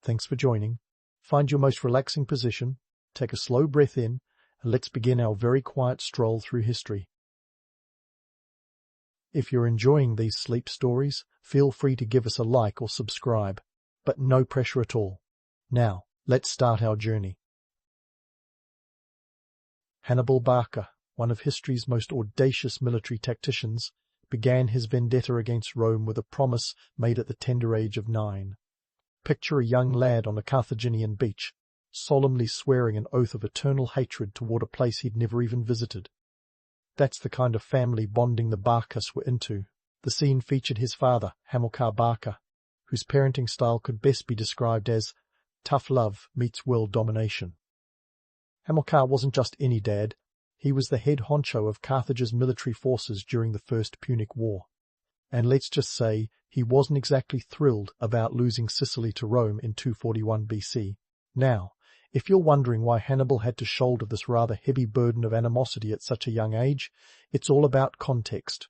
Thanks for joining. Find your most relaxing position, take a slow breath in, and let's begin our very quiet stroll through history. If you're enjoying these sleep stories, feel free to give us a like or subscribe, but no pressure at all. Now, let's start our journey. Hannibal Barca, one of history's most audacious military tacticians, began his vendetta against Rome with a promise made at the tender age of 9. Picture a young lad on a Carthaginian beach, solemnly swearing an oath of eternal hatred toward a place he'd never even visited. That's the kind of family bonding the Barcas were into. The scene featured his father, Hamilcar Barca, whose parenting style could best be described as tough love meets world domination. Hamilcar wasn't just any dad, he was the head honcho of Carthage's military forces during the First Punic War. And let's just say he wasn't exactly thrilled about losing Sicily to Rome in 241 BC. Now, if you're wondering why Hannibal had to shoulder this rather heavy burden of animosity at such a young age, it's all about context.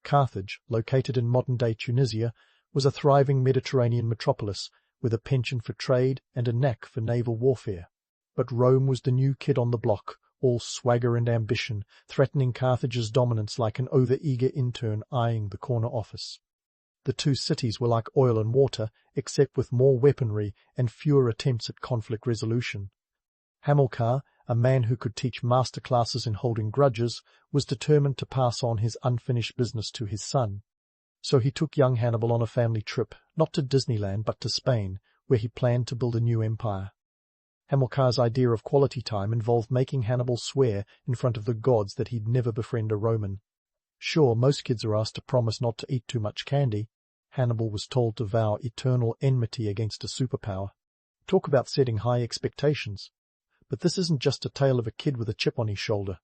Carthage, located in modern-day Tunisia, was a thriving Mediterranean metropolis with a penchant for trade and a knack for naval warfare. But Rome was the new kid on the block, all swagger and ambition, threatening Carthage's dominance like an over-eager intern eyeing the corner office. The two cities were like oil and water, except with more weaponry and fewer attempts at conflict resolution. Hamilcar, a man who could teach masterclasses in holding grudges, was determined to pass on his unfinished business to his son. So he took young Hannibal on a family trip, not to Disneyland but to Spain, where he planned to build a new empire. Hamilcar's idea of quality time involved making Hannibal swear in front of the gods that he'd never befriend a Roman. Sure, most kids are asked to promise not to eat too much candy. Hannibal was told to vow eternal enmity against a superpower. Talk about setting high expectations. But this isn't just a tale of a kid with a chip on his shoulder.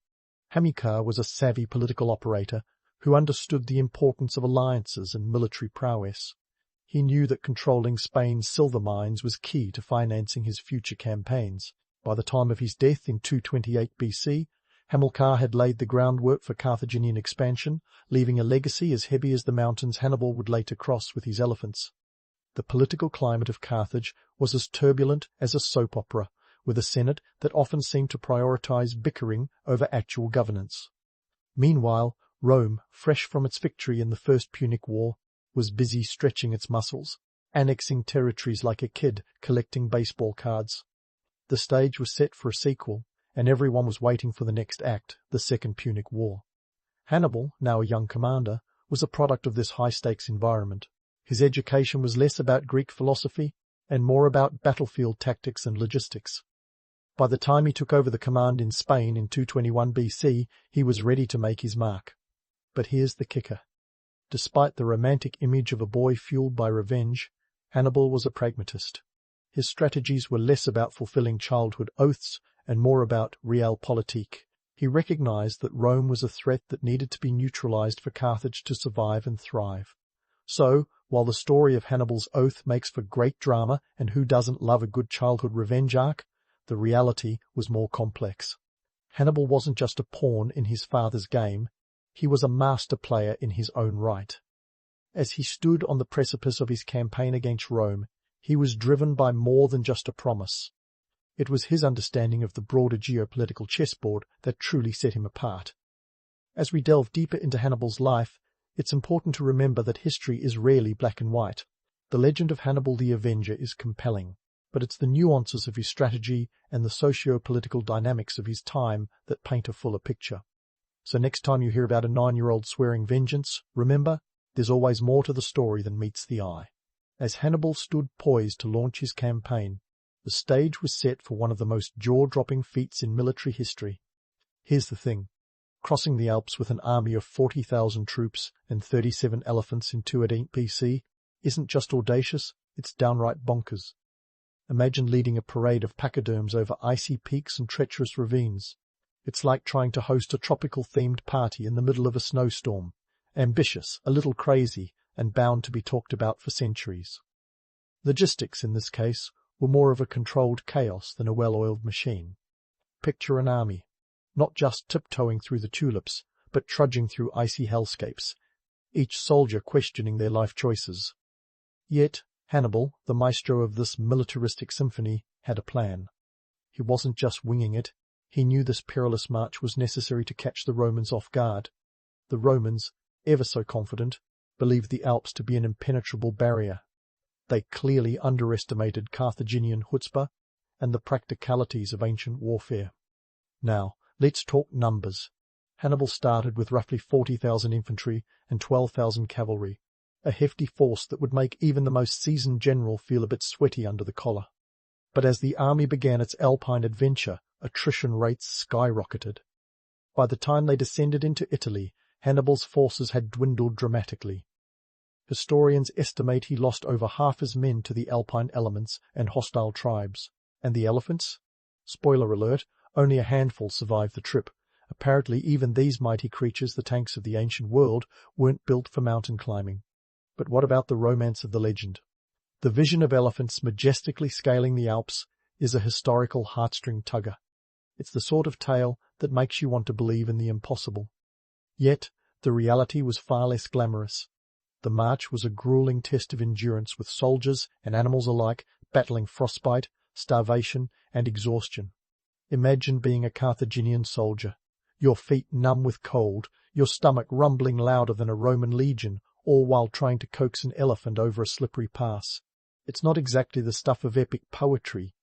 Hamilcar was a savvy political operator who understood the importance of alliances and military prowess. He knew that controlling Spain's silver mines was key to financing his future campaigns. By the time of his death in 228 BC, Hamilcar had laid the groundwork for Carthaginian expansion, leaving a legacy as heavy as the mountains Hannibal would later cross with his elephants. The political climate of Carthage was as turbulent as a soap opera, with a senate that often seemed to prioritize bickering over actual governance. Meanwhile, Rome, fresh from its victory in the First Punic War, was busy stretching its muscles, annexing territories like a kid collecting baseball cards. The stage was set for a sequel, and everyone was waiting for the next act, the Second Punic War. Hannibal, now a young commander, was a product of this high-stakes environment. His education was less about Greek philosophy and more about battlefield tactics and logistics. By the time he took over the command in Spain in 221 BC, he was ready to make his mark. But here's the kicker. Despite the romantic image of a boy fueled by revenge, Hannibal was a pragmatist. His strategies were less about fulfilling childhood oaths and more about realpolitik. He recognized that Rome was a threat that needed to be neutralized for Carthage to survive and thrive. So, while the story of Hannibal's oath makes for great drama, and who doesn't love a good childhood revenge arc, the reality was more complex. Hannibal wasn't just a pawn in his father's game, he was a master player in his own right. As he stood on the precipice of his campaign against Rome, he was driven by more than just a promise. It was his understanding of the broader geopolitical chessboard that truly set him apart. As we delve deeper into Hannibal's life, it's important to remember that history is rarely black and white. The legend of Hannibal the Avenger is compelling, but it's the nuances of his strategy and the socio-political dynamics of his time that paint a fuller picture. So next time you hear about a 9-year-old swearing vengeance, remember, there's always more to the story than meets the eye. As Hannibal stood poised to launch his campaign, the stage was set for one of the most jaw-dropping feats in military history. Here's the thing. Crossing the Alps with an army of 40,000 troops and 37 elephants in 218 BC isn't just audacious, it's downright bonkers. Imagine leading a parade of pachyderms over icy peaks and treacherous ravines. It's like trying to host a tropical-themed party in the middle of a snowstorm. Ambitious, a little crazy, and bound to be talked about for centuries. Logistics, in this case, were more of a controlled chaos than a well-oiled machine. Picture an army, not just tiptoeing through the tulips, but trudging through icy hellscapes, each soldier questioning their life choices. Yet, Hannibal, the maestro of this militaristic symphony, had a plan. He wasn't just winging it. He knew this perilous march was necessary to catch the Romans off guard. The Romans, ever so confident, believed the Alps to be an impenetrable barrier. They clearly underestimated Carthaginian chutzpah and the practicalities of ancient warfare. Now, let's talk numbers. Hannibal started with roughly 40,000 infantry and 12,000 cavalry, a hefty force that would make even the most seasoned general feel a bit sweaty under the collar. But as the army began its Alpine adventure, attrition rates skyrocketed. By the time they descended into Italy, Hannibal's forces had dwindled dramatically. Historians estimate he lost over half his men to the Alpine elements and hostile tribes. And the elephants? Spoiler alert, only a handful survived the trip. Apparently even these mighty creatures, the tanks of the ancient world, weren't built for mountain climbing. But what about the romance of the legend? The vision of elephants majestically scaling the Alps is a historical heartstring tugger. It's the sort of tale that makes you want to believe in the impossible. Yet, the reality was far less glamorous. The march was a grueling test of endurance, with soldiers and animals alike battling frostbite, starvation, and exhaustion. Imagine being a Carthaginian soldier, your feet numb with cold, your stomach rumbling louder than a Roman legion, all while trying to coax an elephant over a slippery pass. It's not exactly the stuff of epic poetry,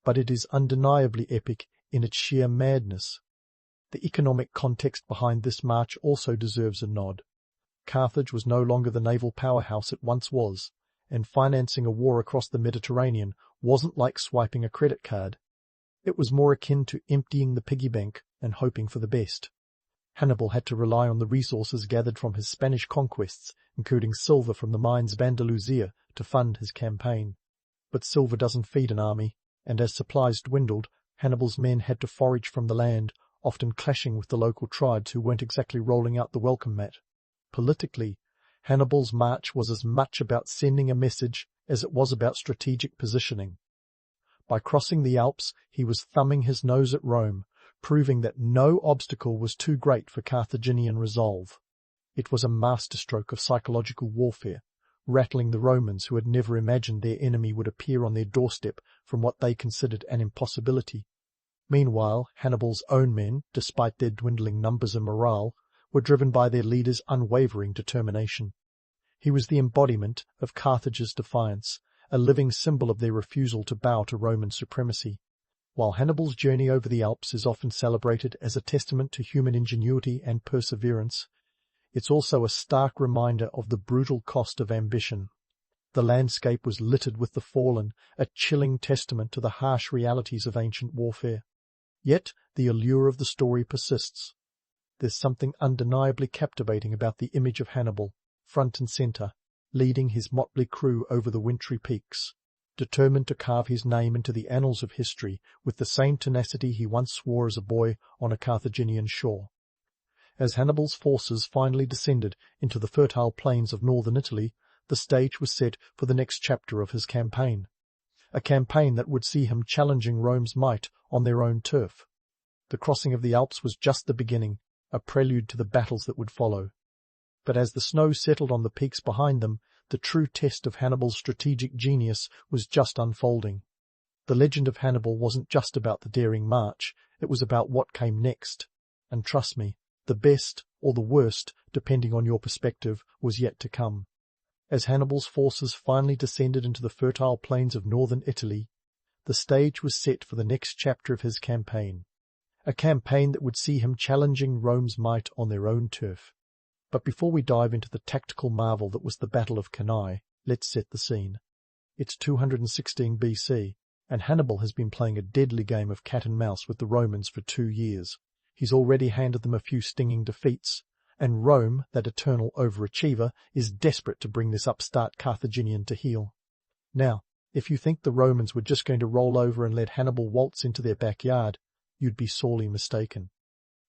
but it is undeniably epic in its sheer madness. The economic context behind this march also deserves a nod. Carthage was no longer the naval powerhouse it once was, and financing a war across the Mediterranean wasn't like swiping a credit card. It was more akin to emptying the piggy bank and hoping for the best. Hannibal had to rely on the resources gathered from his Spanish conquests, including silver from the mines of Andalusia, to fund his campaign. But silver doesn't feed an army, and as supplies dwindled, Hannibal's men had to forage from the land, often clashing with the local tribes who weren't exactly rolling out the welcome mat. Politically, Hannibal's march was as much about sending a message as it was about strategic positioning. By crossing the Alps, he was thumbing his nose at Rome, proving that no obstacle was too great for Carthaginian resolve. It was a masterstroke of psychological warfare, rattling the Romans who had never imagined their enemy would appear on their doorstep from what they considered an impossibility. Meanwhile, Hannibal's own men, despite their dwindling numbers and morale, were driven by their leader's unwavering determination. He was the embodiment of Carthage's defiance, a living symbol of their refusal to bow to Roman supremacy. While Hannibal's journey over the Alps is often celebrated as a testament to human ingenuity and perseverance, it's also a stark reminder of the brutal cost of ambition. The landscape was littered with the fallen, a chilling testament to the harsh realities of ancient warfare. Yet the allure of the story persists. There's something undeniably captivating about the image of Hannibal, front and centre, leading his motley crew over the wintry peaks, determined to carve his name into the annals of history with the same tenacity he once swore as a boy on a Carthaginian shore. As Hannibal's forces finally descended into the fertile plains of northern Italy, the stage was set for the next chapter of his campaign, a campaign that would see him challenging Rome's might on their own turf. The crossing of the Alps was just the beginning, a prelude to the battles that would follow. But as the snow settled on the peaks behind them, the true test of Hannibal's strategic genius was just unfolding. The legend of Hannibal wasn't just about the daring march, it was about what came next. And trust me, the best, or the worst, depending on your perspective, was yet to come. As Hannibal's forces finally descended into the fertile plains of northern Italy, the stage was set for the next chapter of his campaign, a campaign that would see him challenging Rome's might on their own turf. But before we dive into the tactical marvel that was the Battle of Cannae, let's set the scene. It's 216 BC, and Hannibal has been playing a deadly game of cat and mouse with the Romans for 2 years. He's already handed them a few stinging defeats, and Rome, that eternal overachiever, is desperate to bring this upstart Carthaginian to heel. Now, if you think the Romans were just going to roll over and let Hannibal waltz into their backyard, you'd be sorely mistaken.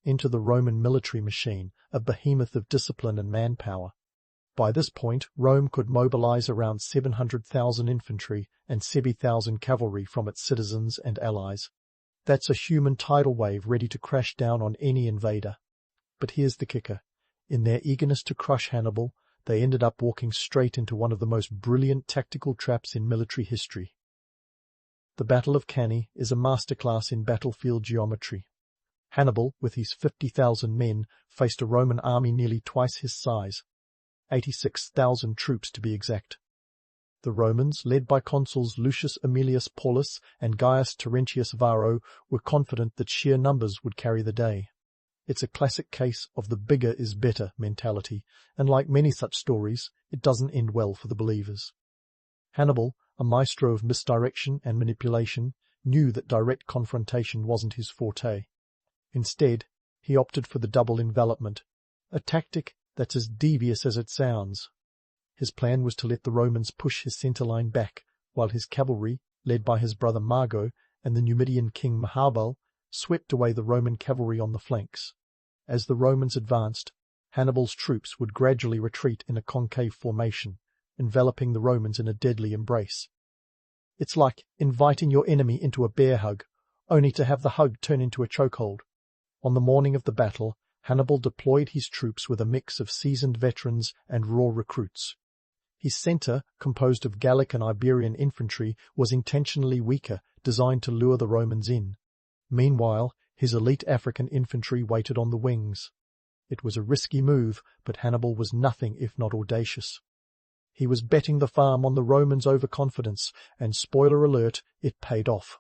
Enter the Roman military machine, a behemoth of discipline and manpower. By this point, Rome could mobilize around 700,000 infantry and 70,000 cavalry from its citizens and allies. That's a human tidal wave ready to crash down on any invader. But here's the kicker. In their eagerness to crush Hannibal, they ended up walking straight into one of the most brilliant tactical traps in military history. The Battle of Cannae is a masterclass in battlefield geometry. Hannibal, with his 50,000 men, faced a Roman army nearly twice his size, 86,000 troops to be exact. The Romans, led by consuls Lucius Aemilius Paulus and Gaius Terentius Varro, were confident that sheer numbers would carry the day. It's a classic case of the bigger is better mentality, and like many such stories, it doesn't end well for the believers. Hannibal, a maestro of misdirection and manipulation, knew that direct confrontation wasn't his forte. Instead, he opted for the double envelopment, a tactic that's as devious as it sounds. His plan was to let the Romans push his centre line back, while his cavalry, led by his brother Mago and the Numidian king Hannibal, swept away the Roman cavalry on the flanks. As the Romans advanced, Hannibal's troops would gradually retreat in a concave formation, enveloping the Romans in a deadly embrace. It's like inviting your enemy into a bear hug, only to have the hug turn into a chokehold. On the morning of the battle, Hannibal deployed his troops with a mix of seasoned veterans and raw recruits. His centre, composed of Gallic and Iberian infantry, was intentionally weaker, designed to lure the Romans in. Meanwhile, his elite African infantry waited on the wings. It was a risky move, but Hannibal was nothing if not audacious. He was betting the farm on the Romans' overconfidence, and spoiler alert, it paid off.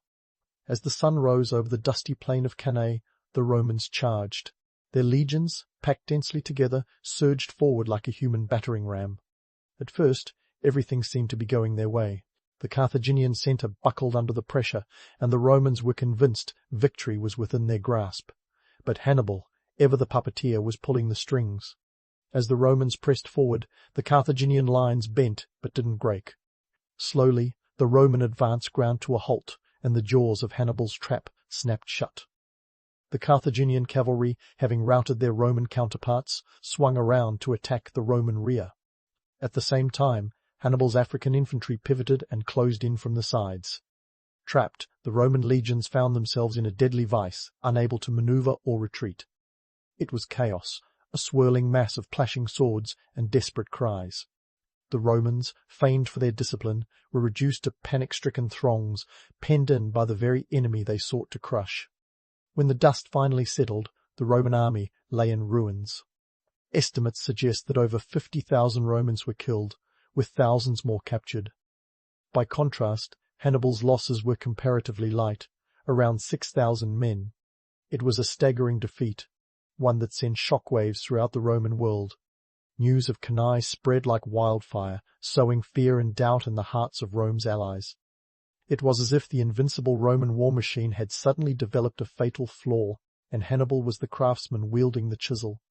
As the sun rose over the dusty plain of Cannae, the Romans charged. Their legions, packed densely together, surged forward like a human battering ram. At first, everything seemed to be going their way. The Carthaginian centre buckled under the pressure, and the Romans were convinced victory was within their grasp. But Hannibal, ever the puppeteer, was pulling the strings. As the Romans pressed forward, the Carthaginian lines bent but didn't break. Slowly, the Roman advance ground to a halt, and the jaws of Hannibal's trap snapped shut. The Carthaginian cavalry, having routed their Roman counterparts, swung around to attack the Roman rear. At the same time, Hannibal's African infantry pivoted and closed in from the sides. Trapped, the Roman legions found themselves in a deadly vice, unable to maneuver or retreat. It was chaos, a swirling mass of clashing swords and desperate cries. The Romans, famed for their discipline, were reduced to panic-stricken throngs, penned in by the very enemy they sought to crush. When the dust finally settled, the Roman army lay in ruins. Estimates suggest that over 50,000 Romans were killed, with thousands more captured. By contrast, Hannibal's losses were comparatively light, around 6,000 men. It was a staggering defeat, one that sent shockwaves throughout the Roman world. News of Cannae spread like wildfire, sowing fear and doubt in the hearts of Rome's allies. It was as if the invincible Roman war machine had suddenly developed a fatal flaw, and Hannibal was the craftsman wielding the chisel.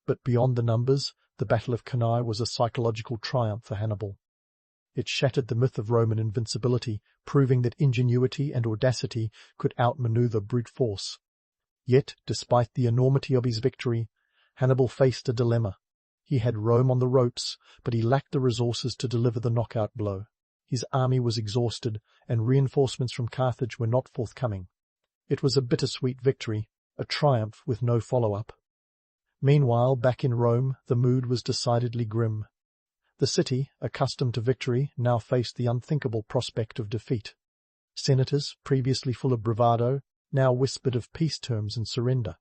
But beyond the numbers, the Battle of Cannae was a psychological triumph for Hannibal. It shattered the myth of Roman invincibility, proving that ingenuity and audacity could outmaneuver brute force. Yet, despite the enormity of his victory, Hannibal faced a dilemma. He had Rome on the ropes, but he lacked the resources to deliver the knockout blow. His army was exhausted, and reinforcements from Carthage were not forthcoming. It was a bittersweet victory, a triumph with no follow-up. Meanwhile, back in Rome, the mood was decidedly grim. The city, accustomed to victory, now faced the unthinkable prospect of defeat. Senators, previously full of bravado, now whispered of peace terms and surrender.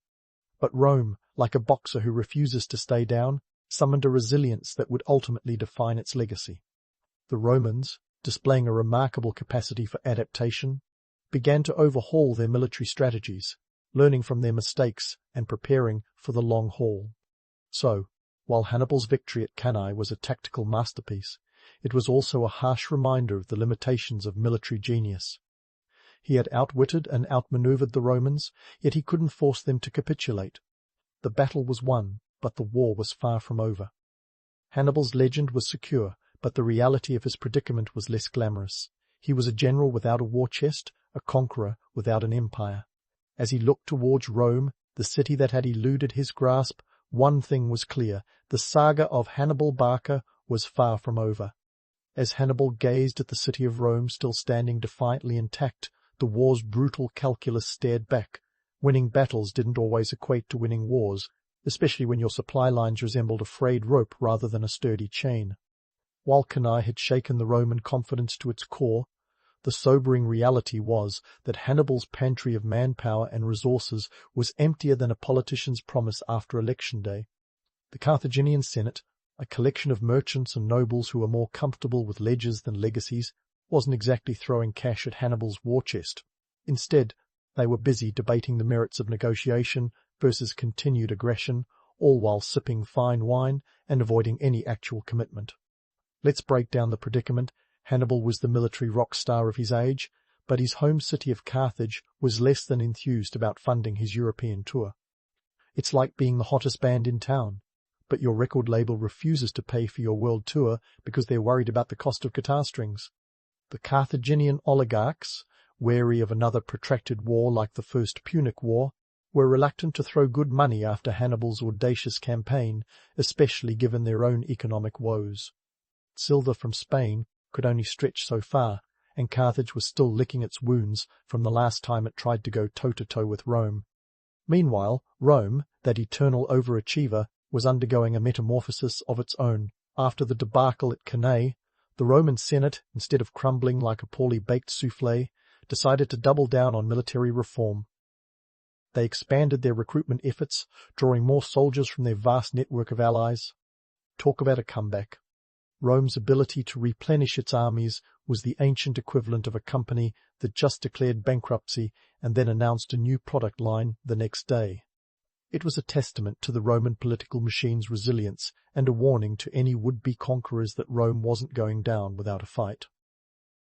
But Rome, like a boxer who refuses to stay down, summoned a resilience that would ultimately define its legacy. The Romans, displaying a remarkable capacity for adaptation, began to overhaul their military strategies, learning from their mistakes and preparing for the long haul. So, while Hannibal's victory at Cannae was a tactical masterpiece, it was also a harsh reminder of the limitations of military genius. He had outwitted and outmaneuvered the Romans, yet he couldn't force them to capitulate. The battle was won, but the war was far from over. Hannibal's legend was secure, but the reality of his predicament was less glamorous. He was a general without a war chest, a conqueror without an empire. As he looked towards Rome, the city that had eluded his grasp, one thing was clear: the saga of Hannibal Barca was far from over. As Hannibal gazed at the city of Rome still standing defiantly intact, the war's brutal calculus stared back. Winning battles didn't always equate to winning wars, especially when your supply lines resembled a frayed rope rather than a sturdy chain. While Cannae had shaken the Roman confidence to its core, the sobering reality was that Hannibal's pantry of manpower and resources was emptier than a politician's promise after election day. The Carthaginian Senate, a collection of merchants and nobles who were more comfortable with ledgers than legacies, wasn't exactly throwing cash at Hannibal's war chest. Instead, they were busy debating the merits of negotiation versus continued aggression, all while sipping fine wine and avoiding any actual commitment. Let's break down the predicament. Hannibal was the military rock star of his age, but his home city of Carthage was less than enthused about funding his European tour. It's like being the hottest band in town, but your record label refuses to pay for your world tour because they're worried about the cost of guitar strings. The Carthaginian oligarchs, wary of another protracted war like the First Punic War, were reluctant to throw good money after Hannibal's audacious campaign, especially given their own economic woes. Silver from Spain could only stretch so far, and Carthage was still licking its wounds from the last time it tried to go toe-to-toe with Rome. Meanwhile, Rome, that eternal overachiever, was undergoing a metamorphosis of its own. After the debacle at Cannae, the Roman Senate, instead of crumbling like a poorly baked souffle, decided to double down on military reform. They expanded their recruitment efforts, drawing more soldiers from their vast network of allies. Talk about a comeback. Rome's ability to replenish its armies was the ancient equivalent of a company that just declared bankruptcy and then announced a new product line the next day. It was a testament to the Roman political machine's resilience and a warning to any would-be conquerors that Rome wasn't going down without a fight.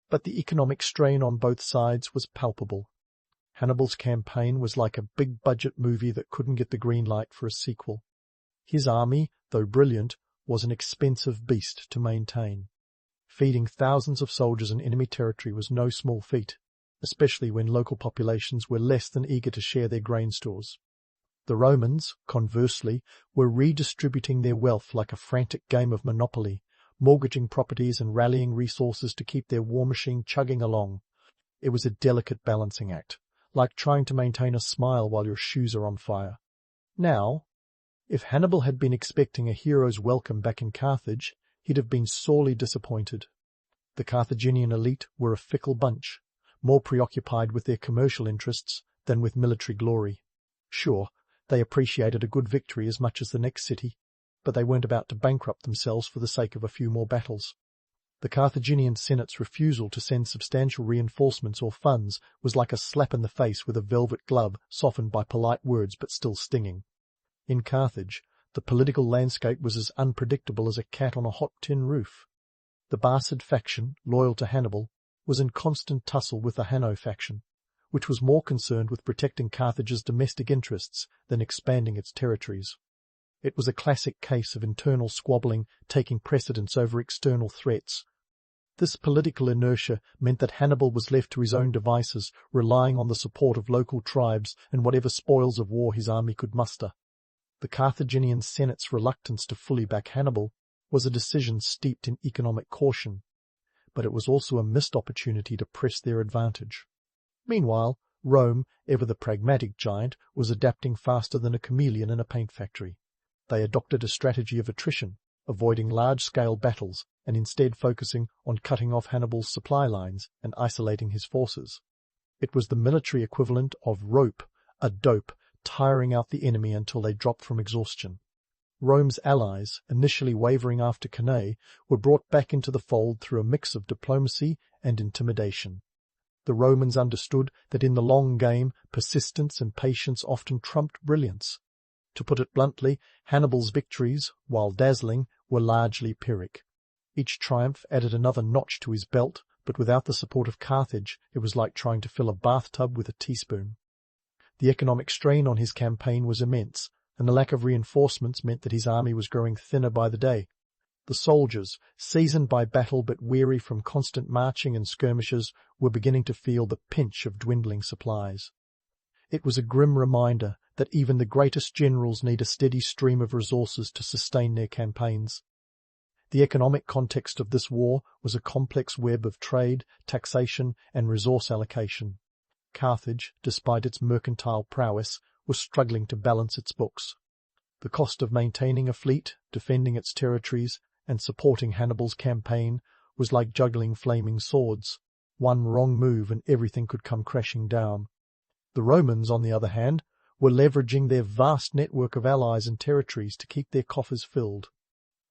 But the economic strain on both sides was palpable. Hannibal's campaign was like a big-budget movie that couldn't get the green light for a sequel. His army, though brilliant, was an expensive beast to maintain. Feeding thousands of soldiers in enemy territory was no small feat, especially when local populations were less than eager to share their grain stores. The Romans, conversely, were redistributing their wealth like a frantic game of Monopoly, mortgaging properties and rallying resources to keep their war machine chugging along. It was a delicate balancing act, like trying to maintain a smile while your shoes are on fire. Now, if Hannibal had been expecting a hero's welcome back in Carthage, he'd have been sorely disappointed. The Carthaginian elite were a fickle bunch, more preoccupied with their commercial interests than with military glory. Sure, they appreciated a good victory as much as the next city, but they weren't about to bankrupt themselves for the sake of a few more battles. The Carthaginian Senate's refusal to send substantial reinforcements or funds was like a slap in the face with a velvet glove softened by polite words but still stinging. In Carthage, the political landscape was as unpredictable as a cat on a hot tin roof. The Barcid faction, loyal to Hannibal, was in constant tussle with the Hanno faction, which was more concerned with protecting Carthage's domestic interests than expanding its territories. It was a classic case of internal squabbling taking precedence over external threats. This political inertia meant that Hannibal was left to his own devices, relying on the support of local tribes and whatever spoils of war his army could muster. The Carthaginian Senate's reluctance to fully back Hannibal was a decision steeped in economic caution, but it was also a missed opportunity to press their advantage. Meanwhile, Rome, ever the pragmatic giant, was adapting faster than a chameleon in a paint factory. They adopted a strategy of attrition, avoiding large-scale battles and instead focusing on cutting off Hannibal's supply lines and isolating his forces. It was the military equivalent of rope, a dope, tiring out the enemy until they dropped from exhaustion. Rome's allies, initially wavering after Cannae, were brought back into the fold through a mix of diplomacy and intimidation. The Romans understood that in the long game, persistence and patience often trumped brilliance. To put it bluntly, Hannibal's victories, while dazzling, were largely Pyrrhic. Each triumph added another notch to his belt, but without the support of Carthage, it was like trying to fill a bathtub with a teaspoon. The economic strain on his campaign was immense, and the lack of reinforcements meant that his army was growing thinner by the day. The soldiers, seasoned by battle but weary from constant marching and skirmishes, were beginning to feel the pinch of dwindling supplies. It was a grim reminder that even the greatest generals need a steady stream of resources to sustain their campaigns. The economic context of this war was a complex web of trade, taxation, and resource allocation. Carthage, despite its mercantile prowess, was struggling to balance its books. The cost of maintaining a fleet, defending its territories, and supporting Hannibal's campaign was like juggling flaming swords. One wrong move and everything could come crashing down. The Romans, on the other hand, were leveraging their vast network of allies and territories to keep their coffers filled.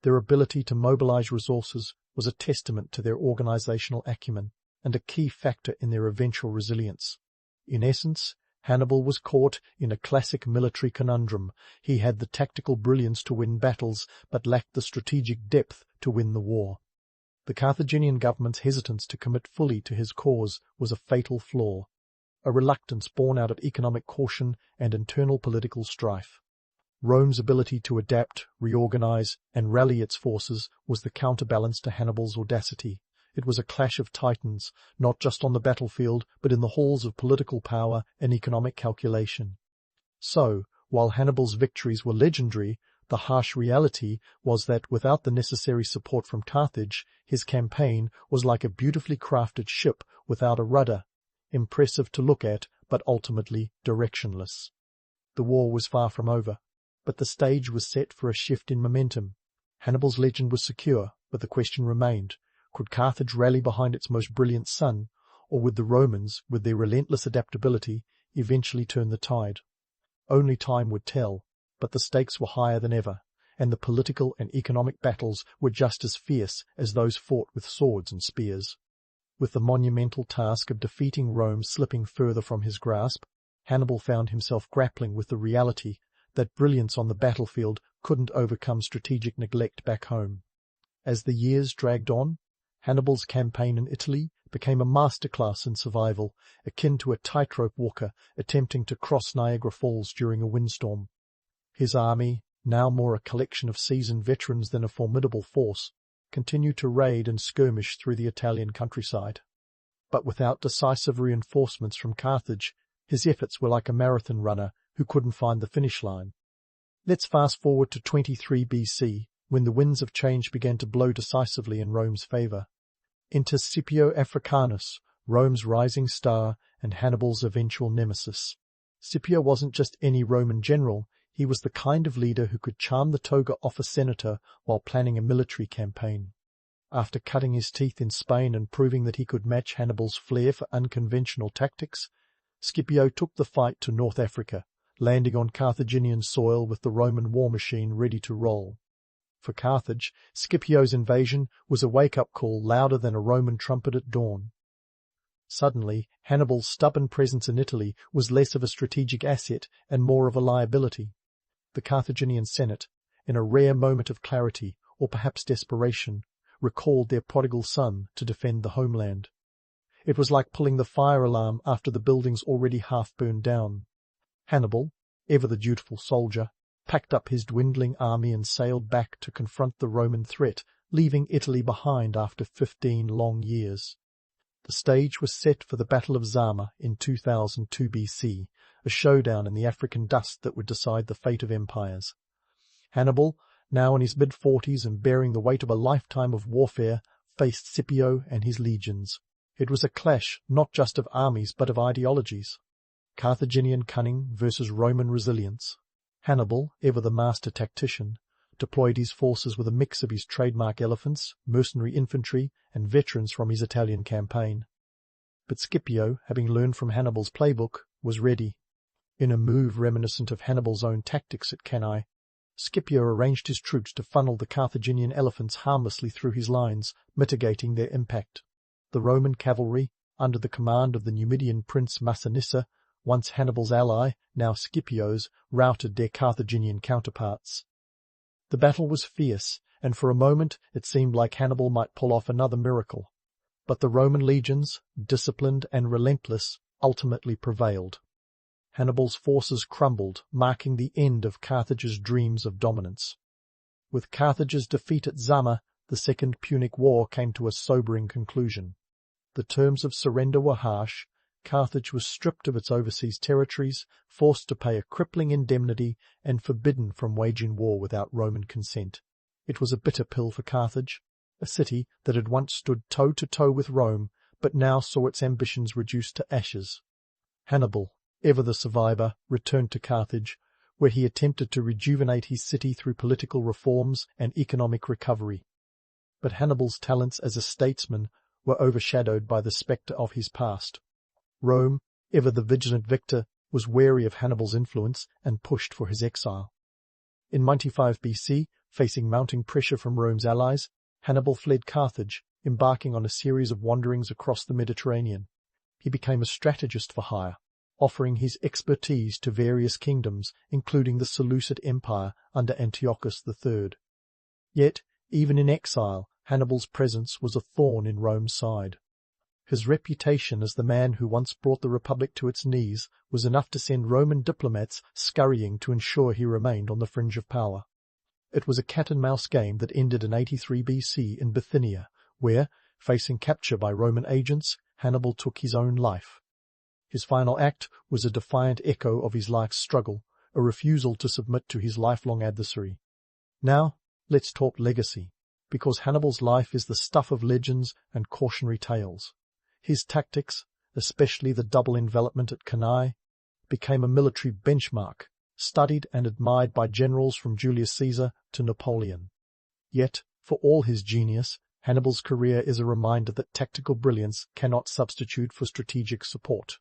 Their ability to mobilize resources was a testament to their organizational acumen and a key factor in their eventual resilience. In essence, Hannibal was caught in a classic military conundrum. He had the tactical brilliance to win battles, but lacked the strategic depth to win the war. The Carthaginian government's hesitance to commit fully to his cause was a fatal flaw, a reluctance born out of economic caution and internal political strife. Rome's ability to adapt, reorganize, and rally its forces was the counterbalance to Hannibal's audacity. It was a clash of titans, not just on the battlefield, but in the halls of political power and economic calculation. So, while Hannibal's victories were legendary, the harsh reality was that without the necessary support from Carthage, his campaign was like a beautifully crafted ship without a rudder, impressive to look at, but ultimately directionless. The war was far from over, but the stage was set for a shift in momentum. Hannibal's legend was secure, but the question remained: could Carthage rally behind its most brilliant son, or would the Romans, with their relentless adaptability, eventually turn the tide? Only time would tell, but the stakes were higher than ever, and the political and economic battles were just as fierce as those fought with swords and spears. With the monumental task of defeating Rome slipping further from his grasp, Hannibal found himself grappling with the reality that brilliance on the battlefield couldn't overcome strategic neglect back home. As the years dragged on, Hannibal's campaign in Italy became a masterclass in survival, akin to a tightrope walker attempting to cross Niagara Falls during a windstorm. His army, now more a collection of seasoned veterans than a formidable force, continued to raid and skirmish through the Italian countryside. But without decisive reinforcements from Carthage, his efforts were like a marathon runner who couldn't find the finish line. Let's fast forward to 23 BC, when the winds of change began to blow decisively in Rome's favour. Enter Scipio Africanus, Rome's rising star and Hannibal's eventual nemesis. Scipio wasn't just any Roman general, he was the kind of leader who could charm the toga off a senator while planning a military campaign. After cutting his teeth in Spain and proving that he could match Hannibal's flair for unconventional tactics, Scipio took the fight to North Africa, landing on Carthaginian soil with the Roman war machine ready to roll. For Carthage, Scipio's invasion was a wake-up call louder than a Roman trumpet at dawn. Suddenly, Hannibal's stubborn presence in Italy was less of a strategic asset and more of a liability. The Carthaginian Senate, in a rare moment of clarity, or perhaps desperation, recalled their prodigal son to defend the homeland. It was like pulling the fire alarm after the buildings already half burned down. Hannibal, ever the dutiful soldier, packed up his dwindling army and sailed back to confront the Roman threat, leaving Italy behind after 15 long years. The stage was set for the Battle of Zama in 2002 BC, a showdown in the African dust that would decide the fate of empires. Hannibal, now in his mid-40s and bearing the weight of a lifetime of warfare, faced Scipio and his legions. It was a clash not just of armies but of ideologies. Carthaginian cunning versus Roman resilience. Hannibal, ever the master tactician, deployed his forces with a mix of his trademark elephants, mercenary infantry, and veterans from his Italian campaign. But Scipio, having learned from Hannibal's playbook, was ready. In a move reminiscent of Hannibal's own tactics at Cannae, Scipio arranged his troops to funnel the Carthaginian elephants harmlessly through his lines, mitigating their impact. The Roman cavalry, under the command of the Numidian prince Massinissa, once Hannibal's ally, now Scipio's, routed their Carthaginian counterparts. The battle was fierce, and for a moment it seemed like Hannibal might pull off another miracle. But the Roman legions, disciplined and relentless, ultimately prevailed. Hannibal's forces crumbled, marking the end of Carthage's dreams of dominance. With Carthage's defeat at Zama, the Second Punic War came to a sobering conclusion. The terms of surrender were harsh. Carthage was stripped of its overseas territories, forced to pay a crippling indemnity, and forbidden from waging war without Roman consent. It was a bitter pill for Carthage, a city that had once stood toe-to-toe with Rome, but now saw its ambitions reduced to ashes. Hannibal, ever the survivor, returned to Carthage, where he attempted to rejuvenate his city through political reforms and economic recovery. But Hannibal's talents as a statesman were overshadowed by the spectre of his past. Rome, ever the vigilant victor, was wary of Hannibal's influence and pushed for his exile. In 95 BC, facing mounting pressure from Rome's allies, Hannibal fled Carthage, embarking on a series of wanderings across the Mediterranean. He became a strategist for hire, offering his expertise to various kingdoms, including the Seleucid Empire under Antiochus III. Yet, even in exile, Hannibal's presence was a thorn in Rome's side. His reputation as the man who once brought the Republic to its knees was enough to send Roman diplomats scurrying to ensure he remained on the fringe of power. It was a cat-and-mouse game that ended in 83 BC in Bithynia, where, facing capture by Roman agents, Hannibal took his own life. His final act was a defiant echo of his life's struggle, a refusal to submit to his lifelong adversary. Now, let's talk legacy, because Hannibal's life is the stuff of legends and cautionary tales. His tactics, especially the double envelopment at Cannae, became a military benchmark, studied and admired by generals from Julius Caesar to Napoleon. Yet, for all his genius, Hannibal's career is a reminder that tactical brilliance cannot substitute for strategic support.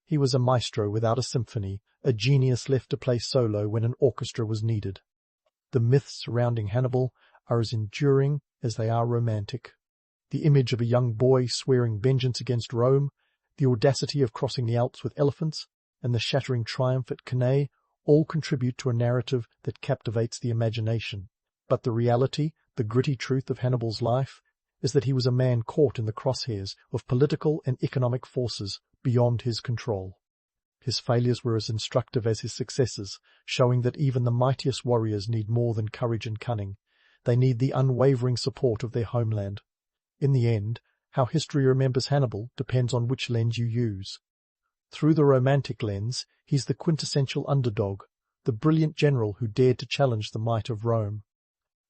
He was a maestro without a symphony, a genius left to play solo when an orchestra was needed. The myths surrounding Hannibal are as enduring as they are romantic. The image of a young boy swearing vengeance against Rome, the audacity of crossing the Alps with elephants, and the shattering triumph at Cannae all contribute to a narrative that captivates the imagination. But the reality, the gritty truth of Hannibal's life, is that he was a man caught in the crosshairs of political and economic forces beyond his control. His failures were as instructive as his successes, showing that even the mightiest warriors need more than courage and cunning. They need the unwavering support of their homeland. In the end, how history remembers Hannibal depends on which lens you use. Through the romantic lens, he's the quintessential underdog, the brilliant general who dared to challenge the might of Rome.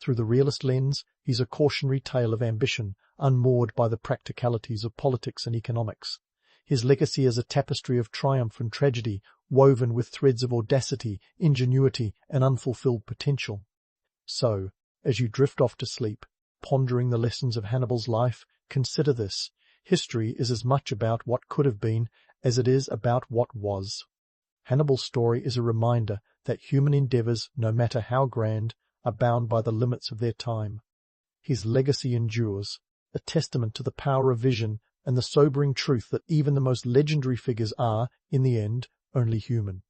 Through the realist lens, he's a cautionary tale of ambition, unmoored by the practicalities of politics and economics. His legacy is a tapestry of triumph and tragedy, woven with threads of audacity, ingenuity, and unfulfilled potential. So, as you drift off to sleep, pondering the lessons of Hannibal's life, consider this. History is as much about what could have been as it is about what was. Hannibal's story is a reminder that human endeavours, no matter how grand, are bound by the limits of their time. His legacy endures, a testament to the power of vision and the sobering truth that even the most legendary figures are, in the end, only human.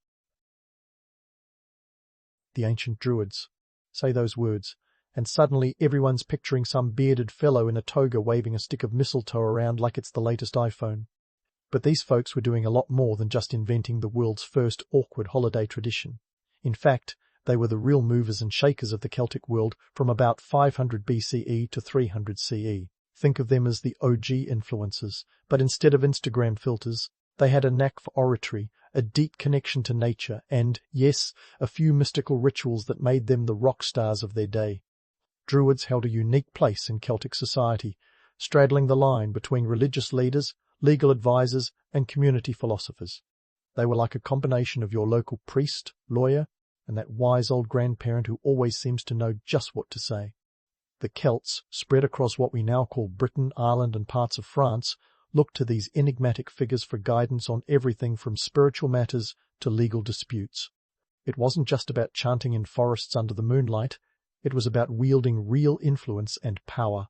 The ancient Druids. Say those words, and suddenly everyone's picturing some bearded fellow in a toga waving a stick of mistletoe around like it's the latest iPhone. But these folks were doing a lot more than just inventing the world's first awkward holiday tradition. In fact, they were the real movers and shakers of the Celtic world from about 500 BCE to 300 CE. Think of them as the OG influencers, but instead of Instagram filters, they had a knack for oratory, a deep connection to nature, and, yes, a few mystical rituals that made them the rock stars of their day. Druids held a unique place in Celtic society, straddling the line between religious leaders, legal advisors, and community philosophers. They were like a combination of your local priest, lawyer, and that wise old grandparent who always seems to know just what to say. The Celts, spread across what we now call Britain, Ireland, and parts of France, looked to these enigmatic figures for guidance on everything from spiritual matters to legal disputes. It wasn't just about chanting in forests under the moonlight, it was about wielding real influence and power.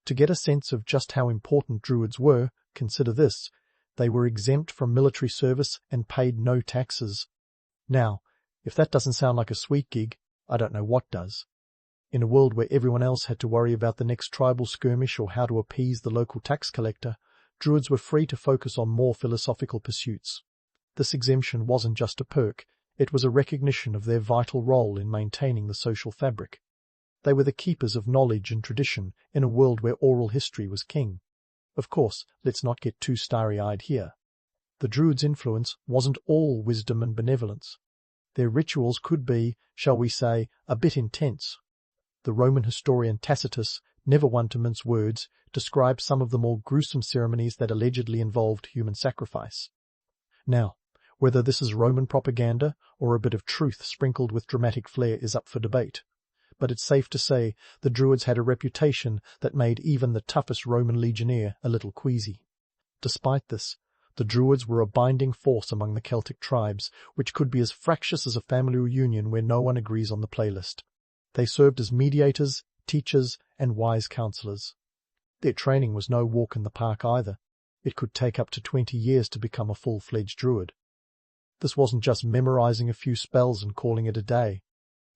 To get a sense of just how important Druids were, consider this: they were exempt from military service and paid no taxes. Now, if that doesn't sound like a sweet gig, I don't know what does. In a world where everyone else had to worry about the next tribal skirmish or how to appease the local tax collector, Druids were free to focus on more philosophical pursuits. This exemption wasn't just a perk, it was a recognition of their vital role in maintaining the social fabric. They were the keepers of knowledge and tradition in a world where oral history was king. Of course, let's not get too starry-eyed here. The Druids' influence wasn't all wisdom and benevolence. Their rituals could be, shall we say, a bit intense. The Roman historian Tacitus, never one to mince words, describes some of the more gruesome ceremonies that allegedly involved human sacrifice. Now, Whether this is Roman propaganda or a bit of truth sprinkled with dramatic flair is up for debate. But it's safe to say the Druids had a reputation that made even the toughest Roman legionnaire a little queasy. Despite this, the Druids were a binding force among the Celtic tribes, which could be as fractious as a family reunion where no one agrees on the playlist. They served as mediators, teachers, and wise counselors. Their training was no walk in the park either. It could take up to 20 years to become a full-fledged Druid. This wasn't just memorizing a few spells and calling it a day.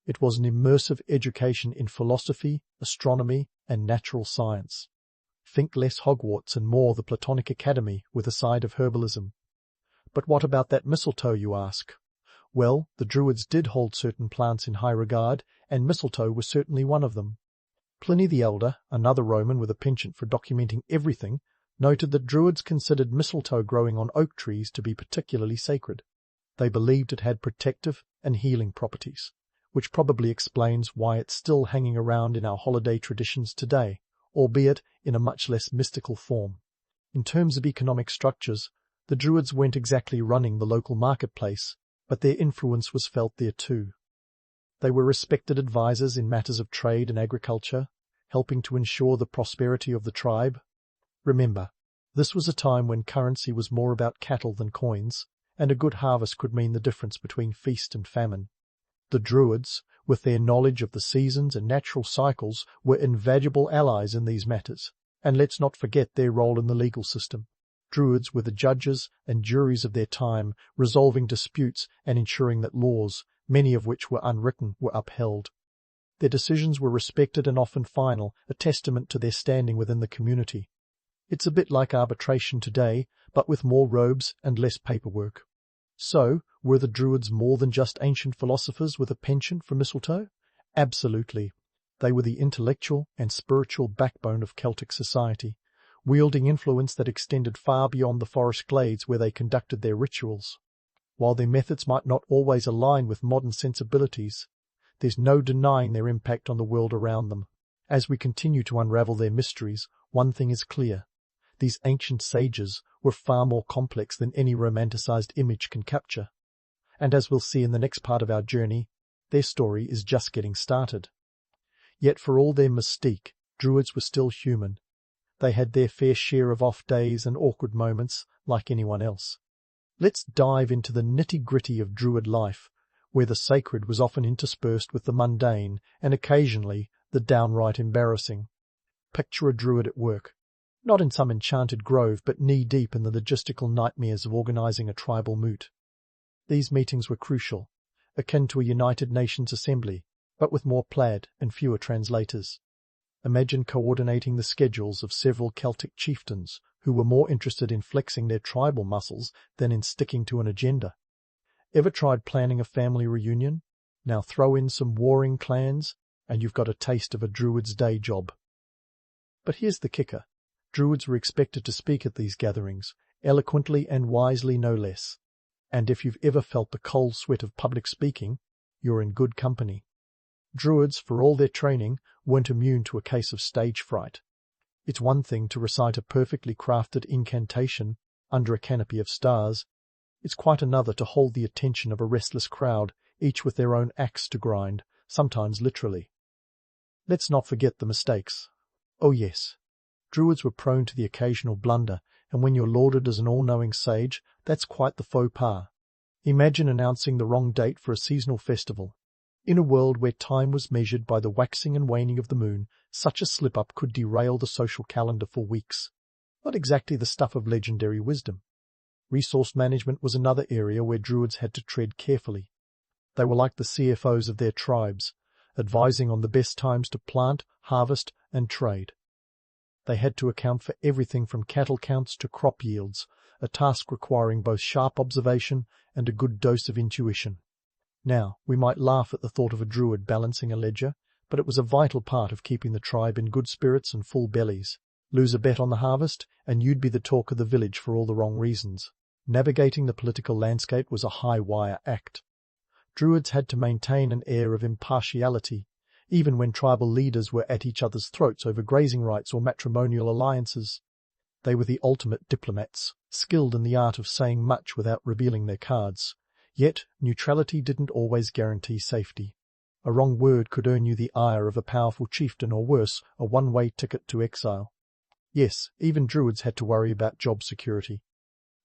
It was an immersive education in philosophy, astronomy, and natural science. Think less Hogwarts and more the Platonic Academy with a side of herbalism. But what about that mistletoe, you ask? Well, the Druids did hold certain plants in high regard, and mistletoe was certainly one of them. Pliny the Elder, another Roman with a penchant for documenting everything, noted that Druids considered mistletoe growing on oak trees to be particularly sacred. They believed it had protective and healing properties, which probably explains why it's still hanging around in our holiday traditions today, albeit in a much less mystical form. In terms of economic structures, the Druids weren't exactly running the local marketplace, but their influence was felt there too. They were respected advisors in matters of trade and agriculture, helping to ensure the prosperity of the tribe. Remember, this was a time when currency was more about cattle than coins, and a good harvest could mean the difference between feast and famine. The Druids, with their knowledge of the seasons and natural cycles, were invaluable allies in these matters, and let's not forget their role in the legal system. Druids were the judges and juries of their time, resolving disputes and ensuring that laws, many of which were unwritten, were upheld. Their decisions were respected and often final, a testament to their standing within the community. It's a bit like arbitration today, but with more robes and less paperwork. So, were the Druids more than just ancient philosophers with a penchant for mistletoe? Absolutely. They were the intellectual and spiritual backbone of Celtic society, wielding influence that extended far beyond the forest glades where they conducted their rituals. While their methods might not always align with modern sensibilities, there's no denying their impact on the world around them. As we continue to unravel their mysteries, one thing is clear. These ancient sages were far more complex than any romanticized image can capture. And as we'll see in the next part of our journey, their story is just getting started. Yet for all their mystique, Druids were still human. They had their fair share of off days and awkward moments, like anyone else. Let's dive into the nitty-gritty of Druid life, where the sacred was often interspersed with the mundane and occasionally the downright embarrassing. Picture a Druid at work. Not in some enchanted grove, but knee-deep in the logistical nightmares of organizing a tribal moot. These meetings were crucial, akin to a United Nations assembly, but with more plaid and fewer translators. Imagine coordinating the schedules of several Celtic chieftains who were more interested in flexing their tribal muscles than in sticking to an agenda. Ever tried planning a family reunion? Now throw in some warring clans, and you've got a taste of a Druid's day job. But here's the kicker. Druids were expected to speak at these gatherings, eloquently and wisely no less. And if you've ever felt the cold sweat of public speaking, you're in good company. Druids, for all their training, weren't immune to a case of stage fright. It's one thing to recite a perfectly crafted incantation under a canopy of stars. It's quite another to hold the attention of a restless crowd, each with their own axe to grind, sometimes literally. Let's not forget the mistakes. Oh yes, Druids were prone to the occasional blunder, and when you're lauded as an all-knowing sage, that's quite the faux pas. Imagine announcing the wrong date for a seasonal festival. In a world where time was measured by the waxing and waning of the moon, such a slip-up could derail the social calendar for weeks. Not exactly the stuff of legendary wisdom. Resource management was another area where Druids had to tread carefully. They were like the CFOs of their tribes, advising on the best times to plant, harvest, and trade. They had to account for everything from cattle counts to crop yields, a task requiring both sharp observation and a good dose of intuition. Now, we might laugh at the thought of a Druid balancing a ledger, but it was a vital part of keeping the tribe in good spirits and full bellies. Lose a bet on the harvest, and you'd be the talk of the village for all the wrong reasons. Navigating the political landscape was a high-wire act. Druids had to maintain an air of impartiality, even when tribal leaders were at each other's throats over grazing rights or matrimonial alliances. They were the ultimate diplomats, skilled in the art of saying much without revealing their cards. Yet, neutrality didn't always guarantee safety. A wrong word could earn you the ire of a powerful chieftain, or worse, a one-way ticket to exile. Yes, even Druids had to worry about job security.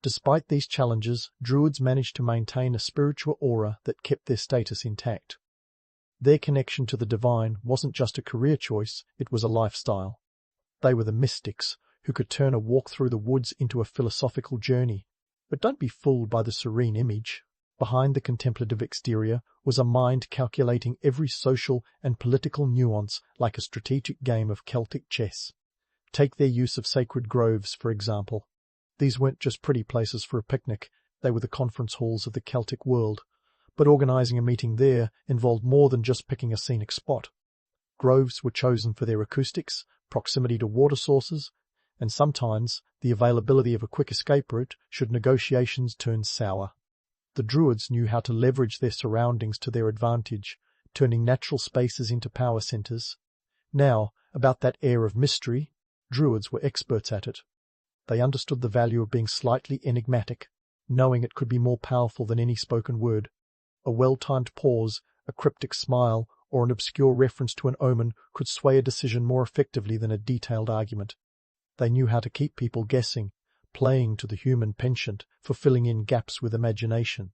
Despite these challenges, Druids managed to maintain a spiritual aura that kept their status intact. Their connection to the divine wasn't just a career choice, it was a lifestyle. They were the mystics, who could turn a walk through the woods into a philosophical journey. But don't be fooled by the serene image. Behind the contemplative exterior was a mind calculating every social and political nuance like a strategic game of Celtic chess. Take their use of sacred groves, for example. These weren't just pretty places for a picnic, they were the conference halls of the Celtic world. But organising a meeting there involved more than just picking a scenic spot. Groves were chosen for their acoustics, proximity to water sources, and sometimes the availability of a quick escape route should negotiations turn sour. The Druids knew how to leverage their surroundings to their advantage, turning natural spaces into power centres. Now, about that air of mystery, Druids were experts at it. They understood the value of being slightly enigmatic, knowing it could be more powerful than any spoken word. A well-timed pause, a cryptic smile, or an obscure reference to an omen could sway a decision more effectively than a detailed argument. They knew how to keep people guessing, playing to the human penchant for filling in gaps with imagination.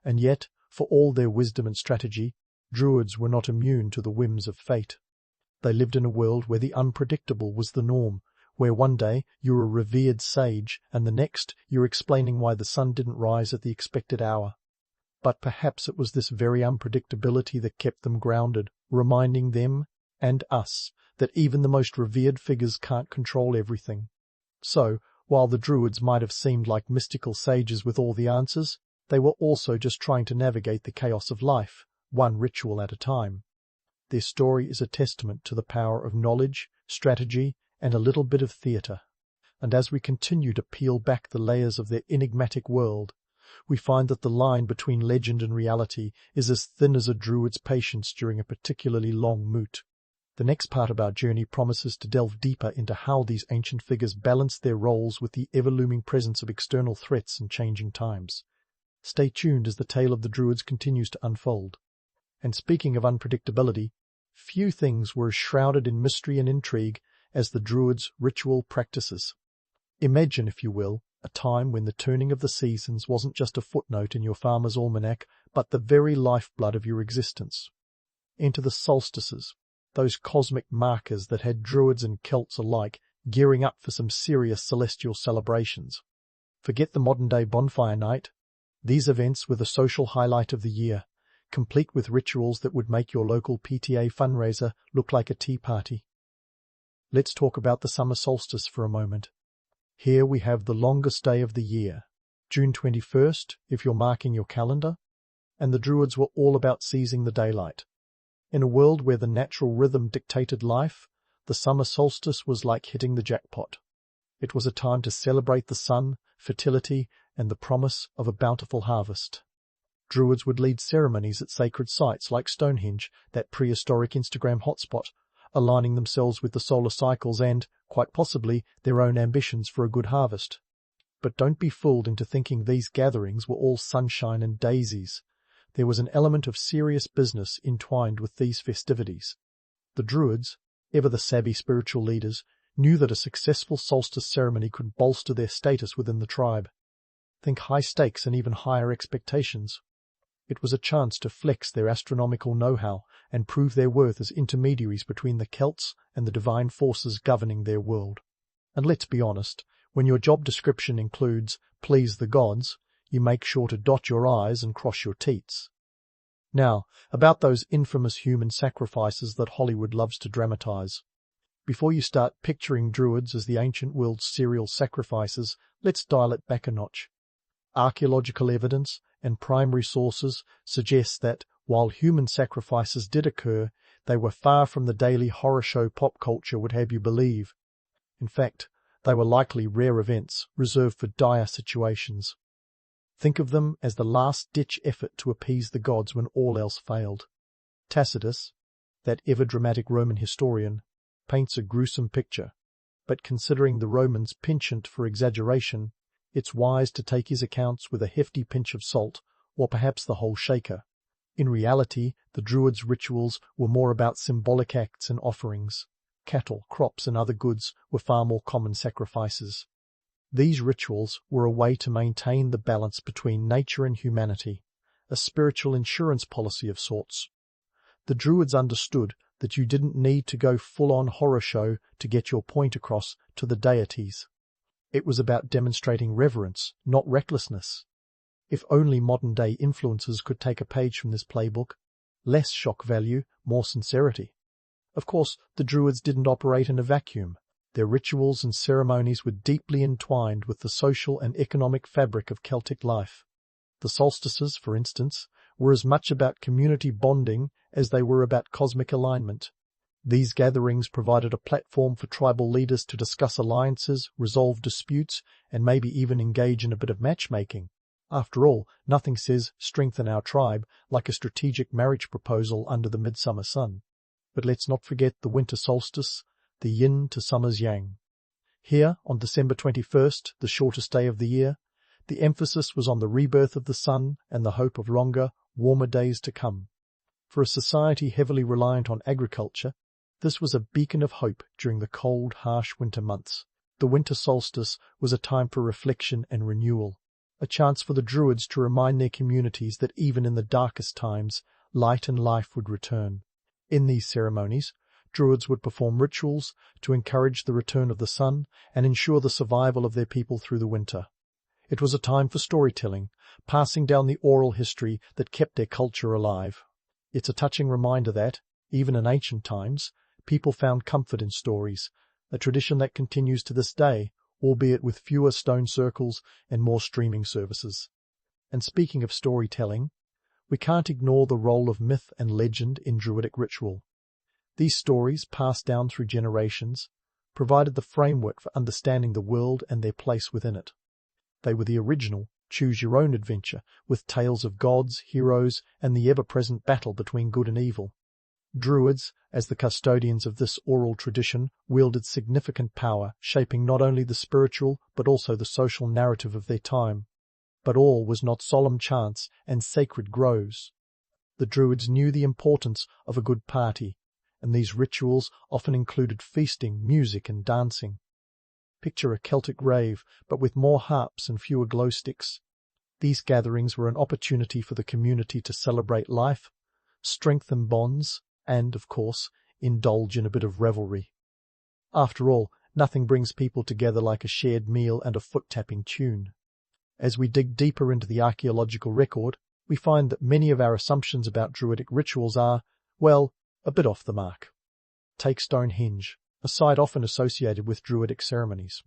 And yet, for all their wisdom and strategy, Druids were not immune to the whims of fate. They lived in a world where the unpredictable was the norm, where one day you were a revered sage and the next you were explaining why the sun didn't rise at the expected hour. But perhaps it was this very unpredictability that kept them grounded, reminding them, and us, that even the most revered figures can't control everything. So, while the Druids might have seemed like mystical sages with all the answers, they were also just trying to navigate the chaos of life, one ritual at a time. Their story is a testament to the power of knowledge, strategy, and a little bit of theatre. And as we continue to peel back the layers of their enigmatic world, we find that the line between legend and reality is as thin as a Druid's patience during a particularly long moot. The next part of our journey promises to delve deeper into how these ancient figures balanced their roles with the ever-looming presence of external threats and changing times. Stay tuned as the tale of the Druids continues to unfold. And speaking of unpredictability, few things were as shrouded in mystery and intrigue as the Druids' ritual practices. Imagine, if you will, a time when the turning of the seasons wasn't just a footnote in your farmer's almanac, but the very lifeblood of your existence. Enter the solstices, those cosmic markers that had Druids and Celts alike gearing up for some serious celestial celebrations. Forget the modern-day bonfire night. These events were the social highlight of the year, complete with rituals that would make your local PTA fundraiser look like a tea party. Let's talk about the summer solstice for a moment. Here we have the longest day of the year, June 21st, if you're marking your calendar, and the Druids were all about seizing the daylight. In a world where the natural rhythm dictated life, the summer solstice was like hitting the jackpot. It was a time to celebrate the sun, fertility, and the promise of a bountiful harvest. Druids would lead ceremonies at sacred sites like Stonehenge, that prehistoric Instagram hotspot, aligning themselves with the solar cycles and, quite possibly, their own ambitions for a good harvest. But don't be fooled into thinking these gatherings were all sunshine and daisies. There was an element of serious business entwined with these festivities. The Druids, ever the savvy spiritual leaders, knew that a successful solstice ceremony could bolster their status within the tribe. Think high stakes and even higher expectations. It was a chance to flex their astronomical know-how and prove their worth as intermediaries between the Celts and the divine forces governing their world. And let's be honest, when your job description includes "please the gods," you make sure to dot your I's and cross your T's. Now, about those infamous human sacrifices that Hollywood loves to dramatize. Before you start picturing Druids as the ancient world's serial sacrifices, let's dial it back a notch. Archaeological evidence and primary sources suggest that, while human sacrifices did occur, they were far from the daily horror show pop culture would have you believe. In fact, they were likely rare events reserved for dire situations. Think of them as the last-ditch effort to appease the gods when all else failed. Tacitus, that ever-dramatic Roman historian, paints a gruesome picture. but considering the Romans' penchant for exaggeration, it's wise to take his accounts with a hefty pinch of salt, or perhaps the whole shaker. In reality, the Druids' rituals were more about symbolic acts and offerings. Cattle, crops, and other goods were far more common sacrifices. These rituals were a way to maintain the balance between nature and humanity, a spiritual insurance policy of sorts. The Druids understood that you didn't need to go full-on horror show to get your point across to the deities. It was about demonstrating reverence, not recklessness. If only modern-day influencers could take a page from this playbook. Less shock value, more sincerity. Of course, the Druids didn't operate in a vacuum. Their rituals and ceremonies were deeply entwined with the social and economic fabric of Celtic life. The solstices, for instance, were as much about community bonding as they were about cosmic alignment. These gatherings provided a platform for tribal leaders to discuss alliances, resolve disputes, and maybe even engage in a bit of matchmaking. After all, nothing says strengthen our tribe like a strategic marriage proposal under the midsummer sun. But let's not forget the winter solstice, the yin to summer's yang. Here, on December 21st, the shortest day of the year, the emphasis was on the rebirth of the sun and the hope of longer, warmer days to come. For a society heavily reliant on agriculture, this was a beacon of hope during the cold, harsh winter months. The winter solstice was a time for reflection and renewal, a chance for the Druids to remind their communities that even in the darkest times, light and life would return. In these ceremonies, Druids would perform rituals to encourage the return of the sun and ensure the survival of their people through the winter. It was a time for storytelling, passing down the oral history that kept their culture alive. It's a touching reminder that, even in ancient times, people found comfort in stories, a tradition that continues to this day, albeit with fewer stone circles and more streaming services. And speaking of storytelling, we can't ignore the role of myth and legend in Druidic ritual. These stories, passed down through generations, provided the framework for understanding the world and their place within it. They were the original choose-your-own adventure, with tales of gods, heroes, and the ever-present battle between good and evil. Druids, as the custodians of this oral tradition, wielded significant power, shaping not only the spiritual but also the social narrative of their time. But all was not solemn chants and sacred groves. The Druids knew the importance of a good party, and these rituals often included feasting, music, and dancing. Picture a Celtic rave, but with more harps and fewer glow sticks. These gatherings were an opportunity for the community to celebrate life, strengthen bonds, and, of course, indulge in a bit of revelry. After all, nothing brings people together like a shared meal and a foot-tapping tune. As we dig deeper into the archaeological record, we find that many of our assumptions about Druidic rituals are, well, a bit off the mark. Take Stonehenge, a site often associated with Druidic ceremonies.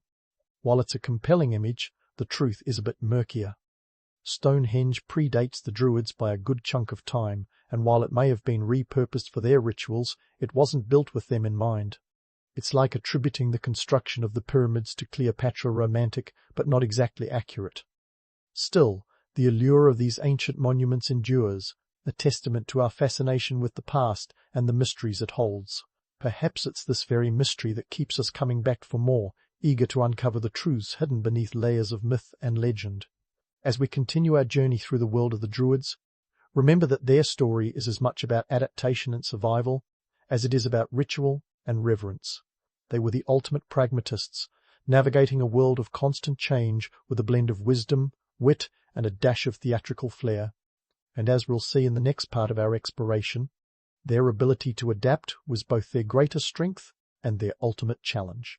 While it's a compelling image, the truth is a bit murkier. Stonehenge predates the Druids by a good chunk of time, and while it may have been repurposed for their rituals, it wasn't built with them in mind. It's like attributing the construction of the pyramids to Cleopatra romantic, but not exactly accurate. Still, the allure of these ancient monuments endures, a testament to our fascination with the past and the mysteries it holds. Perhaps it's this very mystery that keeps us coming back for more, eager to uncover the truths hidden beneath layers of myth and legend. As we continue our journey through the world of the Druids, remember that their story is as much about adaptation and survival as it is about ritual and reverence. They were the ultimate pragmatists, navigating a world of constant change with a blend of wisdom, wit, and a dash of theatrical flair. And as we'll see in the next part of our exploration, their ability to adapt was both their greatest strength and their ultimate challenge.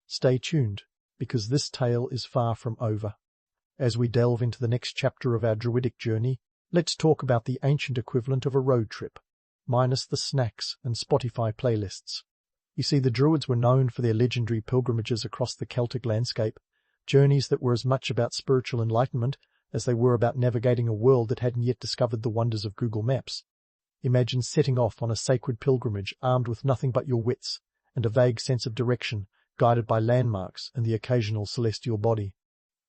Stay tuned, because this tale is far from over. As we delve into the next chapter of our Druidic journey, let's talk about the ancient equivalent of a road trip, minus the snacks and Spotify playlists. You see, the Druids were known for their legendary pilgrimages across the Celtic landscape, journeys that were as much about spiritual enlightenment as they were about navigating a world that hadn't yet discovered the wonders of Google Maps. Imagine setting off on a sacred pilgrimage armed with nothing but your wits and a vague sense of direction, guided by landmarks and the occasional celestial body.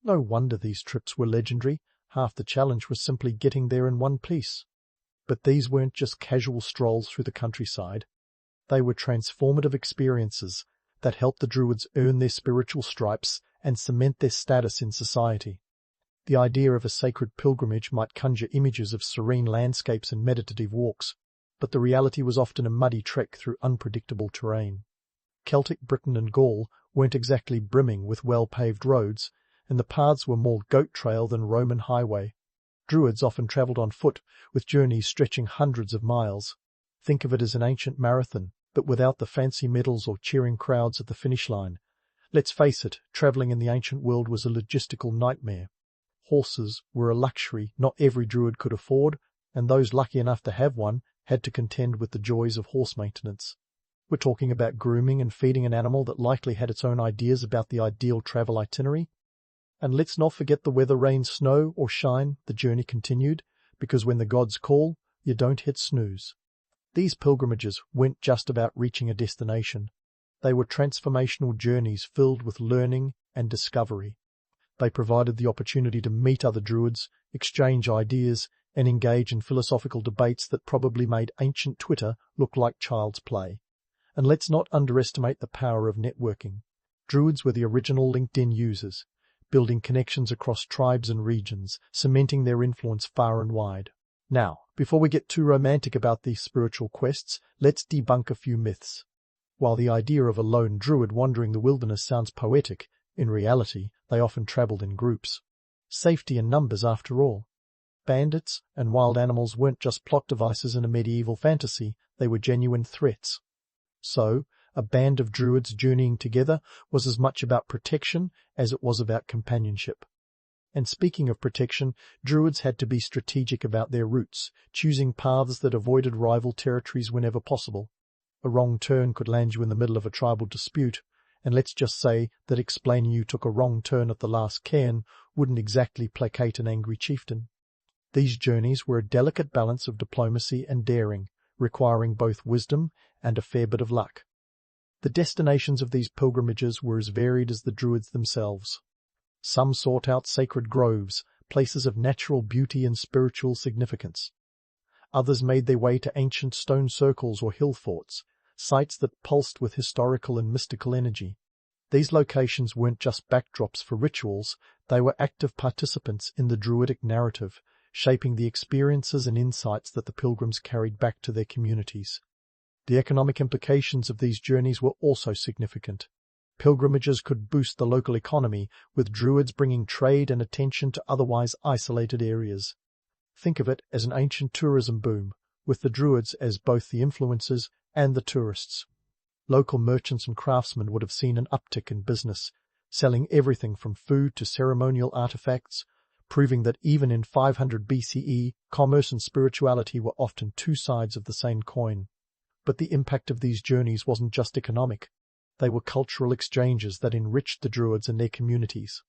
No wonder these trips were legendary. Half the challenge was simply getting there in one piece. But these weren't just casual strolls through the countryside. They were transformative experiences that helped the Druids earn their spiritual stripes and cement their status in society. The idea of a sacred pilgrimage might conjure images of serene landscapes and meditative walks, but the reality was often a muddy trek through unpredictable terrain. Celtic Britain and Gaul weren't exactly brimming with well-paved roads, and the paths were more goat trail than Roman highway. Druids often travelled on foot, with journeys stretching hundreds of miles. Think of it as an ancient marathon, but without the fancy medals or cheering crowds at the finish line. Let's face it, travelling in the ancient world was a logistical nightmare. Horses were a luxury not every Druid could afford, and those lucky enough to have one had to contend with the joys of horse maintenance. We're talking about grooming and feeding an animal that likely had its own ideas about the ideal travel itinerary. And let's not forget the weather, rain, snow, or shine, the journey continued, because when the gods call, you don't hit snooze. These pilgrimages weren't just about reaching a destination. They were transformational journeys filled with learning and discovery. They provided the opportunity to meet other Druids, exchange ideas, and engage in philosophical debates that probably made ancient Twitter look like child's play. And let's not underestimate the power of networking. Druids were the original LinkedIn users, building connections across tribes and regions, cementing their influence far and wide. Now, before we get too romantic about these spiritual quests, let's debunk a few myths. While the idea of a lone Druid wandering the wilderness sounds poetic, in reality, they often travelled in groups. Safety in numbers, after all. Bandits and wild animals weren't just plot devices in a medieval fantasy, they were genuine threats. So, a band of Druids journeying together was as much about protection as it was about companionship. And speaking of protection, Druids had to be strategic about their routes, choosing paths that avoided rival territories whenever possible. A wrong turn could land you in the middle of a tribal dispute, and let's just say that explaining you took a wrong turn at the last cairn wouldn't exactly placate an angry chieftain. These journeys were a delicate balance of diplomacy and daring, requiring both wisdom and a fair bit of luck. The destinations of these pilgrimages were as varied as the Druids themselves. Some sought out sacred groves, places of natural beauty and spiritual significance. Others made their way to ancient stone circles or hill forts, sites that pulsed with historical and mystical energy. These locations weren't just backdrops for rituals, they were active participants in the Druidic narrative, shaping the experiences and insights that the pilgrims carried back to their communities. The economic implications of these journeys were also significant. Pilgrimages could boost the local economy, with Druids bringing trade and attention to otherwise isolated areas. Think of it as an ancient tourism boom, with the Druids as both the influencers and the tourists. Local merchants and craftsmen would have seen an uptick in business, selling everything from food to ceremonial artifacts, proving that even in 500 BCE, commerce and spirituality were often two sides of the same coin. But the impact of these journeys wasn't just economic. They were cultural exchanges that enriched the Druids and their communities.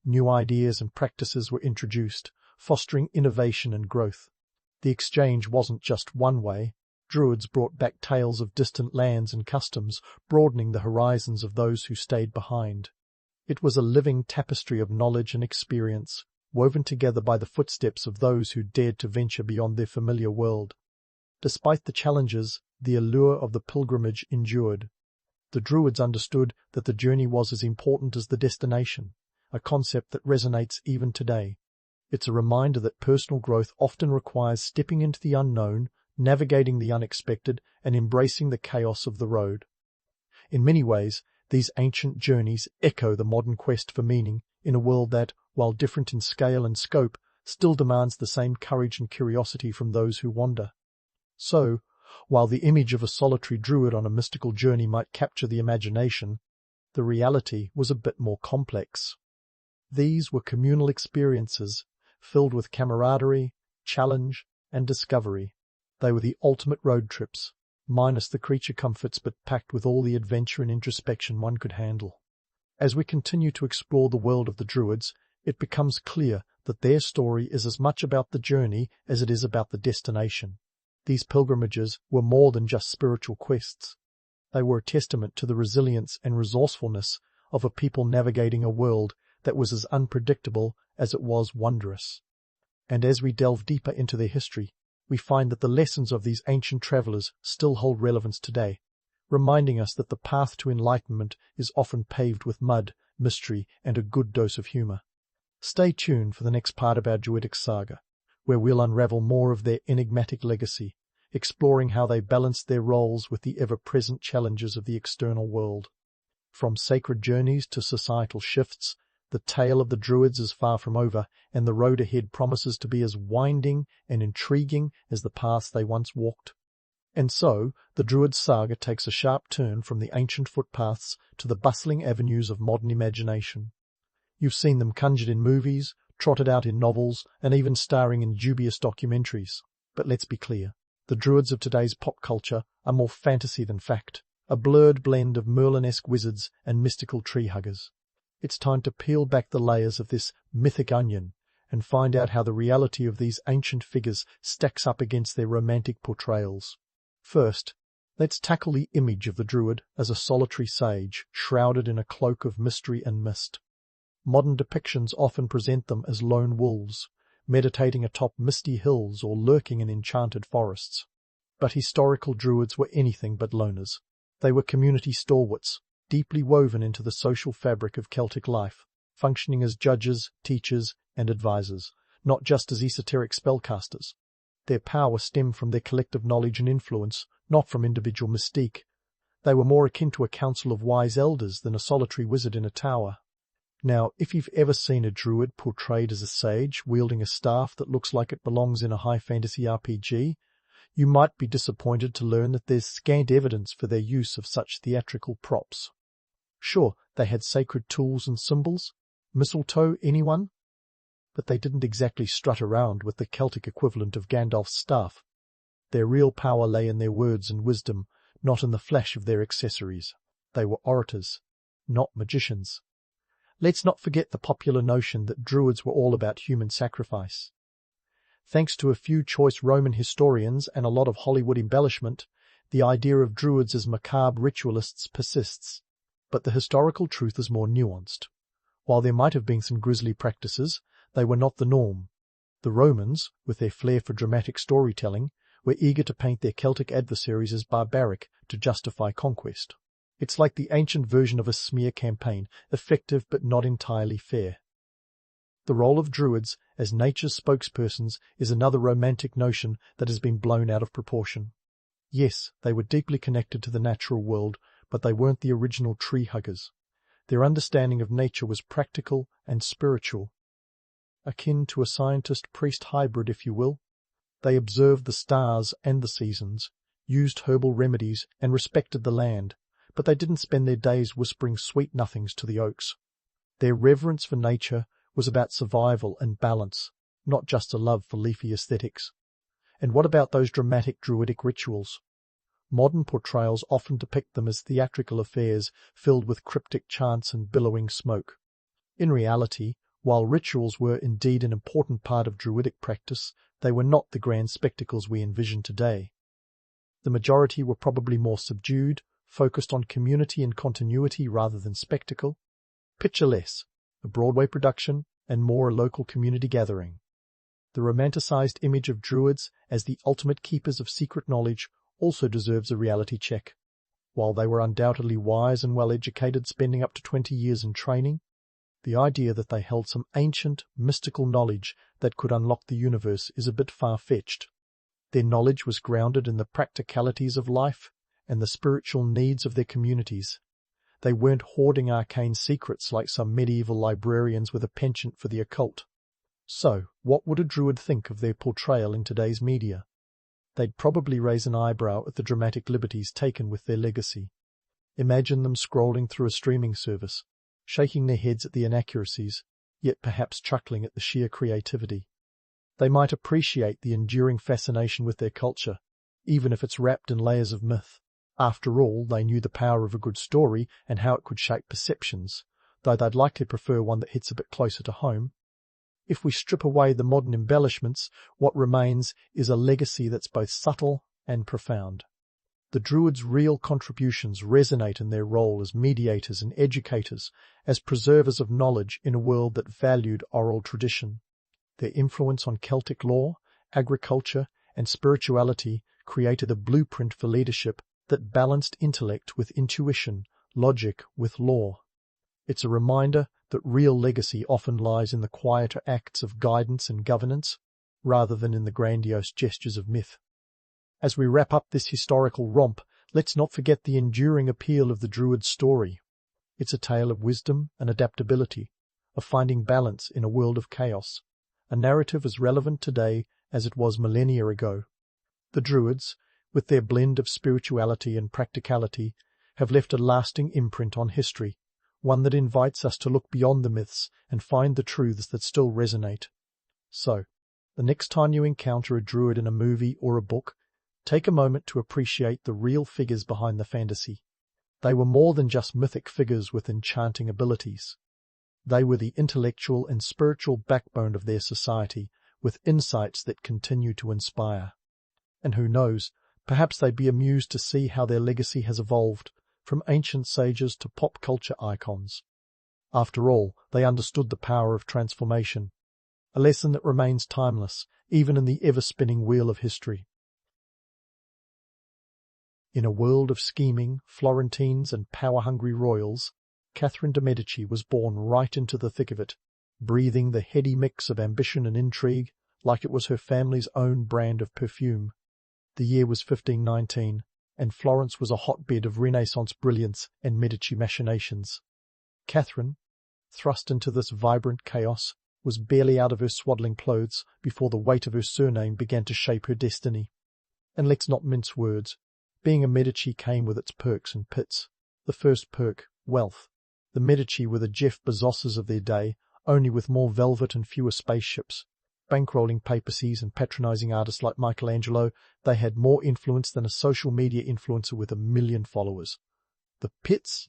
New ideas and practices were introduced, fostering innovation and growth. The exchange wasn't just one way. Druids brought back tales of distant lands and customs, broadening the horizons of those who stayed behind. It was a living tapestry of knowledge and experience, woven together by the footsteps of those who dared to venture beyond their familiar world. Despite the challenges, the allure of the pilgrimage endured. The Druids understood that the journey was as important as the destination, a concept that resonates even today. It's a reminder that personal growth often requires stepping into the unknown, navigating the unexpected, and embracing the chaos of the road. In many ways, these ancient journeys echo the modern quest for meaning in a world that, while different in scale and scope, still demands the same courage and curiosity from those who wander. So, while the image of a solitary Druid on a mystical journey might capture the imagination, the reality was a bit more complex. These were communal experiences, filled with camaraderie, challenge, and discovery. They were the ultimate road trips, minus the creature comforts but packed with all the adventure and introspection one could handle. As we continue to explore the world of the Druids, it becomes clear that their story is as much about the journey as it is about the destination. These pilgrimages were more than just spiritual quests. They were a testament to the resilience and resourcefulness of a people navigating a world that was as unpredictable as it was wondrous. And as we delve deeper into their history, we find that the lessons of these ancient travelers still hold relevance today, reminding us that the path to enlightenment is often paved with mud, mystery, and a good dose of humour. Stay tuned for the next part of our Druidic saga, where we'll unravel more of their enigmatic legacy, exploring how they balanced their roles with the ever-present challenges of the external world. From sacred journeys to societal shifts, the tale of the Druids is far from over, and the road ahead promises to be as winding and intriguing as the paths they once walked. And so, the Druid saga takes a sharp turn from the ancient footpaths to the bustling avenues of modern imagination. You've seen them conjured in movies, trotted out in novels, and even starring in dubious documentaries. But let's be clear, the Druids of today's pop culture are more fantasy than fact, a blurred blend of Merlin-esque wizards and mystical tree-huggers. It's time to peel back the layers of this mythic onion and find out how the reality of these ancient figures stacks up against their romantic portrayals. First, let's tackle the image of the Druid as a solitary sage shrouded in a cloak of mystery and mist. Modern depictions often present them as lone wolves, meditating atop misty hills or lurking in enchanted forests. But historical Druids were anything but loners. They were community stalwarts, deeply woven into the social fabric of Celtic life, functioning as judges, teachers, and advisors, not just as esoteric spellcasters. Their power stemmed from their collective knowledge and influence, not from individual mystique. They were more akin to a council of wise elders than a solitary wizard in a tower. Now, if you've ever seen a Druid portrayed as a sage wielding a staff that looks like it belongs in a high fantasy RPG, you might be disappointed to learn that there's scant evidence for their use of such theatrical props. Sure, they had sacred tools and symbols, mistletoe, anyone? But they didn't exactly strut around with the Celtic equivalent of Gandalf's staff. Their real power lay in their words and wisdom, not in the flash of their accessories. They were orators, not magicians. Let's not forget the popular notion that Druids were all about human sacrifice. Thanks to a few choice Roman historians and a lot of Hollywood embellishment, the idea of Druids as macabre ritualists persists. But the historical truth is more nuanced. While there might have been some grisly practices, they were not the norm. The Romans, with their flair for dramatic storytelling, were eager to paint their Celtic adversaries as barbaric to justify conquest. It's like the ancient version of a smear campaign, effective but not entirely fair. The role of Druids as nature's spokespersons is another romantic notion that has been blown out of proportion. Yes, they were deeply connected to the natural world, but they weren't the original tree-huggers. Their understanding of nature was practical and spiritual, akin to a scientist-priest hybrid, if you will. They observed the stars and the seasons, used herbal remedies, and respected the land, but they didn't spend their days whispering sweet nothings to the oaks. Their reverence for nature was about survival and balance, not just a love for leafy aesthetics. And what about those dramatic Druidic rituals? Modern portrayals often depict them as theatrical affairs filled with cryptic chants and billowing smoke. In reality, while rituals were indeed an important part of Druidic practice, they were not the grand spectacles we envision today. The majority were probably more subdued, focused on community and continuity rather than spectacle. Picture less, a Broadway production, and more a local community gathering. The romanticized image of Druids as the ultimate keepers of secret knowledge also deserves a reality check. While they were undoubtedly wise and well-educated, spending up to 20 years in training, the idea that they held some ancient, mystical knowledge that could unlock the universe is a bit far-fetched. Their knowledge was grounded in the practicalities of life and the spiritual needs of their communities. They weren't hoarding arcane secrets like some medieval librarians with a penchant for the occult. So, what would a Druid think of their portrayal in today's media? They'd probably raise an eyebrow at the dramatic liberties taken with their legacy. Imagine them scrolling through a streaming service, shaking their heads at the inaccuracies, yet perhaps chuckling at the sheer creativity. They might appreciate the enduring fascination with their culture, even if it's wrapped in layers of myth. After all, they knew the power of a good story and how it could shape perceptions, though they'd likely prefer one that hits a bit closer to home. If we strip away the modern embellishments, what remains is a legacy that's both subtle and profound. The Druids' real contributions resonate in their role as mediators and educators, as preservers of knowledge in a world that valued oral tradition. Their influence on Celtic law, agriculture, and spirituality created a blueprint for leadership that balanced intellect with intuition, logic with law. It's a reminder that real legacy often lies in the quieter acts of guidance and governance, rather than in the grandiose gestures of myth. As we wrap up this historical romp, let's not forget the enduring appeal of the Druid story. It's a tale of wisdom and adaptability, of finding balance in a world of chaos, a narrative as relevant today as it was millennia ago. The Druids, with their blend of spirituality and practicality, have left a lasting imprint on history, one that invites us to look beyond the myths and find the truths that still resonate. So, the next time you encounter a Druid in a movie or a book, take a moment to appreciate the real figures behind the fantasy. They were more than just mythic figures with enchanting abilities. They were the intellectual and spiritual backbone of their society, with insights that continue to inspire. And who knows, perhaps they'd be amused to see how their legacy has evolved, from ancient sages to pop culture icons. After all, they understood the power of transformation, a lesson that remains timeless, even in the ever-spinning wheel of history. In a world of scheming, Florentines and power-hungry royals, Catherine de' Medici was born right into the thick of it, breathing the heady mix of ambition and intrigue like it was her family's own brand of perfume. The year was 1519, and Florence was a hotbed of Renaissance brilliance and Medici machinations. Catherine, thrust into this vibrant chaos, was barely out of her swaddling clothes before the weight of her surname began to shape her destiny. And let's not mince words. Being a Medici came with its perks and pits. The first perk, wealth. The Medici were the Jeff Bezoses of their day, only with more velvet and fewer spaceships. Bankrolling papacies and patronizing artists like Michelangelo, they had more influence than a social media influencer with 1 million followers. The pits?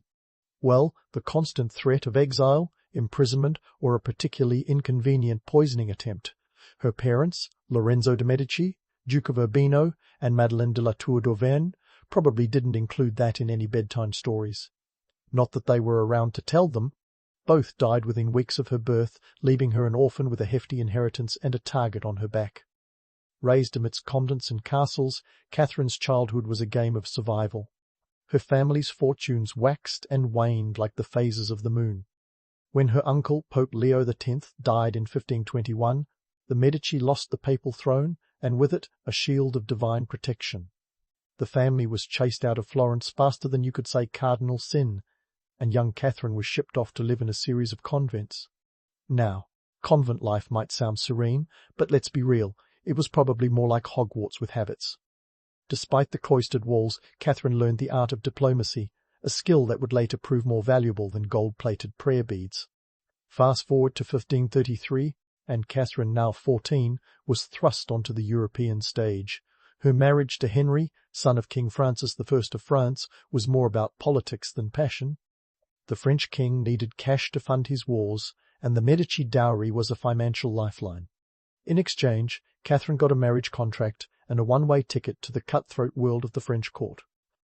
Well, the constant threat of exile, imprisonment, or a particularly inconvenient poisoning attempt. Her parents, Lorenzo de' Medici, Duke of Urbino, and Madeleine de la Tour d'Auvergne, probably didn't include that in any bedtime stories. Not that they were around to tell them. Both died within weeks of her birth, leaving her an orphan with a hefty inheritance and a target on her back. Raised amidst convents and castles, Catherine's childhood was a game of survival. Her family's fortunes waxed and waned like the phases of the moon. When her uncle, Pope Leo X, died in 1521, the Medici lost the papal throne, and with it a shield of divine protection. The family was chased out of Florence faster than you could say cardinal sin, and young Catherine was shipped off to live in a series of convents. Now, convent life might sound serene, but let's be real, it was probably more like Hogwarts with habits. Despite the cloistered walls, Catherine learned the art of diplomacy, a skill that would later prove more valuable than gold-plated prayer beads. Fast forward to 1533, and Catherine, now 14, was thrust onto the European stage. Her marriage to Henry, son of King Francis I of France, was more about politics than passion. The French king needed cash to fund his wars, and the Medici dowry was a financial lifeline. In exchange, Catherine got a marriage contract and a one-way ticket to the cutthroat world of the French court.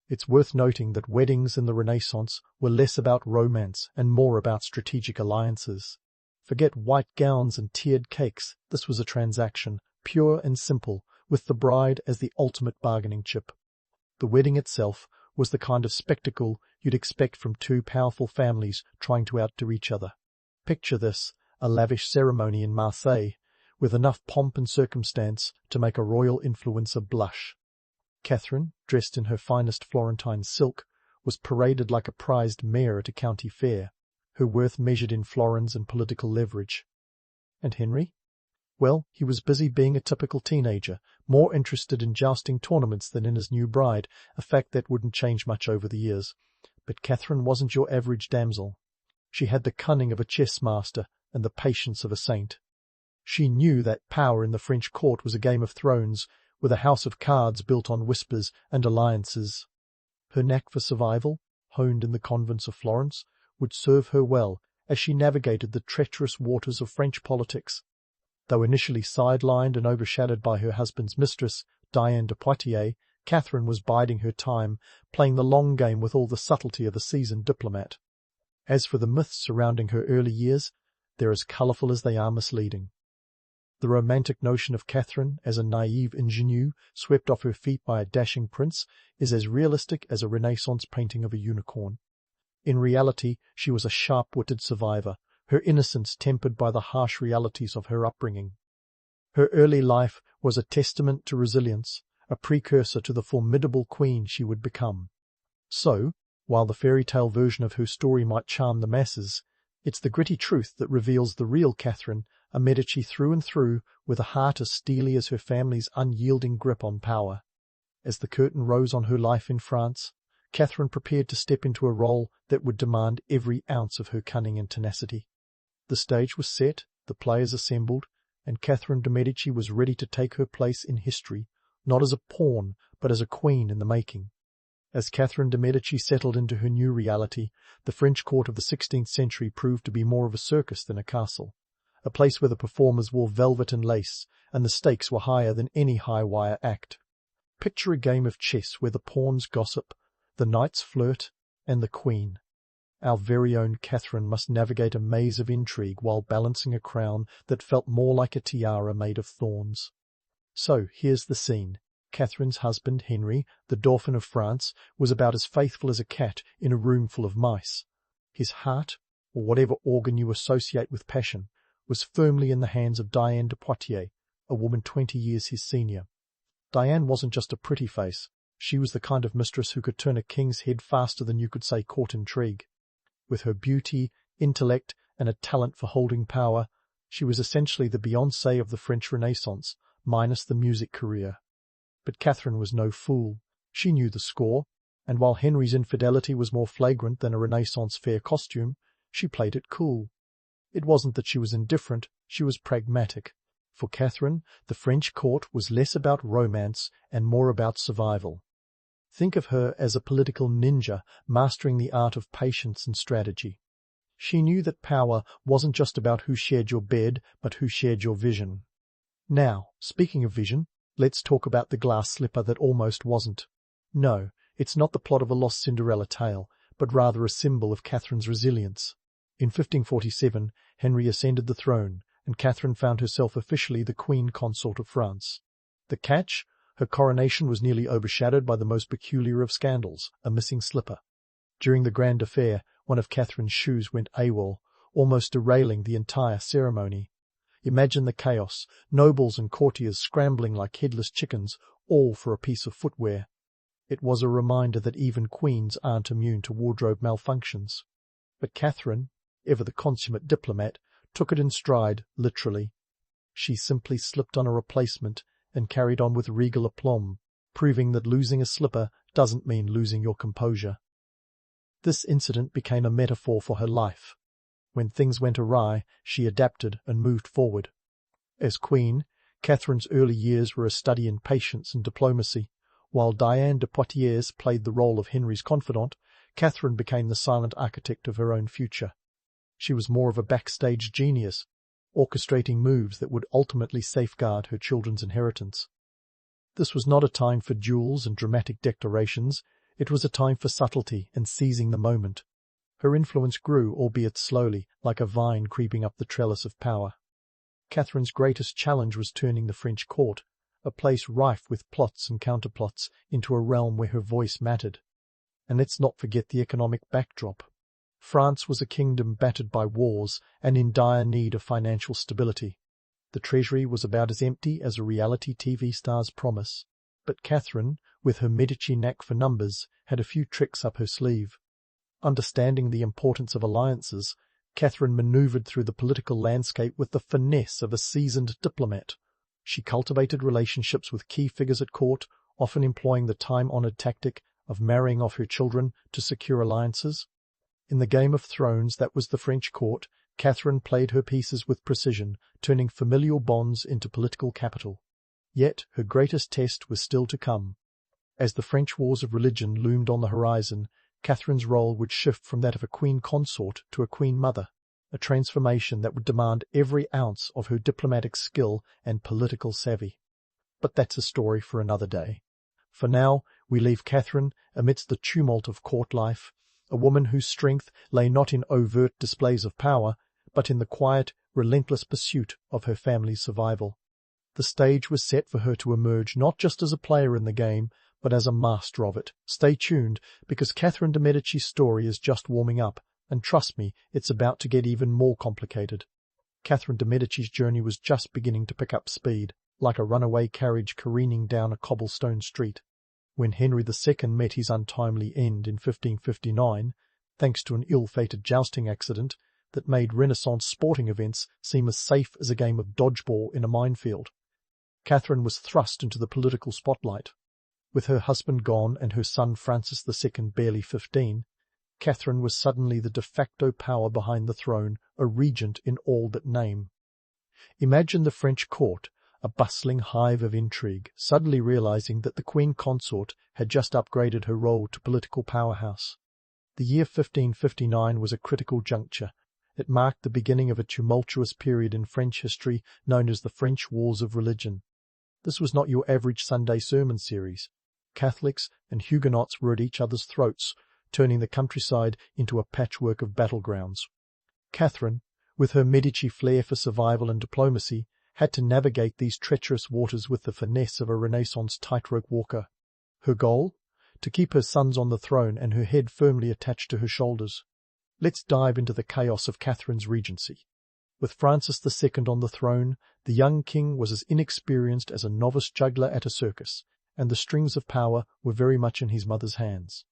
It's worth noting that weddings in the Renaissance were less about romance and more about strategic alliances. Forget white gowns and tiered cakes. This was a transaction, pure and simple, with the bride as the ultimate bargaining chip. The wedding itself was the kind of spectacle you'd expect from two powerful families trying to outdo each other. Picture this, a lavish ceremony in Marseille, with enough pomp and circumstance to make a royal influencer blush. Catherine, dressed in her finest Florentine silk, was paraded like a prized mare at a county fair, her worth measured in florins and political leverage. And Henry? Well, he was busy being a typical teenager, more interested in jousting tournaments than in his new bride, a fact that wouldn't change much over the years. But Catherine wasn't your average damsel. She had the cunning of a chess master and the patience of a saint. She knew that power in the French court was a game of thrones, with a house of cards built on whispers and alliances. Her knack for survival, honed in the convents of Florence, would serve her well as she navigated the treacherous waters of French politics. Though initially sidelined and overshadowed by her husband's mistress, Diane de Poitiers, Catherine was biding her time, playing the long game with all the subtlety of a seasoned diplomat. As for the myths surrounding her early years, they're as colourful as they are misleading. The romantic notion of Catherine as a naive ingenue swept off her feet by a dashing prince is as realistic as a Renaissance painting of a unicorn. In reality, she was a sharp-witted survivor, her innocence tempered by the harsh realities of her upbringing. Her early life was a testament to resilience, a precursor to the formidable queen she would become. So, while the fairy tale version of her story might charm the masses, it's the gritty truth that reveals the real Catherine, a Medici through and through, with a heart as steely as her family's unyielding grip on power. As the curtain rose on her life in France, Catherine prepared to step into a role that would demand every ounce of her cunning and tenacity. The stage was set, the players assembled, and Catherine de' Medici was ready to take her place in history, not as a pawn, but as a queen in the making. As Catherine de' Medici settled into her new reality, the French court of the 16th century proved to be more of a circus than a castle, a place where the performers wore velvet and lace, and the stakes were higher than any high-wire act. Picture a game of chess where the pawns gossip, the knights flirt, and the queen. Our very own Catherine must navigate a maze of intrigue while balancing a crown that felt more like a tiara made of thorns. So, here's the scene. Catherine's husband, Henry, the Dauphin of France, was about as faithful as a cat in a room full of mice. His heart, or whatever organ you associate with passion, was firmly in the hands of Diane de Poitiers, a woman 20 years his senior. Diane wasn't just a pretty face. She was the kind of mistress who could turn a king's head faster than you could say court intrigue. With her beauty, intellect, and a talent for holding power, she was essentially the Beyoncé of the French Renaissance, minus the music career. But Catherine was no fool. She knew the score, and while Henry's infidelity was more flagrant than a Renaissance fair costume, she played it cool. It wasn't that she was indifferent, she was pragmatic. For Catherine, the French court was less about romance and more about survival. Think of her as a political ninja mastering the art of patience and strategy. She knew that power wasn't just about who shared your bed, but who shared your vision. Now, speaking of vision, let's talk about the glass slipper that almost wasn't. No, it's not the plot of a lost Cinderella tale, but rather a symbol of Catherine's resilience. In 1547, Henry ascended the throne, and Catherine found herself officially the Queen Consort of France. The catch? Her coronation was nearly overshadowed by the most peculiar of scandals, a missing slipper. During the grand affair, one of Catherine's shoes went AWOL, almost derailing the entire ceremony. Imagine the chaos, nobles and courtiers scrambling like headless chickens, all for a piece of footwear. It was a reminder that even queens aren't immune to wardrobe malfunctions. But Catherine, ever the consummate diplomat, took it in stride, literally. She simply slipped on a replacement and carried on with regal aplomb, proving that losing a slipper doesn't mean losing your composure. This incident became a metaphor for her life. When things went awry, she adapted and moved forward. As queen, Catherine's early years were a study in patience and diplomacy. While Diane de Poitiers played the role of Henry's confidant, Catherine became the silent architect of her own future. She was more of a backstage genius, orchestrating moves that would ultimately safeguard her children's inheritance. This was not a time for duels and dramatic declarations. It was a time for subtlety and seizing the moment. Her influence grew, albeit slowly, like a vine creeping up the trellis of power. Catherine's greatest challenge was turning the French court, a place rife with plots and counterplots, into a realm where her voice mattered. And let's not forget the economic backdrop. France was a kingdom battered by wars and in dire need of financial stability. The treasury was about as empty as a reality TV star's promise. But Catherine, with her Medici knack for numbers, had a few tricks up her sleeve. Understanding the importance of alliances, Catherine manoeuvred through the political landscape with the finesse of a seasoned diplomat. She cultivated relationships with key figures at court, often employing the time-honored tactic of marrying off her children to secure alliances. In the Game of Thrones that was the French court, Catherine played her pieces with precision, turning familial bonds into political capital. Yet her greatest test was still to come. As the French wars of religion loomed on the horizon, Catherine's role would shift from that of a queen consort to a queen mother, a transformation that would demand every ounce of her diplomatic skill and political savvy. But that's a story for another day. For now, we leave Catherine amidst the tumult of court life, a woman whose strength lay not in overt displays of power, but in the quiet, relentless pursuit of her family's survival. The stage was set for her to emerge not just as a player in the game, but as a master of it. Stay tuned, because Catherine de' Medici's story is just warming up, and trust me, it's about to get even more complicated. Catherine de' Medici's journey was just beginning to pick up speed, like a runaway carriage careening down a cobblestone street. When Henry II met his untimely end in 1559, thanks to an ill-fated jousting accident that made Renaissance sporting events seem as safe as a game of dodgeball in a minefield, Catherine was thrust into the political spotlight. With her husband gone and her son Francis II barely 15, Catherine was suddenly the de facto power behind the throne, a regent in all but name. Imagine the French court, a bustling hive of intrigue, suddenly realizing that the Queen Consort had just upgraded her role to political powerhouse. The year 1559 was a critical juncture. It marked the beginning of a tumultuous period in French history known as the French Wars of Religion. This was not your average Sunday sermon series. Catholics and Huguenots were at each other's throats, turning the countryside into a patchwork of battlegrounds. Catherine, with her Medici flair for survival and diplomacy, had to navigate these treacherous waters with the finesse of a Renaissance tightrope walker. Her goal? To keep her sons on the throne and her head firmly attached to her shoulders. Let's dive into the chaos of Catherine's regency. With Francis II on the throne, the young king was as inexperienced as a novice juggler at a circus, and the strings of power were very much in his mother's hands.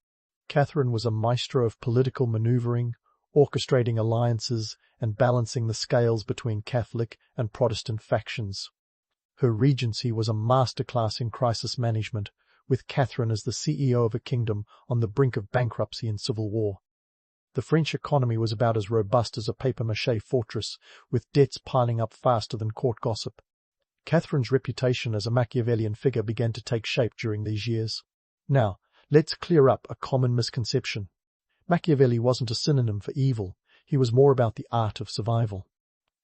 Catherine was a maestro of political manoeuvring, orchestrating alliances and balancing the scales between Catholic and Protestant factions. Her regency was a masterclass in crisis management, with Catherine as the CEO of a kingdom on the brink of bankruptcy and civil war. The French economy was about as robust as a papier-mâché fortress, with debts piling up faster than court gossip. Catherine's reputation as a Machiavellian figure began to take shape during these years. Now, let's clear up a common misconception. Machiavelli wasn't a synonym for evil. He was more about the art of survival.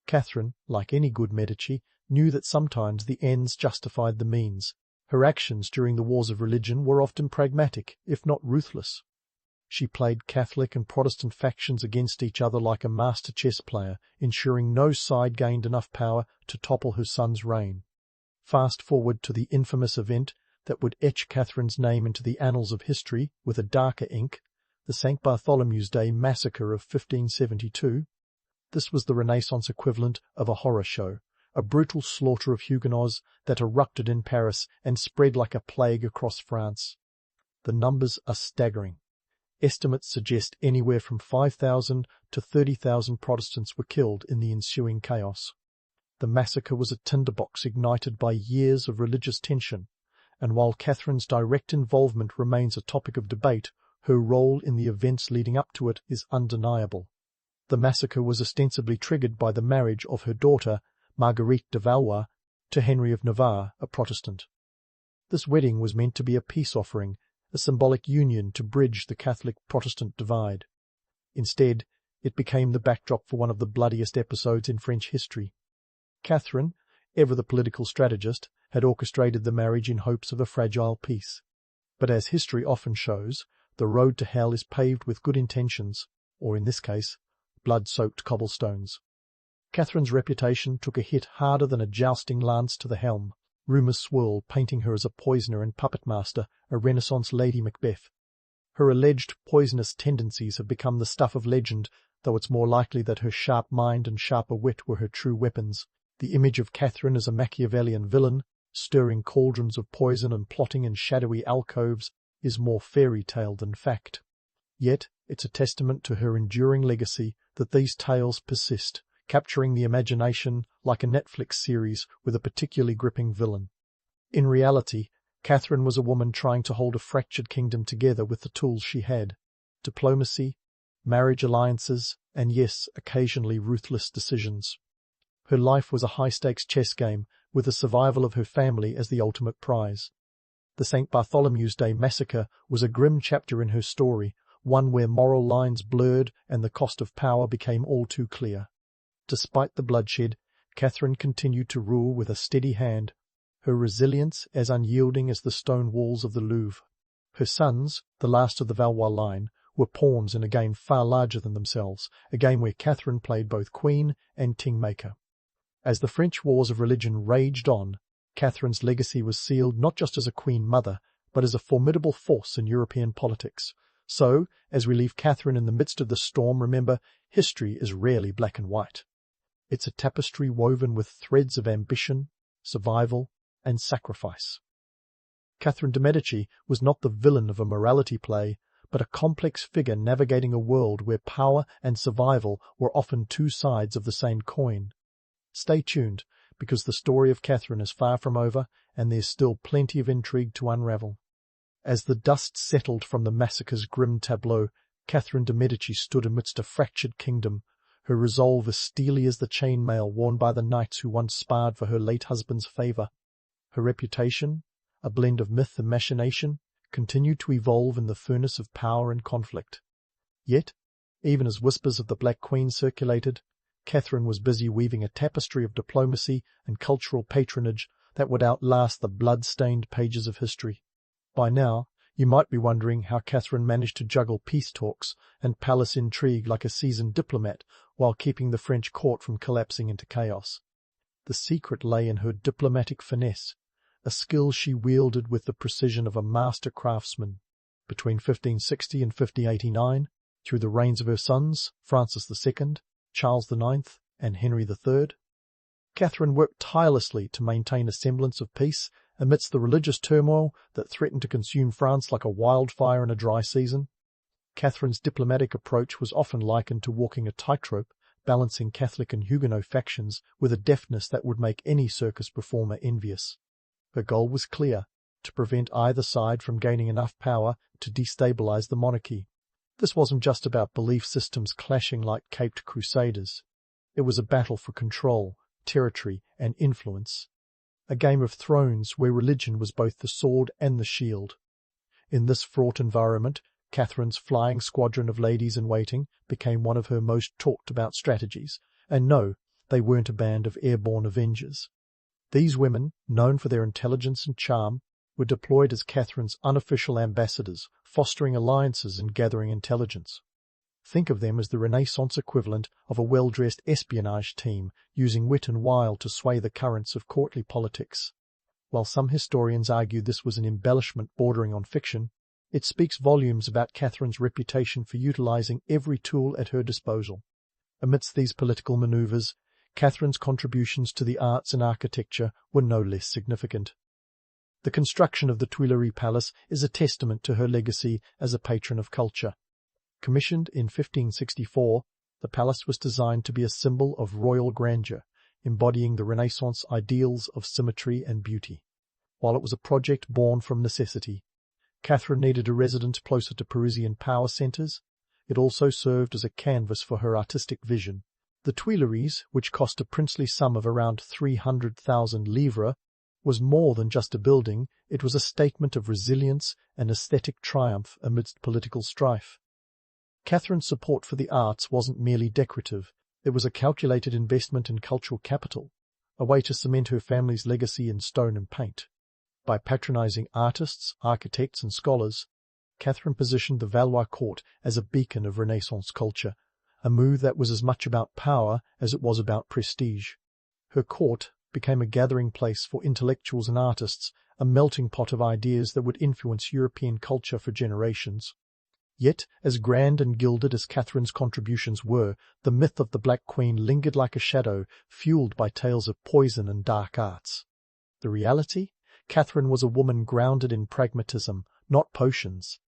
Catherine, like any good Medici, knew that sometimes the ends justified the means. Her actions during the wars of religion were often pragmatic, if not ruthless. She played Catholic and Protestant factions against each other like a master chess player, ensuring no side gained enough power to topple her son's reign. Fast forward to the infamous event that would etch Catherine's name into the annals of history with a darker ink, the St. Bartholomew's Day massacre of 1572. This was the Renaissance equivalent of a horror show, a brutal slaughter of Huguenots that erupted in Paris and spread like a plague across France. The numbers are staggering. Estimates suggest anywhere from 5,000 to 30,000 Protestants were killed in the ensuing chaos. The massacre was a tinderbox ignited by years of religious tension, and while Catherine's direct involvement remains a topic of debate, her role in the events leading up to it is undeniable. The massacre was ostensibly triggered by the marriage of her daughter, Marguerite de Valois, to Henry of Navarre, a Protestant. This wedding was meant to be a peace offering, a symbolic union to bridge the Catholic-Protestant divide. Instead, it became the backdrop for one of the bloodiest episodes in French history. Catherine, ever the political strategist, had orchestrated the marriage in hopes of a fragile peace. But as history often shows, the road to hell is paved with good intentions, or in this case, blood-soaked cobblestones. Catherine's reputation took a hit harder than a jousting lance to the helm. Rumours swirled, painting her as a poisoner and puppet master, a Renaissance Lady Macbeth. Her alleged poisonous tendencies have become the stuff of legend, though it's more likely that her sharp mind and sharper wit were her true weapons. The image of Catherine as a Machiavellian villain, stirring cauldrons of poison and plotting in shadowy alcoves, is more fairy tale than fact. Yet it's a testament to her enduring legacy that these tales persist, capturing the imagination like a Netflix series with a particularly gripping villain. In reality, Catherine was a woman trying to hold a fractured kingdom together with the tools she had: diplomacy, marriage alliances, and yes, occasionally ruthless decisions. Her life was a high-stakes chess game, with the survival of her family as the ultimate prize. The St. Bartholomew's Day massacre was a grim chapter in her story, one where moral lines blurred and the cost of power became all too clear. Despite the bloodshed, Catherine continued to rule with a steady hand, her resilience as unyielding as the stone walls of the Louvre. Her sons, the last of the Valois line, were pawns in a game far larger than themselves, a game where Catherine played both queen and kingmaker. As the French wars of religion raged on, Catherine's legacy was sealed not just as a queen mother, but as a formidable force in European politics. So, as we leave Catherine in the midst of the storm, remember, history is rarely black and white. It's a tapestry woven with threads of ambition, survival, and sacrifice. Catherine de' Medici was not the villain of a morality play, but a complex figure navigating a world where power and survival were often two sides of the same coin. Stay tuned, because the story of Catherine is far from over, and there's still plenty of intrigue to unravel. As the dust settled from the massacre's grim tableau, Catherine de' Medici stood amidst a fractured kingdom, her resolve as steely as the chainmail worn by the knights who once sparred for her late husband's favour. Her reputation, a blend of myth and machination, continued to evolve in the furnace of power and conflict. Yet, even as whispers of the Black Queen circulated, Catherine was busy weaving a tapestry of diplomacy and cultural patronage that would outlast the blood-stained pages of history. By now, you might be wondering how Catherine managed to juggle peace talks and palace intrigue like a seasoned diplomat while keeping the French court from collapsing into chaos. The secret lay in her diplomatic finesse, a skill she wielded with the precision of a master craftsman. Between 1560 and 1589, through the reigns of her sons, Francis II, Charles IX, and Henry III, Catherine worked tirelessly to maintain a semblance of peace amidst the religious turmoil that threatened to consume France like a wildfire in a dry season. Catherine's diplomatic approach was often likened to walking a tightrope, balancing Catholic and Huguenot factions with a deftness that would make any circus performer envious. Her goal was clear: to prevent either side from gaining enough power to destabilize the monarchy. This wasn't just about belief systems clashing like caped crusaders. It was a battle for control, territory, and influence. A Game of Thrones where religion was both the sword and the shield. In this fraught environment, Catherine's flying squadron of ladies-in-waiting became one of her most talked-about strategies, and no, they weren't a band of airborne avengers. These women, known for their intelligence and charm, were deployed as Catherine's unofficial ambassadors, fostering alliances and gathering intelligence. Think of them as the Renaissance equivalent of a well-dressed espionage team, using wit and wile to sway the currents of courtly politics. While some historians argue this was an embellishment bordering on fiction, it speaks volumes about Catherine's reputation for utilizing every tool at her disposal. Amidst these political maneuvers, Catherine's contributions to the arts and architecture were no less significant. The construction of the Tuileries Palace is a testament to her legacy as a patron of culture. Commissioned in 1564, the palace was designed to be a symbol of royal grandeur, embodying the Renaissance ideals of symmetry and beauty. While it was a project born from necessity, Catherine needed a residence closer to Parisian power centres. It also served as a canvas for her artistic vision. The Tuileries, which cost a princely sum of around 300,000 livres, was more than just a building. It was a statement of resilience and aesthetic triumph amidst political strife. Catherine's support for the arts wasn't merely decorative. It was a calculated investment in cultural capital, a way to cement her family's legacy in stone and paint. By patronizing artists, architects, and scholars, Catherine positioned the Valois court as a beacon of Renaissance culture, a move that was as much about power as it was about prestige. Her court became a gathering place for intellectuals and artists, a melting pot of ideas that would influence European culture for generations. Yet, as grand and gilded as Catherine's contributions were, the myth of the Black Queen lingered like a shadow, fueled by tales of poison and dark arts. The reality? Catherine was a woman grounded in pragmatism, not potions.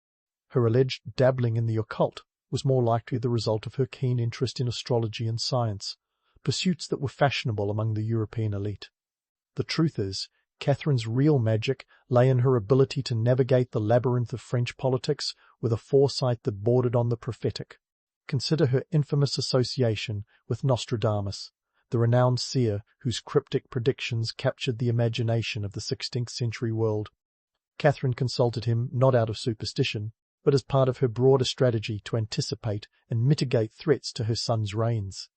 Her alleged dabbling in the occult was more likely the result of her keen interest in astrology and science, pursuits that were fashionable among the European elite. The truth is, Catherine's real magic lay in her ability to navigate the labyrinth of French politics with a foresight that bordered on the prophetic. Consider her infamous association with Nostradamus, the renowned seer whose cryptic predictions captured the imagination of the 16th century world. Catherine consulted him not out of superstition, but as part of her broader strategy to anticipate and mitigate threats to her son's reigns.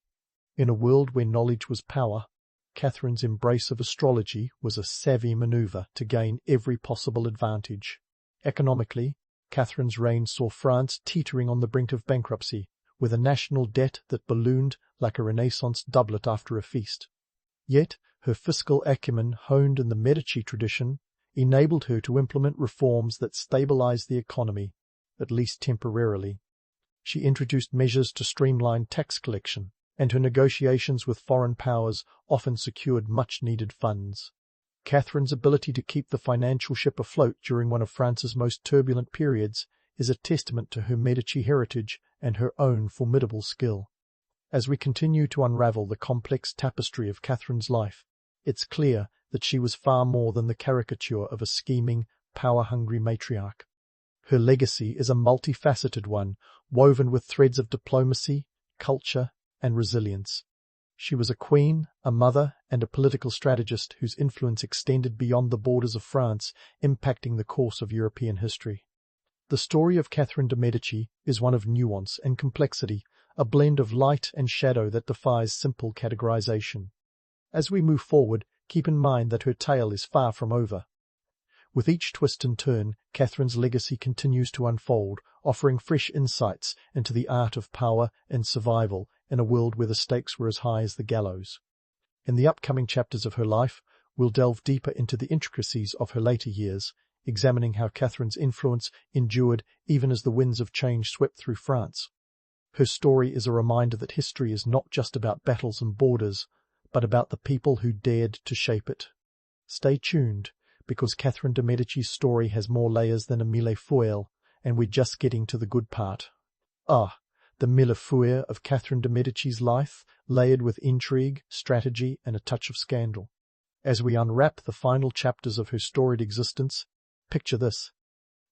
In a world where knowledge was power, Catherine's embrace of astrology was a savvy maneuver to gain every possible advantage. Economically, Catherine's reign saw France teetering on the brink of bankruptcy, with a national debt that ballooned like a Renaissance doublet after a feast. Yet her fiscal acumen, honed in the Medici tradition, enabled her to implement reforms that stabilized the economy, at least temporarily. She introduced measures to streamline tax collection, and her negotiations with foreign powers often secured much-needed funds. Catherine's ability to keep the financial ship afloat during one of France's most turbulent periods is a testament to her Medici heritage and her own formidable skill. As we continue to unravel the complex tapestry of Catherine's life, it's clear that she was far more than the caricature of a scheming, power-hungry matriarch. Her legacy is a multifaceted one, woven with threads of diplomacy, culture, and resilience. She was a queen, a mother, and a political strategist whose influence extended beyond the borders of France, impacting the course of European history. The story of Catherine de' Medici is one of nuance and complexity, a blend of light and shadow that defies simple categorization. As we move forward, keep in mind that her tale is far from over. With each twist and turn, Catherine's legacy continues to unfold, offering fresh insights into the art of power and survival in a world where the stakes were as high as the gallows. In the upcoming chapters of her life, we'll delve deeper into the intricacies of her later years, examining how Catherine's influence endured even as the winds of change swept through France. Her story is a reminder that history is not just about battles and borders, but about the people who dared to shape it. Stay tuned, because Catherine de' Medici's story has more layers than a millefeuille, and we're just getting to the good part. The millefeuille of Catherine de' Medici's life, layered with intrigue, strategy, and a touch of scandal. As we unwrap the final chapters of her storied existence, picture this.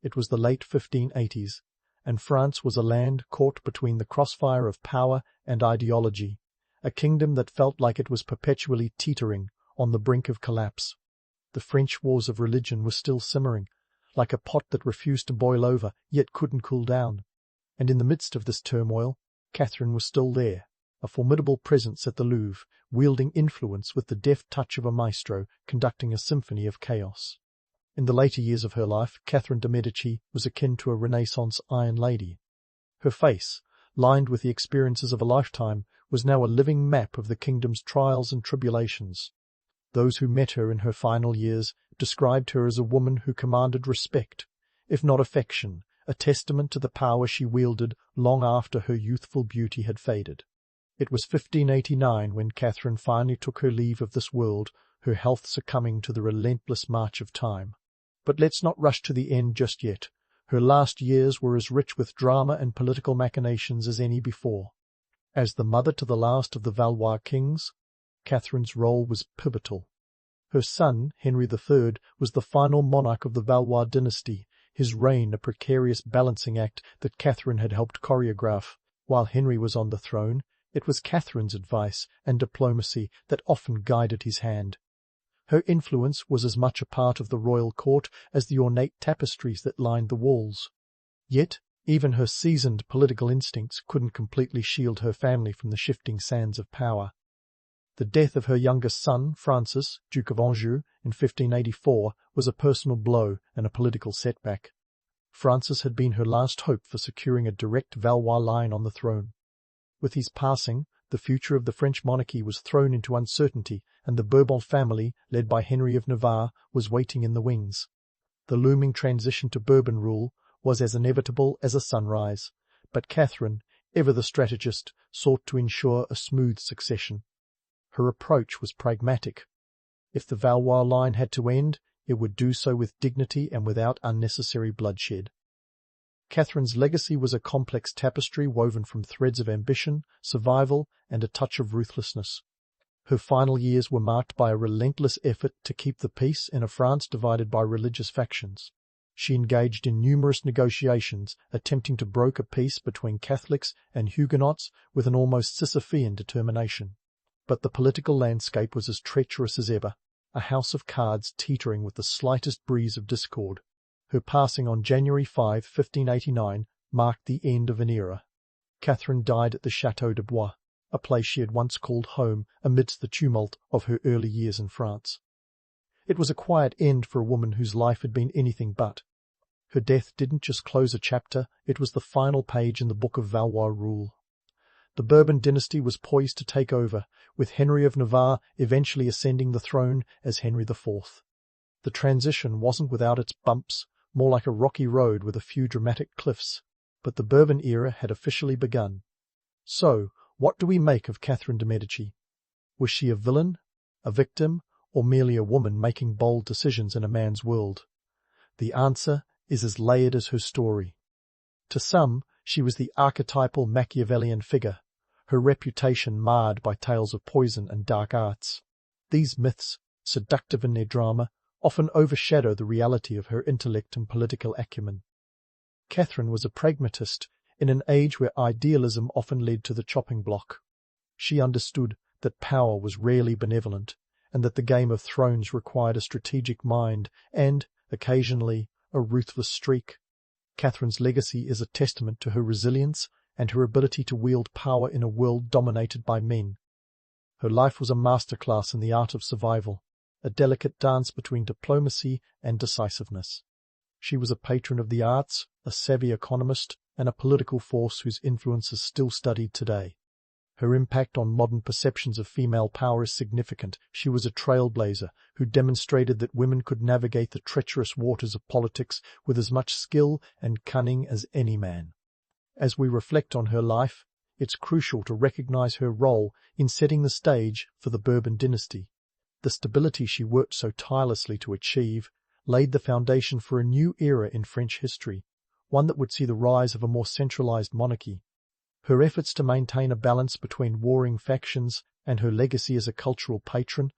It was the late 1580s, and France was a land caught between the crossfire of power and ideology, a kingdom that felt like it was perpetually teetering on the brink of collapse. The French wars of religion were still simmering, like a pot that refused to boil over, yet couldn't cool down. And in the midst of this turmoil, Catherine was still there, a formidable presence at the Louvre, wielding influence with the deft touch of a maestro conducting a symphony of chaos. In the later years of her life, Catherine de' Medici was akin to a Renaissance Iron Lady. Her face, lined with the experiences of a lifetime, was now a living map of the kingdom's trials and tribulations. Those who met her in her final years described her as a woman who commanded respect, if not affection, a testament to the power she wielded long after her youthful beauty had faded. It was 1589 when Catherine finally took her leave of this world, her health succumbing to the relentless march of time. But let's not rush to the end just yet. Her last years were as rich with drama and political machinations as any before. As the mother to the last of the Valois kings, Catherine's role was pivotal. Her son, Henry III, was the final monarch of the Valois dynasty, his reign a precarious balancing act that Catherine had helped choreograph. While Henry was on the throne, it was Catherine's advice and diplomacy that often guided his hand. Her influence was as much a part of the royal court as the ornate tapestries that lined the walls. Yet, even her seasoned political instincts couldn't completely shield her family from the shifting sands of power. The death of her youngest son, Francis, Duke of Anjou, in 1584 was a personal blow and a political setback. Francis had been her last hope for securing a direct Valois line on the throne. With his passing, the future of the French monarchy was thrown into uncertainty, and the Bourbon family, led by Henry of Navarre, was waiting in the wings. The looming transition to Bourbon rule was as inevitable as a sunrise, but Catherine, ever the strategist, sought to ensure a smooth succession. Her approach was pragmatic. If the Valois line had to end, it would do so with dignity and without unnecessary bloodshed. Catherine's legacy was a complex tapestry woven from threads of ambition, survival, and a touch of ruthlessness. Her final years were marked by a relentless effort to keep the peace in a France divided by religious factions. She engaged in numerous negotiations, attempting to broker peace between Catholics and Huguenots with an almost Sisyphean determination. But the political landscape was as treacherous as ever, a house of cards teetering with the slightest breeze of discord. Her passing on January 5, 1589, marked the end of an era. Catherine died at the Château de Blois, a place she had once called home amidst the tumult of her early years in France. It was a quiet end for a woman whose life had been anything but. Her death didn't just close a chapter, it was the final page in the book of Valois rule. The Bourbon dynasty was poised to take over, with Henry of Navarre eventually ascending the throne as Henry IV. The transition wasn't without its bumps, more like a rocky road with a few dramatic cliffs, but the Bourbon era had officially begun. So, what do we make of Catherine de' Medici? Was she a villain, a victim, or merely a woman making bold decisions in a man's world? The answer is as layered as her story. To some, she was the archetypal Machiavellian figure, her reputation marred by tales of poison and dark arts. These myths, seductive in their drama, often overshadow the reality of her intellect and political acumen. Catherine was a pragmatist in an age where idealism often led to the chopping block. She understood that power was rarely benevolent, and that the Game of Thrones required a strategic mind and, occasionally, a ruthless streak. Catherine's legacy is a testament to her resilience and her ability to wield power in a world dominated by men. Her life was a masterclass in the art of survival, a delicate dance between diplomacy and decisiveness. She was a patron of the arts, a savvy economist, and a political force whose influence is still studied today. Her impact on modern perceptions of female power is significant. She was a trailblazer who demonstrated that women could navigate the treacherous waters of politics with as much skill and cunning as any man. As we reflect on her life, it's crucial to recognize her role in setting the stage for the Bourbon dynasty. The stability she worked so tirelessly to achieve laid the foundation for a new era in French history, one that would see the rise of a more centralized monarchy. Her efforts to maintain a balance between warring factions and her legacy as a cultural patron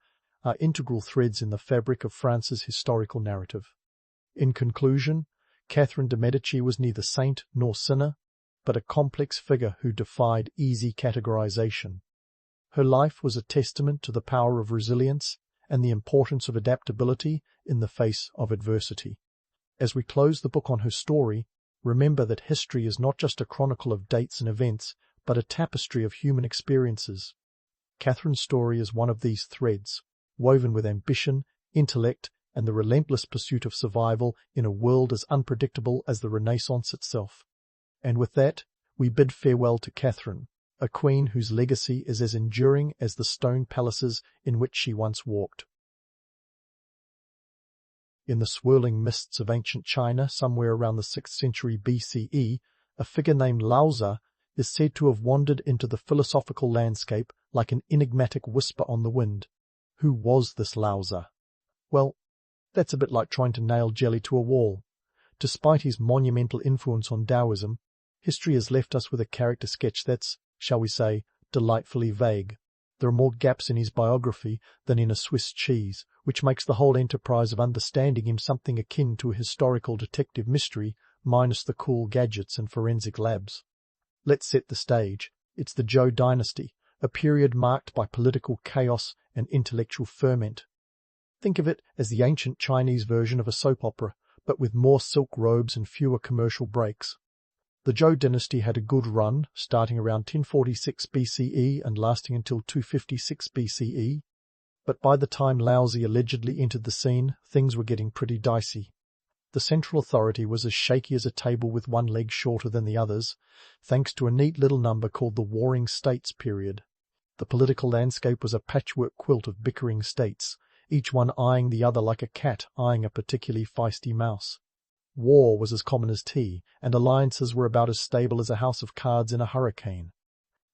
are integral threads in the fabric of France's historical narrative. In conclusion, Catherine de' Medici was neither saint nor sinner, but a complex figure who defied easy categorization. Her life was a testament to the power of resilience and the importance of adaptability in the face of adversity. As we close the book on her story, remember that history is not just a chronicle of dates and events, but a tapestry of human experiences. Catherine's story is one of these threads, woven with ambition, intellect, and the relentless pursuit of survival in a world as unpredictable as the Renaissance itself. And with that, we bid farewell to Catherine, a queen whose legacy is as enduring as the stone palaces in which she once walked. In the swirling mists of ancient China, somewhere around the 6th century BCE, a figure named Laozi is said to have wandered into the philosophical landscape like an enigmatic whisper on the wind. Who was this Laozi? Well, that's a bit like trying to nail jelly to a wall. Despite his monumental influence on Taoism, history has left us with a character sketch that's, shall we say, delightfully vague. There are more gaps in his biography than in a Swiss cheese, which makes the whole enterprise of understanding him something akin to a historical detective mystery, minus the cool gadgets and forensic labs. Let's set the stage. It's the Zhou dynasty, a period marked by political chaos and intellectual ferment. Think of it as the ancient Chinese version of a soap opera, but with more silk robes and fewer commercial breaks. The Zhou dynasty had a good run, starting around 1046 BCE and lasting until 256 BCE, but by the time Laozi allegedly entered the scene, things were getting pretty dicey. The central authority was as shaky as a table with one leg shorter than the others, thanks to a neat little number called the Warring States period. The political landscape was a patchwork quilt of bickering states, each one eyeing the other like a cat eyeing a particularly feisty mouse. War was as common as tea, and alliances were about as stable as a house of cards in a hurricane.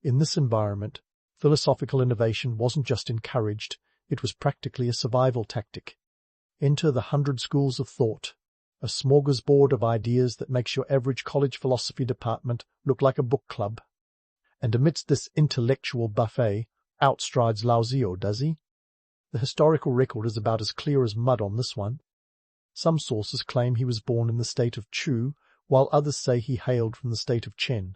In this environment, philosophical innovation wasn't just encouraged, it was practically a survival tactic. Enter the 100 schools of thought, a smorgasbord of ideas that makes your average college philosophy department look like a book club. And amidst this intellectual buffet, out strides Laozi, does he? The historical record is about as clear as mud on this one. Some sources claim he was born in the state of Chu, while others say he hailed from the state of Chen.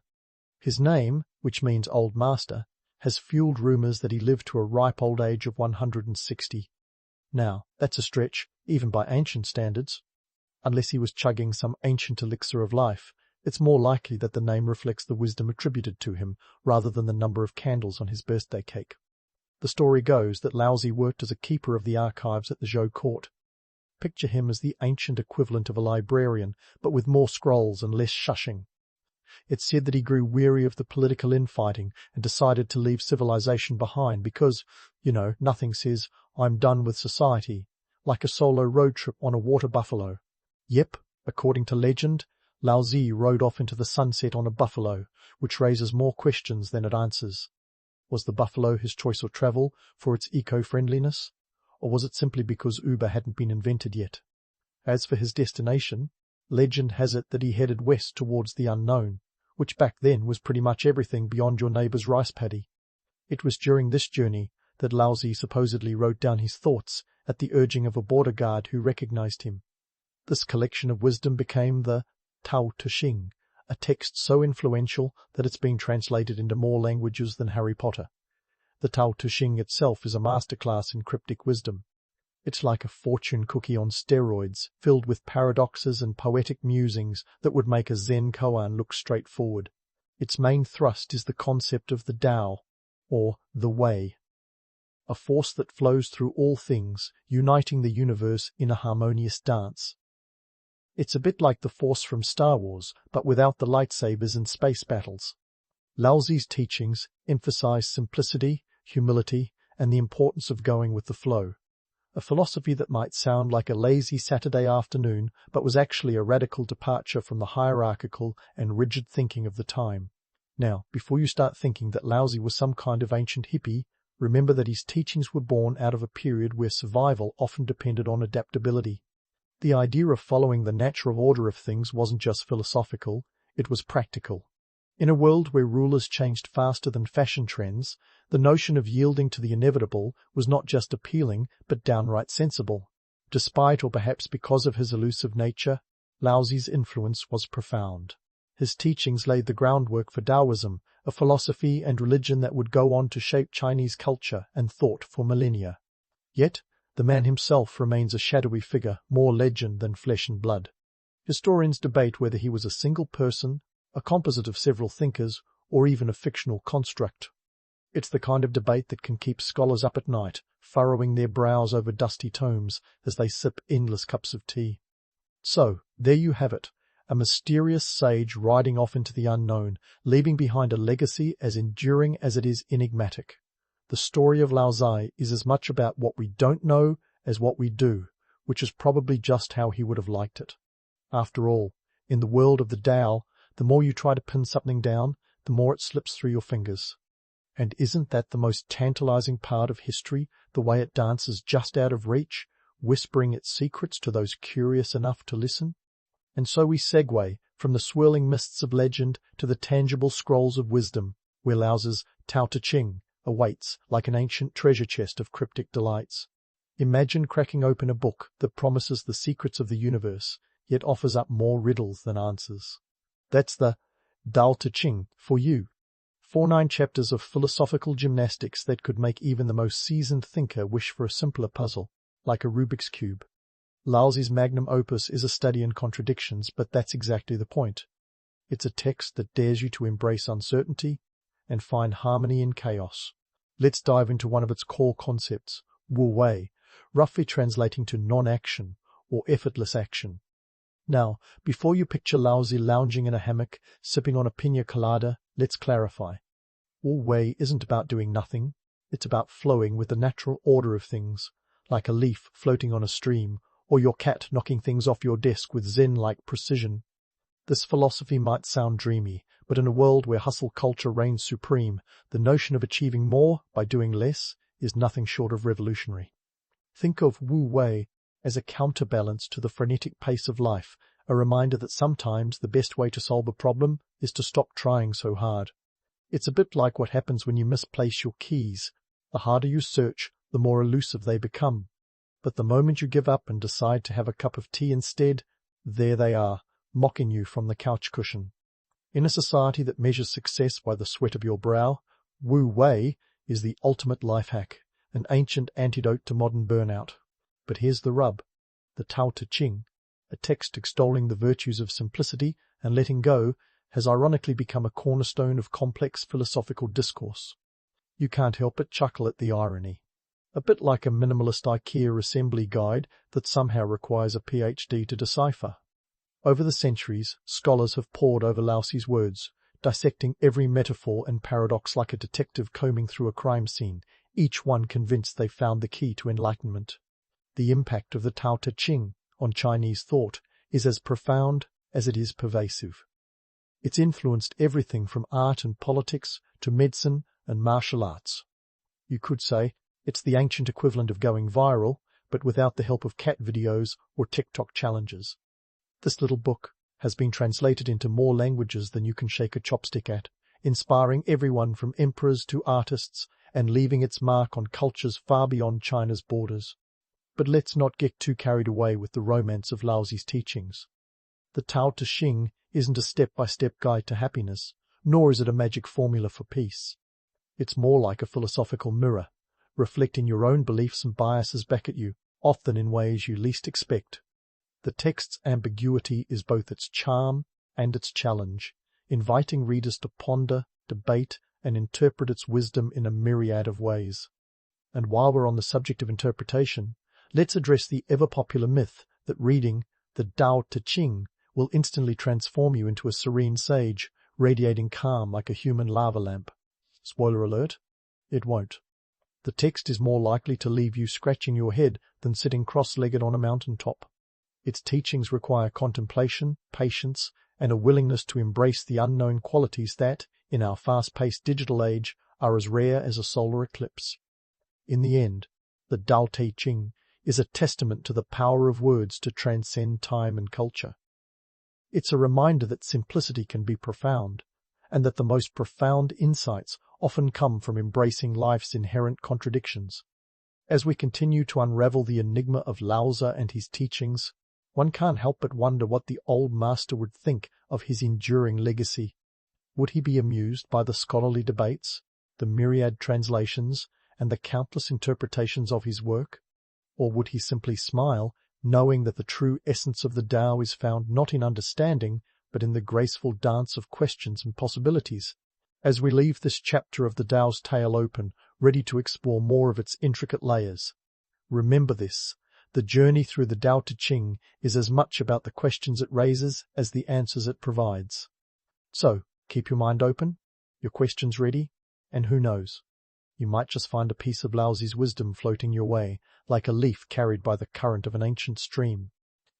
His name, which means Old Master, has fueled rumours that he lived to a ripe old age of 160. Now, that's a stretch, even by ancient standards. Unless he was chugging some ancient elixir of life, it's more likely that the name reflects the wisdom attributed to him, rather than the number of candles on his birthday cake. The story goes that Laozi worked as a keeper of the archives at the Zhou court. Picture him as the ancient equivalent of a librarian, but with more scrolls and less shushing. It's said that he grew weary of the political infighting and decided to leave civilization behind because, nothing says, "I'm done with society," like a solo road trip on a water buffalo. Yep, according to legend, Laozi rode off into the sunset on a buffalo, which raises more questions than it answers. Was the buffalo his choice of travel for its eco-friendliness, or was it simply because Uber hadn't been invented yet? As for his destination, legend has it that he headed west towards the unknown, which back then was pretty much everything beyond your neighbor's rice paddy. It was during this journey that Laozi supposedly wrote down his thoughts at the urging of a border guard who recognized him. This collection of wisdom became the Tao Te Ching, a text so influential that it's been translated into more languages than Harry Potter. The Tao Te Ching itself is a masterclass in cryptic wisdom. It's like a fortune cookie on steroids, filled with paradoxes and poetic musings that would make a Zen koan look straightforward. Its main thrust is the concept of the Tao, or the Way, a force that flows through all things, uniting the universe in a harmonious dance. It's a bit like the Force from Star Wars, but without the lightsabers and space battles. Laozi's teachings emphasize simplicity, humility, and the importance of going with the flow. A philosophy that might sound like a lazy Saturday afternoon, but was actually a radical departure from the hierarchical and rigid thinking of the time. Now, before you start thinking that Laozi was some kind of ancient hippie, remember that his teachings were born out of a period where survival often depended on adaptability. The idea of following the natural order of things wasn't just philosophical, it was practical. In a world where rulers changed faster than fashion trends, the notion of yielding to the inevitable was not just appealing, but downright sensible. Despite or perhaps because of his elusive nature, Laozi's influence was profound. His teachings laid the groundwork for Taoism, a philosophy and religion that would go on to shape Chinese culture and thought for millennia. Yet, the man himself remains a shadowy figure, more legend than flesh and blood. Historians debate whether he was a single person, a composite of several thinkers, or even a fictional construct. It's the kind of debate that can keep scholars up at night, furrowing their brows over dusty tomes as they sip endless cups of tea. So, there you have it, a mysterious sage riding off into the unknown, leaving behind a legacy as enduring as it is enigmatic. The story of Laozi is as much about what we don't know as what we do, which is probably just how he would have liked it. After all, in the world of the Tao, the more you try to pin something down, the more it slips through your fingers. And isn't that the most tantalizing part of history, the way it dances just out of reach, whispering its secrets to those curious enough to listen? And so we segue from the swirling mists of legend to the tangible scrolls of wisdom, where Laozi's Tao Te Ching awaits like an ancient treasure chest of cryptic delights. Imagine cracking open a book that promises the secrets of the universe, yet offers up more riddles than answers. That's the Tao Te Ching for you. 49 chapters of philosophical gymnastics that could make even the most seasoned thinker wish for a simpler puzzle, like a Rubik's Cube. Laozi's magnum opus is a study in contradictions, but that's exactly the point. It's a text that dares you to embrace uncertainty and find harmony in chaos. Let's dive into one of its core concepts, Wu Wei, roughly translating to non-action or effortless action. Now, before you picture Laozi lounging in a hammock, sipping on a piña colada, let's clarify. Wu Wei isn't about doing nothing, it's about flowing with the natural order of things, like a leaf floating on a stream, or your cat knocking things off your desk with Zen-like precision. This philosophy might sound dreamy, but in a world where hustle culture reigns supreme, the notion of achieving more by doing less is nothing short of revolutionary. Think of Wu Wei as a counterbalance to the frenetic pace of life, a reminder that sometimes the best way to solve a problem is to stop trying so hard. It's a bit like what happens when you misplace your keys. The harder you search, the more elusive they become. But the moment you give up and decide to have a cup of tea instead, there they are, mocking you from the couch cushion. In a society that measures success by the sweat of your brow, Wu Wei is the ultimate life hack, an ancient antidote to modern burnout. But here's the rub. The Tao Te Ching, a text extolling the virtues of simplicity and letting go, has ironically become a cornerstone of complex philosophical discourse. You can't help but chuckle at the irony. a bit like a minimalist IKEA assembly guide that somehow requires a PhD to decipher. Over the centuries, scholars have pored over Laozi's words, dissecting every metaphor and paradox like a detective combing through a crime scene, each one convinced they've found the key to enlightenment. The impact of the Tao Te Ching on Chinese thought is as profound as it is pervasive. It's influenced everything from art and politics to medicine and martial arts. You could say it's the ancient equivalent of going viral, but without the help of cat videos or TikTok challenges. This little book has been translated into more languages than you can shake a chopstick at, inspiring everyone from emperors to artists and leaving its mark on cultures far beyond China's borders. But let's not get too carried away with the romance of Laozi's teachings. The Tao Te Ching isn't a step-by-step guide to happiness, nor is it a magic formula for peace. It's more like a philosophical mirror, reflecting your own beliefs and biases back at you, often in ways you least expect. The text's ambiguity is both its charm and its challenge, inviting readers to ponder, debate, and interpret its wisdom in a myriad of ways. And while we're on the subject of interpretation, let's address the ever-popular myth that reading the Tao Te Ching will instantly transform you into a serene sage, radiating calm like a human lava lamp. Spoiler alert, it won't. The text is more likely to leave you scratching your head than sitting cross-legged on a mountaintop. Its teachings require contemplation, patience, and a willingness to embrace the unknown qualities that, in our fast-paced digital age, are as rare as a solar eclipse. In the end, the Tao Te Ching is a testament to the power of words to transcend time and culture. It's a reminder that simplicity can be profound, and that the most profound insights often come from embracing life's inherent contradictions. As we continue to unravel the enigma of Laozi and his teachings, one can't help but wonder what the old master would think of his enduring legacy. Would he be amused by the scholarly debates, the myriad translations, and the countless interpretations of his work? Or would he simply smile, knowing that the true essence of the Tao is found not in understanding, but in the graceful dance of questions and possibilities? As we leave this chapter of the Tao's tale open, ready to explore more of its intricate layers, remember this: the journey through the Tao Te Ching is as much about the questions it raises as the answers it provides. So, keep your mind open, your questions ready, and who knows, you might just find a piece of Laozi's wisdom floating your way, like a leaf carried by the current of an ancient stream.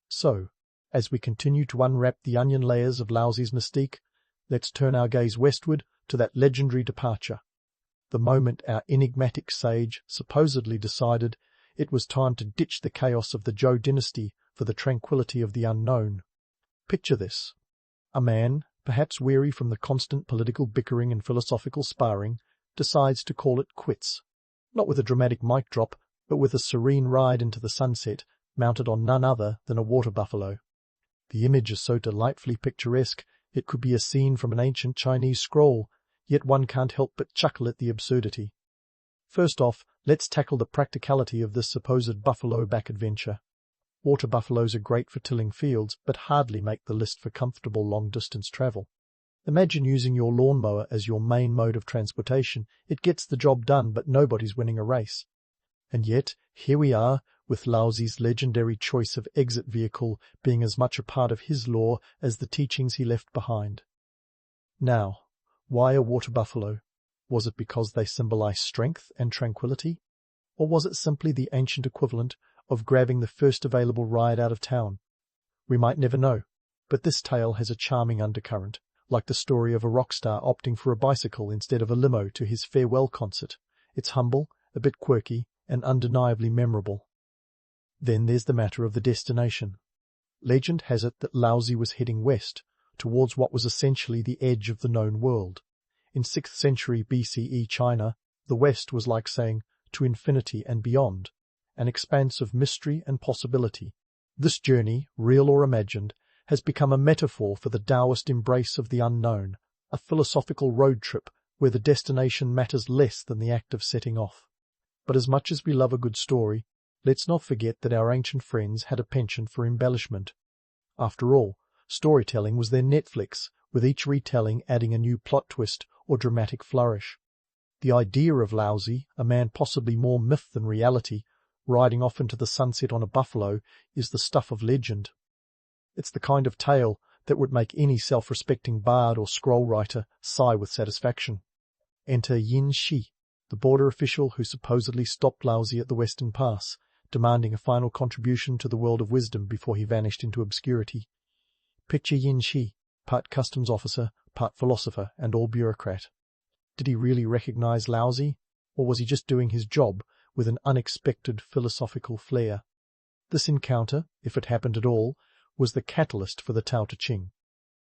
So, as we continue to unwrap the onion layers of Laozi's mystique, let's turn our gaze westward to that legendary departure, the moment our enigmatic sage supposedly decided it was time to ditch the chaos of the Zhou dynasty for the tranquility of the unknown. Picture this: a man, perhaps weary from the constant political bickering and philosophical sparring, decides to call it quits, not with a dramatic mic drop, but with a serene ride into the sunset, mounted on none other than a water buffalo. The image is so delightfully picturesque it could be a scene from an ancient Chinese scroll, yet one can't help but chuckle at the absurdity. First off, let's tackle the practicality of this supposed buffalo-back adventure. Water buffaloes are great for tilling fields, but hardly make the list for comfortable long-distance travel. Imagine using your lawnmower as your main mode of transportation. It gets the job done, but nobody's winning a race. And yet, here we are, with Laozi's legendary choice of exit vehicle being as much a part of his lore as the teachings he left behind. Now, why a water buffalo? Was it because they symbolize strength and tranquility? Or was it simply the ancient equivalent of grabbing the first available ride out of town? We might never know, but this tale has a charming undercurrent, like the story of a rock star opting for a bicycle instead of a limo to his farewell concert. It's humble, a bit quirky, and undeniably memorable. Then there's the matter of the destination. Legend has it that Laozi was heading west, towards what was essentially the edge of the known world. In 6th century BCE China, the West was like saying, to infinity and beyond, an expanse of mystery and possibility. This journey, real or imagined, has become a metaphor for the Taoist embrace of the unknown, a philosophical road trip where the destination matters less than the act of setting off. But as much as we love a good story, let's not forget that our ancient friends had a penchant for embellishment. After all, storytelling was their Netflix, with each retelling adding a new plot twist or dramatic flourish. The idea of Laozi, a man possibly more myth than reality, riding off into the sunset on a buffalo, is the stuff of legend. It's the kind of tale that would make any self-respecting bard or scroll writer sigh with satisfaction. Enter Yin Shi, the border official who supposedly stopped Laozi at the Western Pass, demanding a final contribution to the world of wisdom before he vanished into obscurity. Picture Yin Shi, part customs officer, part philosopher, and all bureaucrat. Did he really recognize Laozi, or was he just doing his job with an unexpected philosophical flair? This encounter, if it happened at all, was the catalyst for the Tao Te Ching.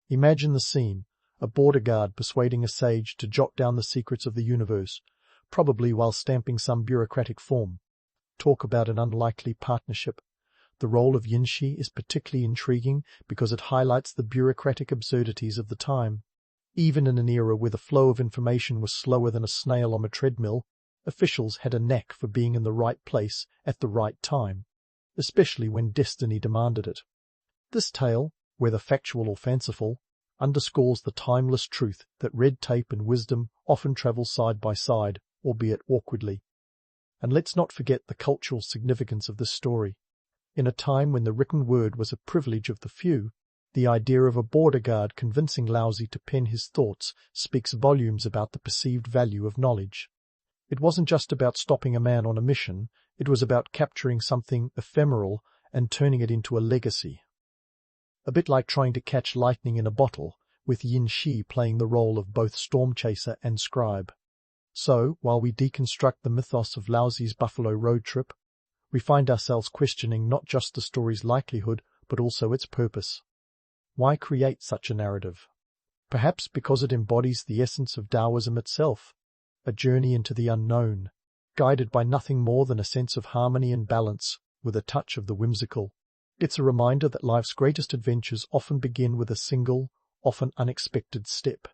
Imagine the scene, a border guard persuading a sage to jot down the secrets of the universe, probably while stamping some bureaucratic form. Talk about an unlikely partnership. The role of Yin Shi is particularly intriguing because it highlights the bureaucratic absurdities of the time. Even in an era where the flow of information was slower than a snail on a treadmill, officials had a knack for being in the right place at the right time, especially when destiny demanded it. This tale, whether factual or fanciful, underscores the timeless truth that red tape and wisdom often travel side by side, albeit awkwardly. And let's not forget the cultural significance of this story. In a time when the written word was a privilege of the few, the idea of a border guard convincing Laozi to pen his thoughts speaks volumes about the perceived value of knowledge. It wasn't just about stopping a man on a mission, it was about capturing something ephemeral and turning it into a legacy. A bit like trying to catch lightning in a bottle, with Yin Shi playing the role of both storm chaser and scribe. So, while we deconstruct the mythos of Laozi's buffalo road trip, we find ourselves questioning not just the story's likelihood, but also its purpose. Why create such a narrative? Perhaps because it embodies the essence of Taoism itself, a journey into the unknown, guided by nothing more than a sense of harmony and balance, with a touch of the whimsical. It's a reminder that life's greatest adventures often begin with a single, often unexpected step.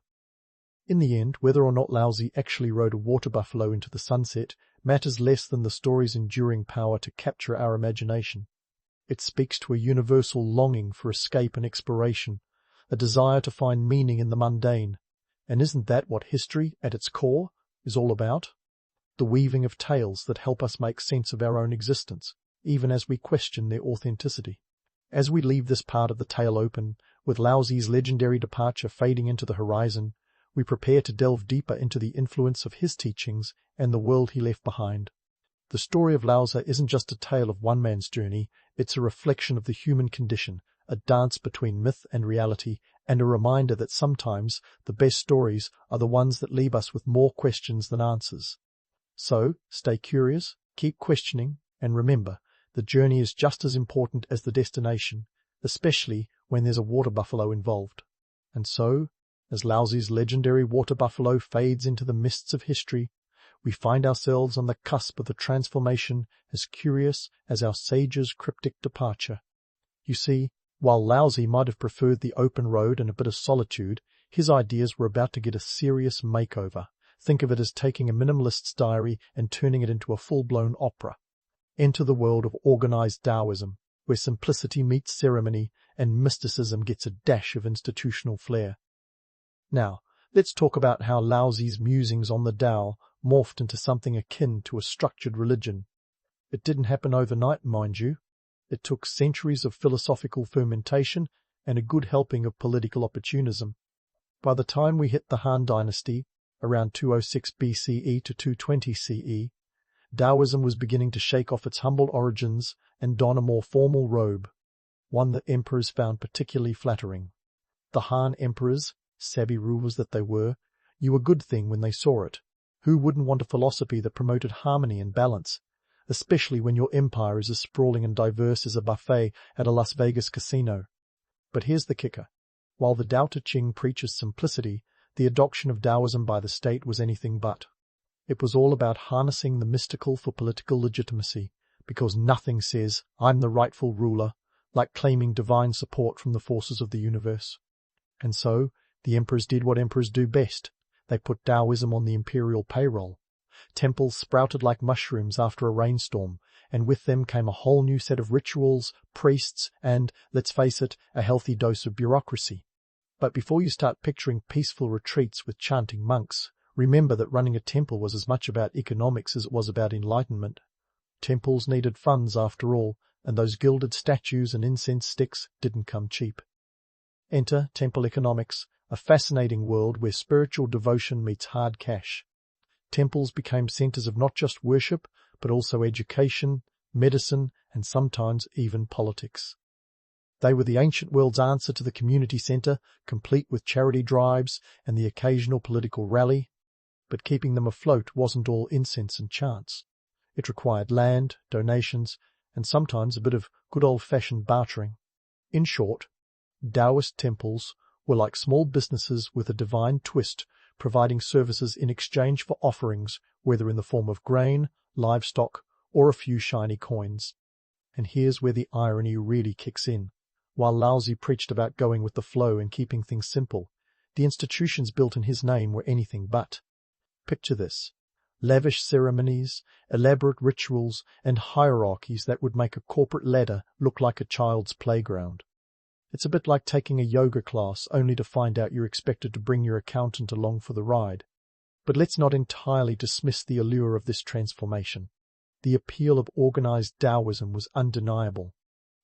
In the end, whether or not Laozi actually rode a water buffalo into the sunset matters less than the story's enduring power to capture our imagination. It speaks to a universal longing for escape and exploration, a desire to find meaning in the mundane. And isn't that what history, at its core, is all about? The weaving of tales that help us make sense of our own existence, even as we question their authenticity. As we leave this part of the tale open, with Laozi's legendary departure fading into the horizon, we prepare to delve deeper into the influence of his teachings and the world he left behind. The story of Laozi isn't just a tale of one man's journey, it's a reflection of the human condition, a dance between myth and reality, and a reminder that sometimes the best stories are the ones that leave us with more questions than answers. So, stay curious, keep questioning, and remember, the journey is just as important as the destination, especially when there's a water buffalo involved. And so, as Laozi's legendary water buffalo fades into the mists of history, we find ourselves on the cusp of a transformation as curious as our sage's cryptic departure. You see, while Laozi might have preferred the open road and a bit of solitude, his ideas were about to get a serious makeover. Think of it as taking a minimalist's diary and turning it into a full-blown opera. Enter the world of organized Taoism, where simplicity meets ceremony and mysticism gets a dash of institutional flair. Now, let's talk about how Laozi's musings on the Tao morphed into something akin to a structured religion. It didn't happen overnight, mind you. It took centuries of philosophical fermentation and a good helping of political opportunism. By the time we hit the Han Dynasty, around 206 BCE to 220 CE, Taoism was beginning to shake off its humble origins and don a more formal robe, one that emperors found particularly flattering. The Han emperors, savvy rulers that they were, knew a good thing when they saw it. Who wouldn't want a philosophy that promoted harmony and balance, especially when your empire is as sprawling and diverse as a buffet at a Las Vegas casino? But here's the kicker. While the Tao Te Ching preaches simplicity, the adoption of Taoism by the state was anything but. It was all about harnessing the mystical for political legitimacy, because nothing says, "I'm the rightful ruler," like claiming divine support from the forces of the universe. And so, the emperors did what emperors do best. They put Taoism on the imperial payroll. Temples sprouted like mushrooms after a rainstorm, and with them came a whole new set of rituals, priests, and, let's face it, a healthy dose of bureaucracy. But before you start picturing peaceful retreats with chanting monks, Remember that running a temple was as much about economics as it was about enlightenment. Temples needed funds after all, and those gilded statues and incense sticks didn't come cheap. Enter temple economics, a fascinating world where spiritual devotion meets hard cash. Temples became centers of not just worship, but also education, medicine, and sometimes even politics. They were the ancient world's answer to the community center, complete with charity drives and the occasional political rally. But keeping them afloat wasn't all incense and chants. It required land, donations, and sometimes a bit of good old-fashioned bartering. In short, Taoist temples were like small businesses with a divine twist, providing services in exchange for offerings, whether in the form of grain, livestock, or a few shiny coins. And here's where the irony really kicks in. While Laozi preached about going with the flow and keeping things simple, the institutions built in his name were anything but. Picture this: lavish ceremonies, elaborate rituals, and hierarchies that would make a corporate ladder look like a child's playground. It's a bit like taking a yoga class only to find out you're expected to bring your accountant along for the ride. But let's not entirely dismiss the allure of this transformation. The appeal of organized Taoism was undeniable.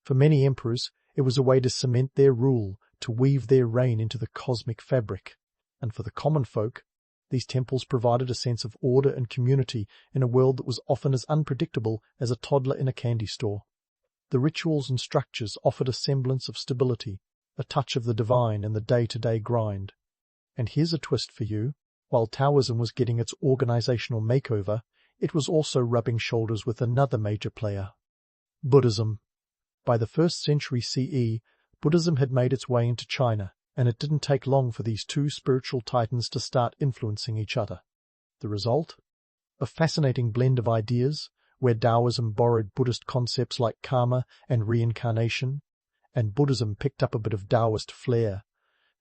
For many emperors, it was a way to cement their rule, to weave their reign into the cosmic fabric. And for the common folk, these temples provided a sense of order and community in a world that was often as unpredictable as a toddler in a candy store. The rituals and structures offered a semblance of stability, a touch of the divine in the day-to-day grind. And here's a twist for you. While Taoism was getting its organizational makeover, it was also rubbing shoulders with another major player: Buddhism. By the 1st century CE, Buddhism had made its way into China, and it didn't take long for these two spiritual titans to start influencing each other. The result? A fascinating blend of ideas, where Taoism borrowed Buddhist concepts like karma and reincarnation, and Buddhism picked up a bit of Taoist flair.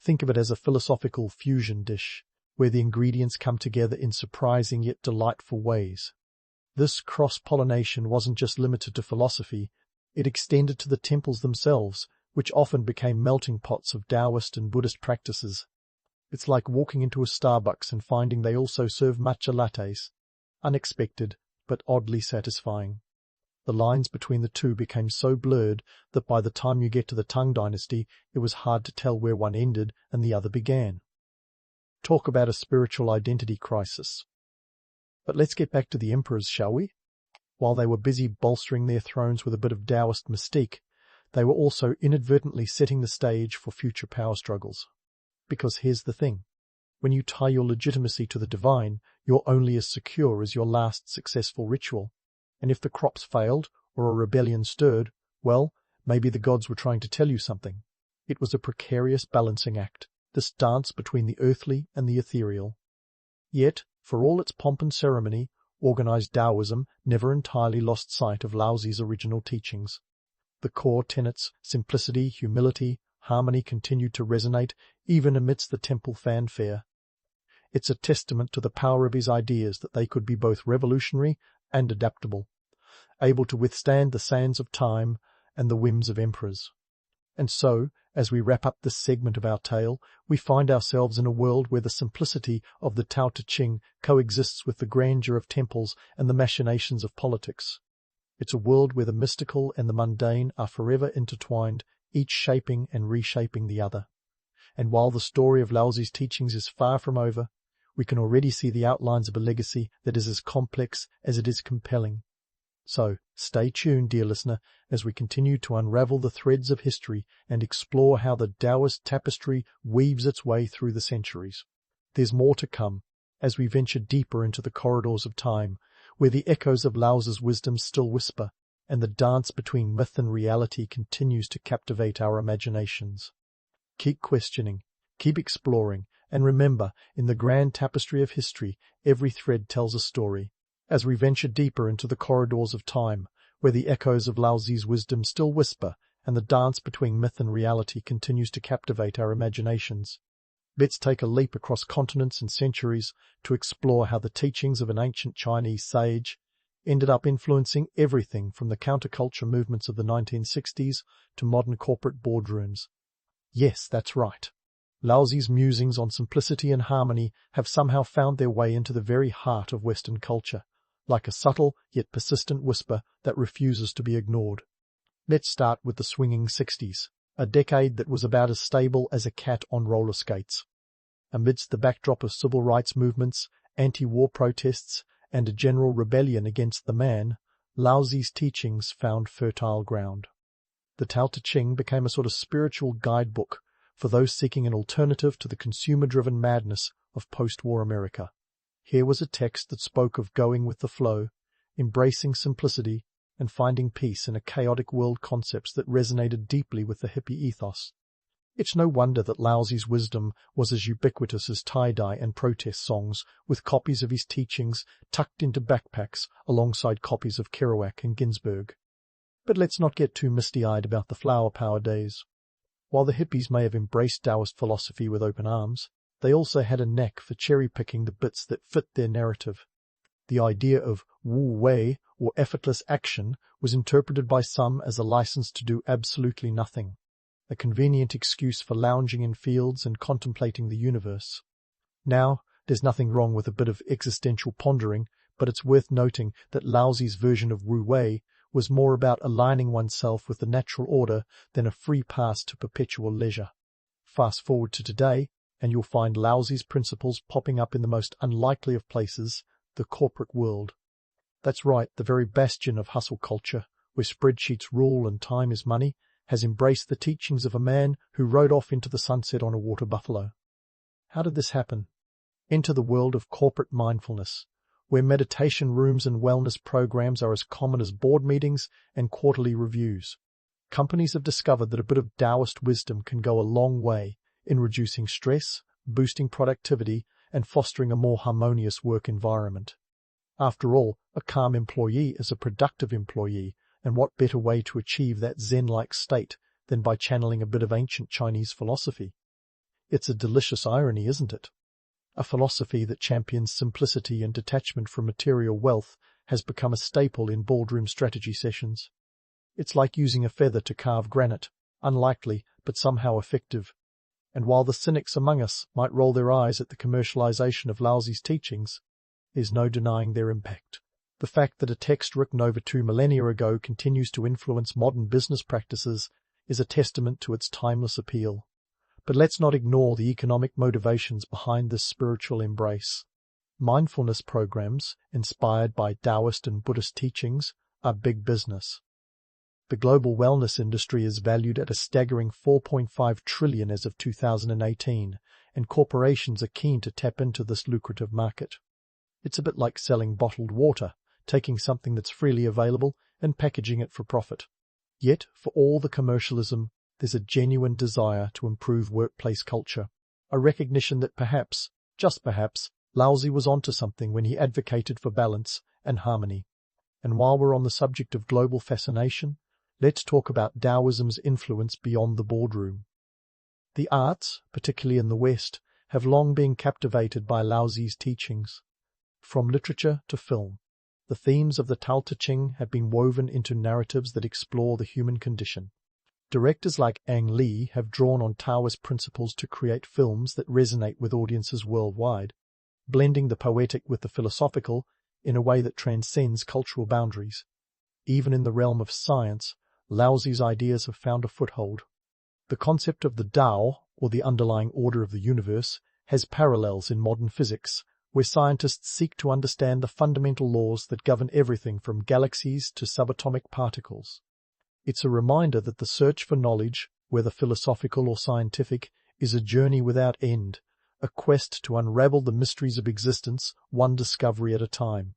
Think of it as a philosophical fusion dish, where the ingredients come together in surprising yet delightful ways. This cross-pollination wasn't just limited to philosophy, it extended to the temples themselves, which often became melting pots of Taoist and Buddhist practices. It's like walking into a Starbucks and finding they also serve matcha lattes. Unexpected, but oddly satisfying. The lines between the two became so blurred that by the time you get to the Tang dynasty, it was hard to tell where one ended and the other began. Talk about a spiritual identity crisis. But let's get back to the emperors, shall we? While they were busy bolstering their thrones with a bit of Taoist mystique, they were also inadvertently setting the stage for future power struggles. Because here's the thing. When you tie your legitimacy to the divine, you're only as secure as your last successful ritual. And if the crops failed, or a rebellion stirred, well, maybe the gods were trying to tell you something. It was a precarious balancing act, this dance between the earthly and the ethereal. Yet, for all its pomp and ceremony, organized Taoism never entirely lost sight of Laozi's original teachings. The core tenets, simplicity, humility, harmony, continued to resonate even amidst the temple fanfare. It's a testament to the power of his ideas that they could be both revolutionary and adaptable, able to withstand the sands of time and the whims of emperors. And so, as we wrap up this segment of our tale, we find ourselves in a world where the simplicity of the Tao Te Ching coexists with the grandeur of temples and the machinations of politics. It's a world where the mystical and the mundane are forever intertwined, each shaping and reshaping the other. And while the story of Laozi's teachings is far from over, we can already see the outlines of a legacy that is as complex as it is compelling. So, stay tuned, dear listener, as we continue to unravel the threads of history and explore how the Taoist tapestry weaves its way through the centuries. There's more to come, as we venture deeper into the corridors of time, where the echoes of Laozi's wisdom still whisper, and the dance between myth and reality continues to captivate our imaginations. Keep questioning, keep exploring, and remember, in the grand tapestry of history, every thread tells a story. As we venture deeper into the corridors of time, where the echoes of Laozi's wisdom still whisper, and the dance between myth and reality continues to captivate our imaginations. Let's take a leap across continents and centuries to explore how the teachings of an ancient Chinese sage ended up influencing everything from the counterculture movements of the 1960s to modern corporate boardrooms. Yes, that's right. Laozi's musings on simplicity and harmony have somehow found their way into the very heart of Western culture, like a subtle yet persistent whisper that refuses to be ignored. Let's start with the swinging 60s, a decade that was about as stable as a cat on roller skates. Amidst the backdrop of civil rights movements, anti-war protests, and a general rebellion against the man, Laozi's teachings found fertile ground. The Tao Te Ching became a sort of spiritual guidebook for those seeking an alternative to the consumer-driven madness of post-war America. Here was a text that spoke of going with the flow, embracing simplicity, and finding peace in a chaotic world, concepts that resonated deeply with the hippie ethos. It's no wonder that Laozi's wisdom was as ubiquitous as tie-dye and protest songs, with copies of his teachings tucked into backpacks alongside copies of Kerouac and Ginsberg. But let's not get too misty-eyed about the flower power days. While the hippies may have embraced Taoist philosophy with open arms, they also had a knack for cherry-picking the bits that fit their narrative. The idea of wu wei, or effortless action, was interpreted by some as a license to do absolutely nothing, a convenient excuse for lounging in fields and contemplating the universe. Now, there's nothing wrong with a bit of existential pondering, but it's worth noting that Laozi's version of wu wei was more about aligning oneself with the natural order than a free pass to perpetual leisure. Fast forward to today, and you'll find Laozi's principles popping up in the most unlikely of places, the corporate world. That's right, the very bastion of hustle culture, where spreadsheets rule and time is money, has embraced the teachings of a man who rode off into the sunset on a water buffalo. How did this happen? Enter the world of corporate mindfulness, where meditation rooms and wellness programs are as common as board meetings and quarterly reviews. Companies have discovered that a bit of Taoist wisdom can go a long way in reducing stress, boosting productivity, and fostering a more harmonious work environment. After all, a calm employee is a productive employee, and what better way to achieve that Zen-like state than by channeling a bit of ancient Chinese philosophy? It's a delicious irony, isn't it? A philosophy that champions simplicity and detachment from material wealth has become a staple in boardroom strategy sessions. It's like using a feather to carve granite, unlikely but somehow effective. And while the cynics among us might roll their eyes at the commercialization of Laozi's teachings, there's no denying their impact. The fact that a text written over 2 millennia ago continues to influence modern business practices is a testament to its timeless appeal. But let's not ignore the economic motivations behind this spiritual embrace. Mindfulness programs, inspired by Taoist and Buddhist teachings, are big business. The global wellness industry is valued at a staggering $4.5 trillion as of 2018, and corporations are keen to tap into this lucrative market. It's a bit like selling bottled water, taking something that's freely available and packaging it for profit. Yet, for all the commercialism, there's a genuine desire to improve workplace culture, a recognition that perhaps, just perhaps, Laozi was onto something when he advocated for balance and harmony. And while we're on the subject of global fascination, let's talk about Taoism's influence beyond the boardroom. The arts, particularly in the West, have long been captivated by Laozi's teachings. From literature to film, the themes of the Tao Te Ching have been woven into narratives that explore the human condition. Directors like Ang Lee have drawn on Taoist principles to create films that resonate with audiences worldwide, blending the poetic with the philosophical in a way that transcends cultural boundaries. Even in the realm of science, Laozi's ideas have found a foothold. The concept of the Tao, or the underlying order of the universe, has parallels in modern physics, where scientists seek to understand the fundamental laws that govern everything from galaxies to subatomic particles. It's a reminder that the search for knowledge, whether philosophical or scientific, is a journey without end, a quest to unravel the mysteries of existence, one discovery at a time.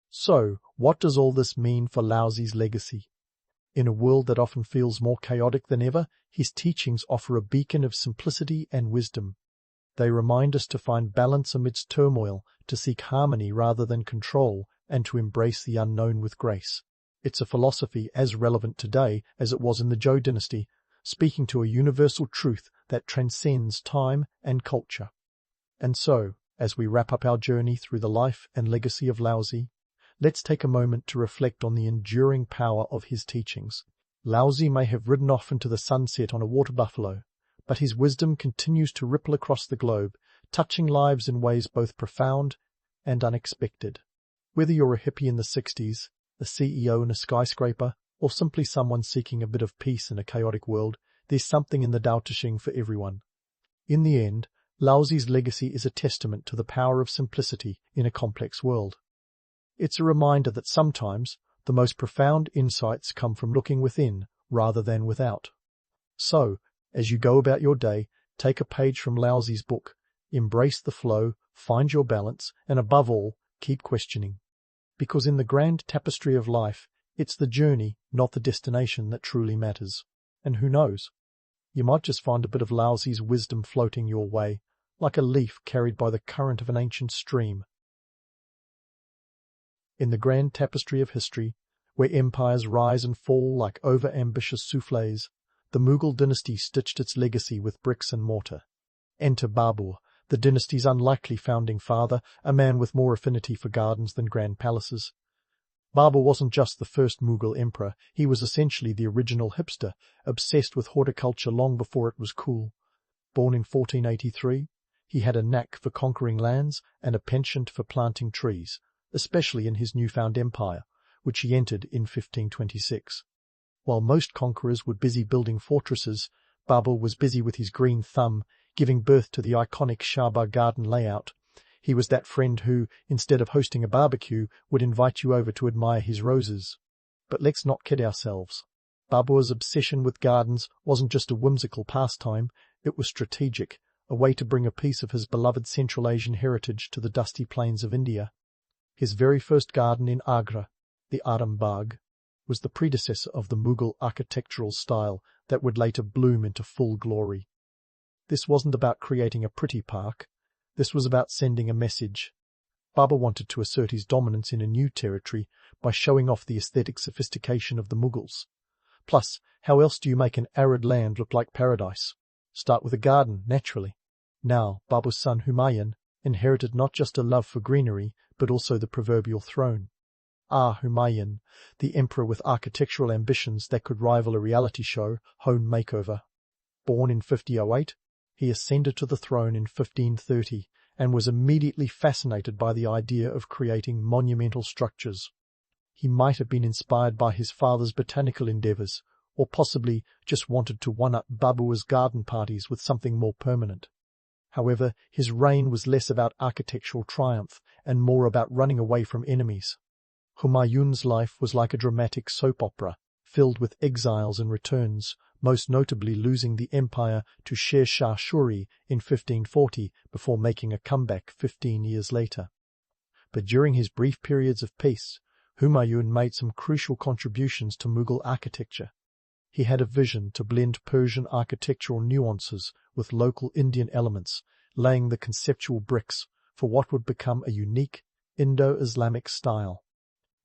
So, what does all this mean for Laozi's legacy? In a world that often feels more chaotic than ever, his teachings offer a beacon of simplicity and wisdom. They remind us to find balance amidst turmoil, to seek harmony rather than control, and to embrace the unknown with grace. It's a philosophy as relevant today as it was in the Zhou dynasty, speaking to a universal truth that transcends time and culture. And so, as we wrap up our journey through the life and legacy of Laozi, let's take a moment to reflect on the enduring power of his teachings. Laozi may have ridden off into the sunset on a water buffalo, but his wisdom continues to ripple across the globe, touching lives in ways both profound and unexpected. Whether you're a hippie in the 60s, a CEO in a skyscraper, or simply someone seeking a bit of peace in a chaotic world, there's something in the Tao Te Ching for everyone. In the end, Laozi's legacy is a testament to the power of simplicity in a complex world. It's a reminder that sometimes the most profound insights come from looking within rather than without. So, as you go about your day, take a page from Laozi's book, embrace the flow, find your balance, and above all, keep questioning. Because in the grand tapestry of life, it's the journey, not the destination, that truly matters. And who knows? You might just find a bit of Laozi's wisdom floating your way, like a leaf carried by the current of an ancient stream. In the grand tapestry of history, where empires rise and fall like over-ambitious soufflés, the Mughal dynasty stitched its legacy with bricks and mortar. Enter Babur, the dynasty's unlikely founding father, a man with more affinity for gardens than grand palaces. Babur wasn't just the first Mughal emperor, he was essentially the original hipster, obsessed with horticulture long before it was cool. Born in 1483, he had a knack for conquering lands and a penchant for planting trees, especially in his newfound empire, which he entered in 1526. While most conquerors were busy building fortresses, Babur was busy with his green thumb, giving birth to the iconic Shahbagh garden layout. He was that friend who, instead of hosting a barbecue, would invite you over to admire his roses. But let's not kid ourselves. Babur's obsession with gardens wasn't just a whimsical pastime, it was strategic, a way to bring a piece of his beloved Central Asian heritage to the dusty plains of India. His very first garden in Agra, the Aram Bagh, was the predecessor of the Mughal architectural style that would later bloom into full glory. This wasn't about creating a pretty park. This was about sending a message. Babur wanted to assert his dominance in a new territory by showing off the aesthetic sophistication of the Mughals. Plus, how else do you make an arid land look like paradise? Start with a garden, naturally. Now, Babur's son Humayun inherited not just a love for greenery, but also the proverbial throne. Ah, Humayun, the emperor with architectural ambitions that could rival a reality show, Home Makeover. Born in 5008, he ascended to the throne in 1530 and was immediately fascinated by the idea of creating monumental structures. He might have been inspired by his father's botanical endeavours, or possibly just wanted to one-up Babur's garden parties with something more permanent. However, his reign was less about architectural triumph and more about running away from enemies. Humayun's life was like a dramatic soap opera, filled with exiles and returns, most notably losing the empire to Sher Shah Suri in 1540 before making a comeback 15 years later. But during his brief periods of peace, Humayun made some crucial contributions to Mughal architecture. He had a vision to blend Persian architectural nuances with local Indian elements, laying the conceptual bricks for what would become a unique Indo-Islamic style.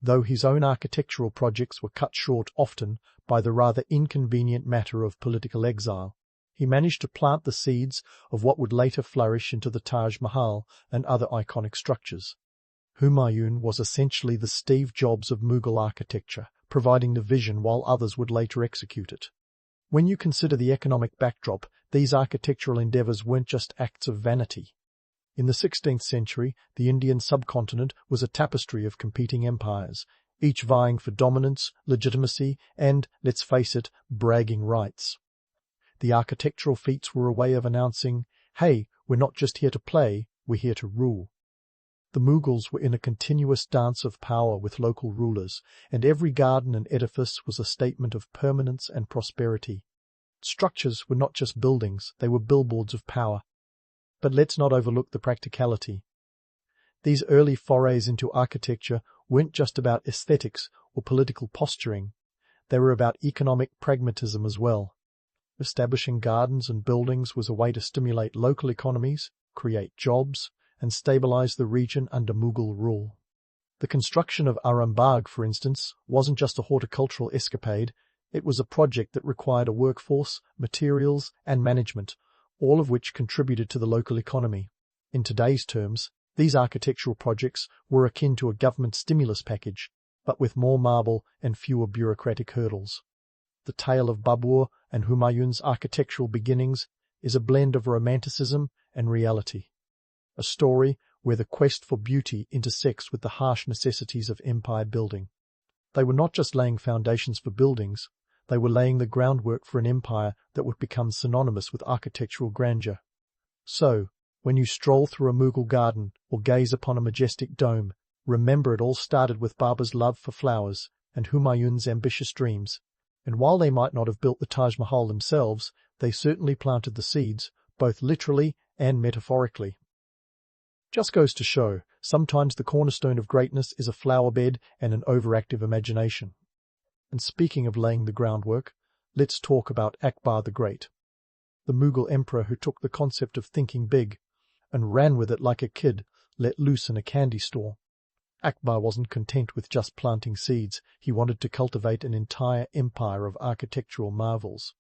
Though his own architectural projects were cut short often by the rather inconvenient matter of political exile, he managed to plant the seeds of what would later flourish into the Taj Mahal and other iconic structures. Humayun was essentially the Steve Jobs of Mughal architecture, providing the vision while others would later execute it. When you consider the economic backdrop, these architectural endeavours weren't just acts of vanity. In the 16th century, the Indian subcontinent was a tapestry of competing empires, each vying for dominance, legitimacy, and, let's face it, bragging rights. The architectural feats were a way of announcing, hey, we're not just here to play, we're here to rule. The Mughals were in a continuous dance of power with local rulers, and every garden and edifice was a statement of permanence and prosperity. Structures were not just buildings, they were billboards of power. But let's not overlook the practicality. These early forays into architecture weren't just about aesthetics or political posturing, they were about economic pragmatism as well. Establishing gardens and buildings was a way to stimulate local economies, create jobs, and stabilize the region under Mughal rule. The construction of Aram Bagh, for instance, wasn't just a horticultural escapade, it was a project that required a workforce, materials, and management, all of which contributed to the local economy. In today's terms, these architectural projects were akin to a government stimulus package, but with more marble and fewer bureaucratic hurdles. The tale of Babur and Humayun's architectural beginnings is a blend of romanticism and reality. A story where the quest for beauty intersects with the harsh necessities of empire building. They were not just laying foundations for buildings, they were laying the groundwork for an empire that would become synonymous with architectural grandeur. So, when you stroll through a Mughal garden or gaze upon a majestic dome, remember it all started with Babur's love for flowers and Humayun's ambitious dreams. And while they might not have built the Taj Mahal themselves, they certainly planted the seeds, both literally and metaphorically. Just goes to show, sometimes the cornerstone of greatness is a flower bed and an overactive imagination. And speaking of laying the groundwork, let's talk about Akbar the Great, the Mughal emperor who took the concept of thinking big and ran with it like a kid let loose in a candy store. Akbar wasn't content with just planting seeds, he wanted to cultivate an entire empire of architectural marvels.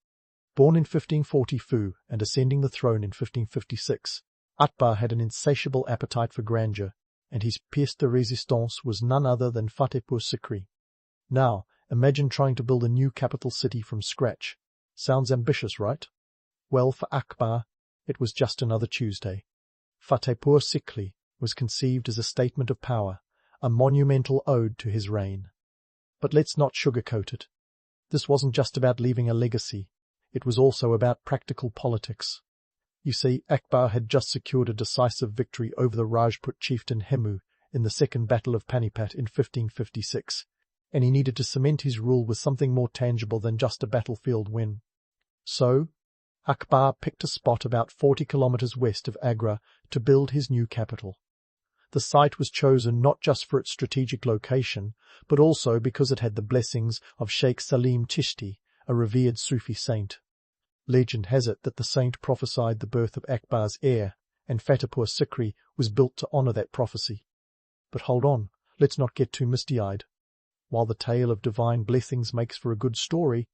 Born in 1542 and ascending the throne in 1556, Akbar had an insatiable appetite for grandeur, and his pièce de résistance was none other than Fatehpur Sikri. Now, imagine trying to build a new capital city from scratch. Sounds ambitious, right? Well, for Akbar, it was just another Tuesday. Fatehpur Sikri was conceived as a statement of power, a monumental ode to his reign. But let's not sugarcoat it. This wasn't just about leaving a legacy. It was also about practical politics. You see, Akbar had just secured a decisive victory over the Rajput chieftain Hemu in the Second Battle of Panipat in 1556, and he needed to cement his rule with something more tangible than just a battlefield win. So, Akbar picked a spot about 40 kilometers west of Agra to build his new capital. The site was chosen not just for its strategic location, but also because it had the blessings of Sheikh Salim Chishti, a revered Sufi saint. Legend has it that the saint prophesied the birth of Akbar's heir, and Fatehpur Sikri was built to honour that prophecy. But hold on, let's not get too misty-eyed. While the tale of divine blessings makes for a good story,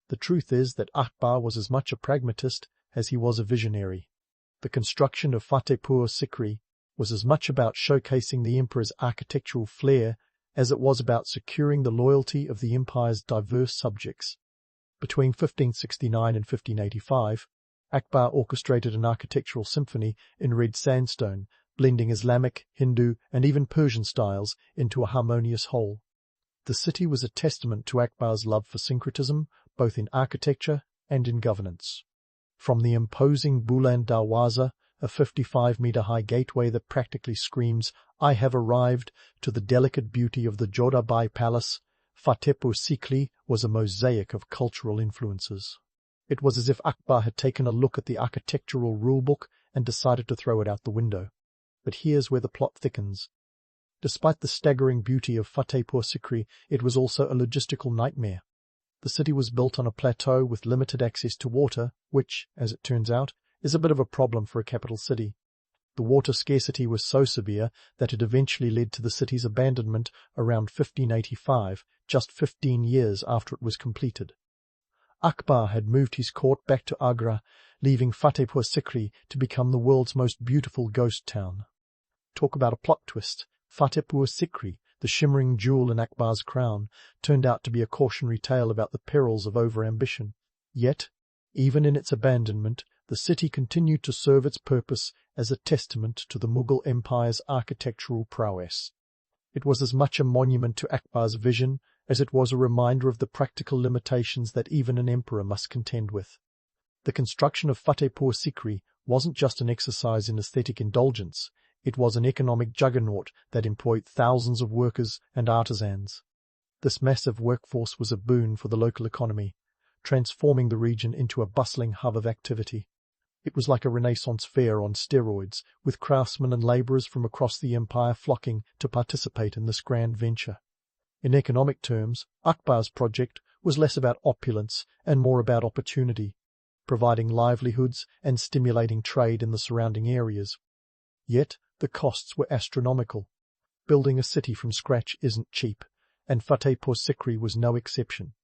the truth is that Akbar was as much a pragmatist as he was a visionary. The construction of Fatehpur Sikri was as much about showcasing the emperor's architectural flair as it was about securing the loyalty of the empire's diverse subjects. Between 1569 and 1585, Akbar orchestrated an architectural symphony in red sandstone, blending Islamic, Hindu, and even Persian styles into a harmonious whole. The city was a testament to Akbar's love for syncretism, both in architecture and in governance. From the imposing Buland Darwaza, a 55-metre-high gateway that practically screams, "I have arrived," to the delicate beauty of the Jodabai Palace, Fatehpur Sikri was a mosaic of cultural influences. It was as if Akbar had taken a look at the architectural rulebook and decided to throw it out the window. But here's where the plot thickens. Despite the staggering beauty of Fatehpur Sikri, it was also a logistical nightmare. The city was built on a plateau with limited access to water, which, as it turns out, is a bit of a problem for a capital city. The water scarcity was so severe that it eventually led to the city's abandonment around 1585, just 15 years after it was completed. Akbar had moved his court back to Agra, leaving Fatehpur Sikri to become the world's most beautiful ghost town. Talk about a plot twist. Fatehpur Sikri, the shimmering jewel in Akbar's crown, turned out to be a cautionary tale about the perils of over-ambition. Yet, even in its abandonment, the city continued to serve its purpose as a testament to the Mughal Empire's architectural prowess. It was as much a monument to Akbar's vision as it was a reminder of the practical limitations that even an emperor must contend with. The construction of Fatehpur Sikri wasn't just an exercise in aesthetic indulgence, it was an economic juggernaut that employed thousands of workers and artisans. This massive workforce was a boon for the local economy, transforming the region into a bustling hub of activity. It was like a Renaissance fair on steroids, with craftsmen and labourers from across the empire flocking to participate in this grand venture. In economic terms, Akbar's project was less about opulence and more about opportunity, providing livelihoods and stimulating trade in the surrounding areas. Yet, the costs were astronomical. Building a city from scratch isn't cheap, and Fatehpur Sikri was no exception.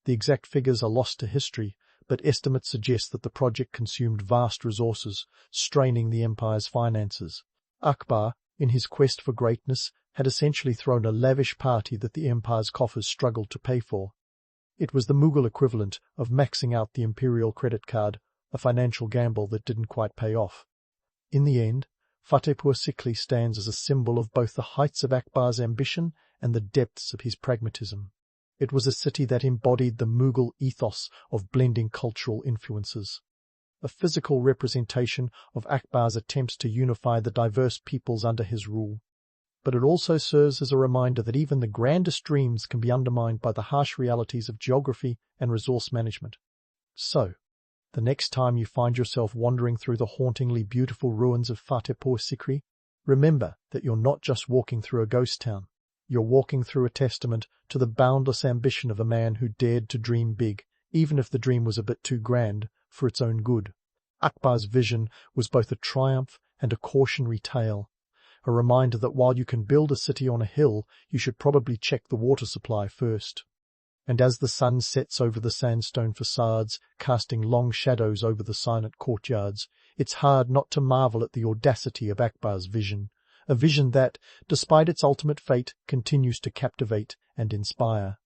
The exact figures are lost to history, but estimates suggest that the project consumed vast resources, straining the empire's finances. Akbar, in his quest for greatness, had essentially thrown a lavish party that the empire's coffers struggled to pay for. It was the Mughal equivalent of maxing out the imperial credit card, a financial gamble that didn't quite pay off. In the end, Fatehpur Sikri stands as a symbol of both the heights of Akbar's ambition and the depths of his pragmatism. It was a city that embodied the Mughal ethos of blending cultural influences, a physical representation of Akbar's attempts to unify the diverse peoples under his rule. But it also serves as a reminder that even the grandest dreams can be undermined by the harsh realities of geography and resource management. So, the next time you find yourself wandering through the hauntingly beautiful ruins of Fatehpur Sikri, remember that you're not just walking through a ghost town. You're walking through a testament to the boundless ambition of a man who dared to dream big, even if the dream was a bit too grand for its own good. Akbar's vision was both a triumph and a cautionary tale, a reminder that while you can build a city on a hill, you should probably check the water supply first. And as the sun sets over the sandstone facades, casting long shadows over the silent courtyards, it's hard not to marvel at the audacity of Akbar's vision, a vision that, despite its ultimate fate, continues to captivate and inspire.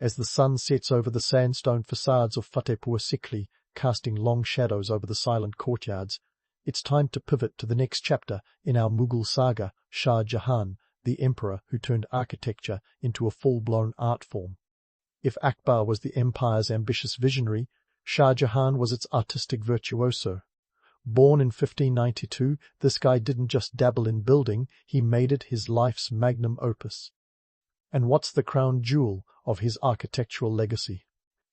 As the sun sets over the sandstone facades of Fatehpur Sikri, casting long shadows over the silent courtyards, it's time to pivot to the next chapter in our Mughal saga, Shah Jahan, the emperor who turned architecture into a full-blown art form. If Akbar was the empire's ambitious visionary, Shah Jahan was its artistic virtuoso. Born in 1592, this guy didn't just dabble in building, he made it his life's magnum opus. And what's the crown jewel of his architectural legacy?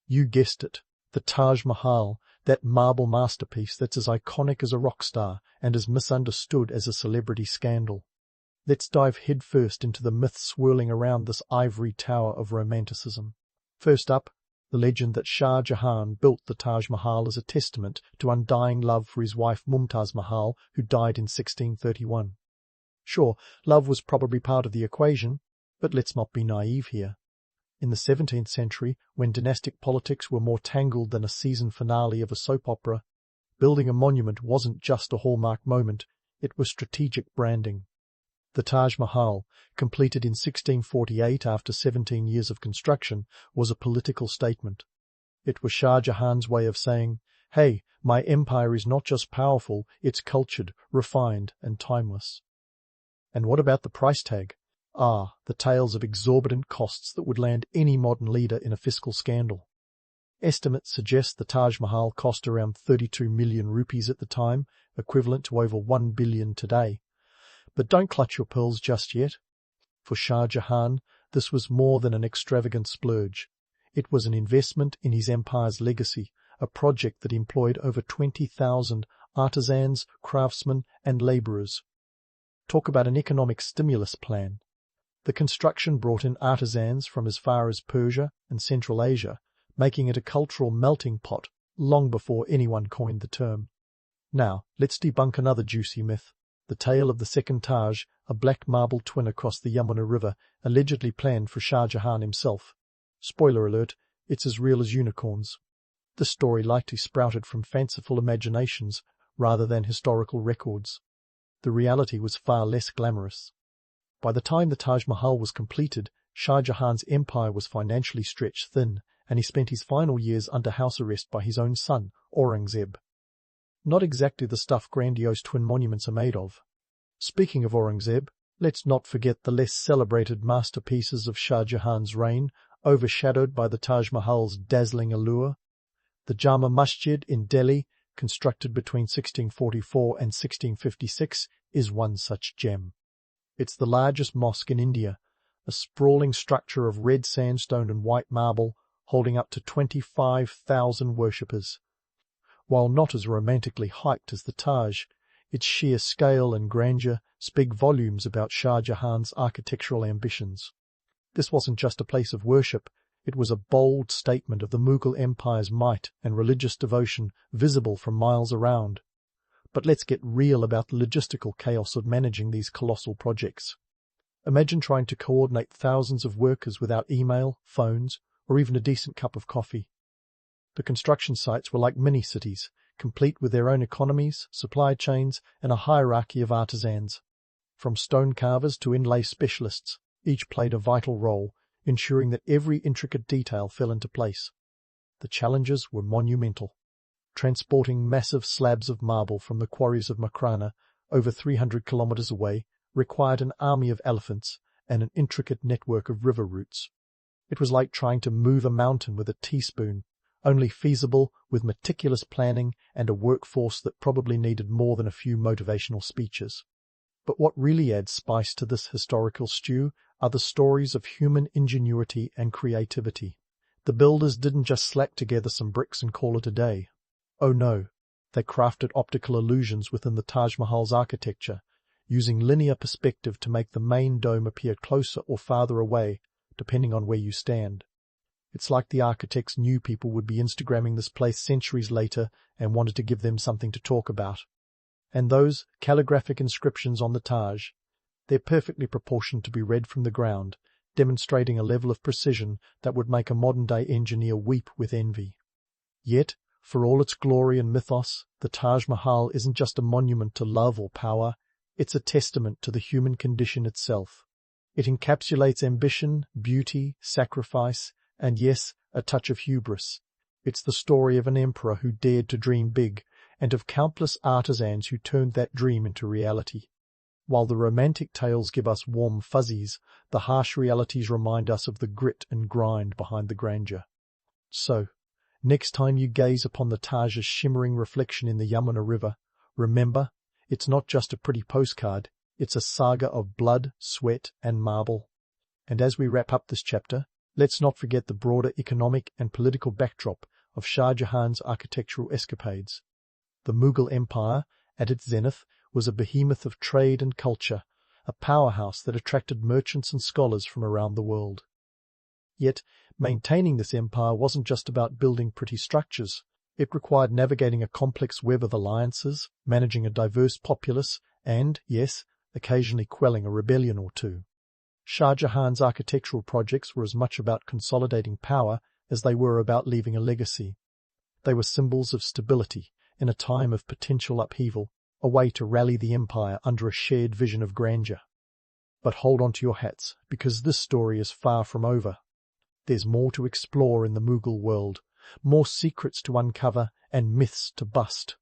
You guessed it, the Taj Mahal, that marble masterpiece that's as iconic as a rock star and as misunderstood as a celebrity scandal. Let's dive headfirst into the myths swirling around this ivory tower of romanticism. First up, the legend that Shah Jahan built the Taj Mahal as a testament to undying love for his wife Mumtaz Mahal, who died in 1631. Sure, love was probably part of the equation, but let's not be naive here. In the 17th century, when dynastic politics were more tangled than a season finale of a soap opera, building a monument wasn't just a hallmark moment, it was strategic branding. The Taj Mahal, completed in 1648 after 17 years of construction, was a political statement. It was Shah Jahan's way of saying, hey, my empire is not just powerful, it's cultured, refined, and timeless. And what about the price tag? The tales of exorbitant costs that would land any modern leader in a fiscal scandal. Estimates suggest the Taj Mahal cost around 32 million rupees at the time, equivalent to over 1 billion today. But don't clutch your pearls just yet. For Shah Jahan, this was more than an extravagant splurge. It was an investment in his empire's legacy, a project that employed over 20,000 artisans, craftsmen, and labourers. Talk about an economic stimulus plan. The construction brought in artisans from as far as Persia and Central Asia, making it a cultural melting pot long before anyone coined the term. Now, let's debunk another juicy myth. The tale of the second Taj, a black marble twin across the Yamuna River, allegedly planned for Shah Jahan himself. Spoiler alert, it's as real as unicorns. This story likely sprouted from fanciful imaginations rather than historical records. The reality was far less glamorous. By the time the Taj Mahal was completed, Shah Jahan's empire was financially stretched thin, and he spent his final years under house arrest by his own son, Aurangzeb. Not exactly the stuff grandiose twin monuments are made of. Speaking of Aurangzeb, let's not forget the less celebrated masterpieces of Shah Jahan's reign, overshadowed by the Taj Mahal's dazzling allure. The Jama Masjid in Delhi, constructed between 1644 and 1656, is one such gem. It's the largest mosque in India, a sprawling structure of red sandstone and white marble, holding up to 25,000 worshippers. While not as romantically hyped as the Taj, its sheer scale and grandeur speak volumes about Shah Jahan's architectural ambitions. This wasn't just a place of worship, it was a bold statement of the Mughal Empire's might and religious devotion visible from miles around. But let's get real about the logistical chaos of managing these colossal projects. Imagine trying to coordinate thousands of workers without email, phones, or even a decent cup of coffee. The construction sites were like mini-cities, complete with their own economies, supply chains, and a hierarchy of artisans. From stone carvers to inlay specialists, each played a vital role, ensuring that every intricate detail fell into place. The challenges were monumental. transporting massive slabs of marble from the quarries of Makrana over 300 kilometers away required an army of elephants and an intricate network of river routes. It was like trying to move a mountain with a teaspoon, only feasible with meticulous planning and a workforce that probably needed more than a few motivational speeches. But what really adds spice to this historical stew are the stories of human ingenuity and creativity. The builders didn't just slap together some bricks and call it a day. Oh no, they crafted optical illusions within the Taj Mahal's architecture, using linear perspective to make the main dome appear closer or farther away, depending on where you stand. It's like the architects knew people would be Instagramming this place centuries later and wanted to give them something to talk about. And those calligraphic inscriptions on the Taj, they're perfectly proportioned to be read from the ground, demonstrating a level of precision that would make a modern-day engineer weep with envy. Yet, for all its glory and mythos, the Taj Mahal isn't just a monument to love or power, it's a testament to the human condition itself. It encapsulates ambition, beauty, sacrifice, and yes, a touch of hubris. It's the story of an emperor who dared to dream big, and of countless artisans who turned that dream into reality. While the romantic tales give us warm fuzzies, the harsh realities remind us of the grit and grind behind the grandeur. So, next time you gaze upon the Taj's shimmering reflection in the Yamuna River, remember, it's not just a pretty postcard, it's a saga of blood, sweat, and marble. And as we wrap up this chapter, let's not forget the broader economic and political backdrop of Shah Jahan's architectural escapades. The Mughal Empire, at its zenith, was a behemoth of trade and culture, a powerhouse that attracted merchants and scholars from around the world. Yet, maintaining this empire wasn't just about building pretty structures. It required navigating a complex web of alliances, managing a diverse populace, and, yes, occasionally quelling a rebellion or two. Shah Jahan's architectural projects were as much about consolidating power as they were about leaving a legacy. They were symbols of stability in a time of potential upheaval, a way to rally the empire under a shared vision of grandeur. But hold on to your hats, because this story is far from over. There's more to explore in the Mughal world, more secrets to uncover and myths to bust.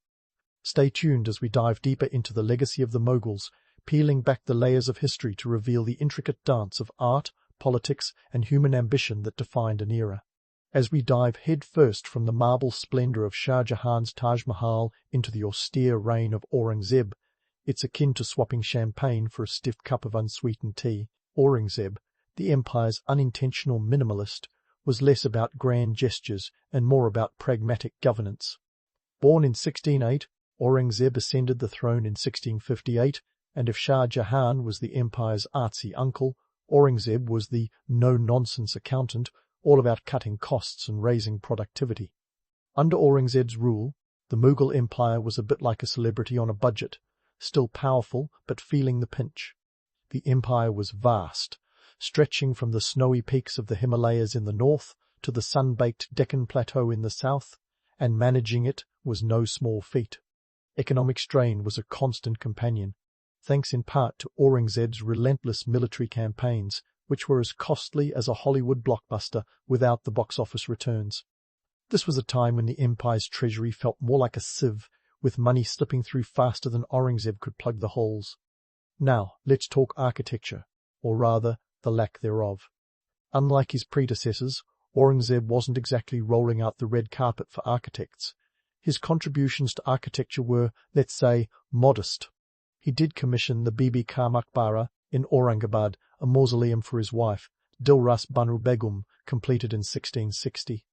Stay tuned as we dive deeper into the legacy of the Mughals, peeling back the layers of history to reveal the intricate dance of art, politics, and human ambition that defined an era. As we dive headfirst from the marble splendor of Shah Jahan's Taj Mahal into the austere reign of Aurangzeb, it's akin to swapping champagne for a stiff cup of unsweetened tea. Aurangzeb, the empire's unintentional minimalist, was less about grand gestures and more about pragmatic governance. Born in 1608, Aurangzeb ascended the throne in 1658, and if Shah Jahan was the empire's artsy uncle, Aurangzeb was the no-nonsense accountant, all about cutting costs and raising productivity. Under Aurangzeb's rule, the Mughal Empire was a bit like a celebrity on a budget, still powerful but feeling the pinch. The empire was vast, stretching from the snowy peaks of the Himalayas in the north to the sun-baked Deccan Plateau in the south, and managing it was no small feat. Economic strain was a constant companion, thanks in part to Aurangzeb's relentless military campaigns, which were as costly as a Hollywood blockbuster without the box office returns. This was a time when the empire's treasury felt more like a sieve, with money slipping through faster than Aurangzeb could plug the holes. Now, let's talk architecture, or rather, the lack thereof. Unlike his predecessors, Aurangzeb wasn't exactly rolling out the red carpet for architects. His contributions to architecture were, let's say, modest. He did commission the Bibi Ka Maqbara in Aurangabad, a mausoleum for his wife, Dilras Banu Begum, completed in 1660.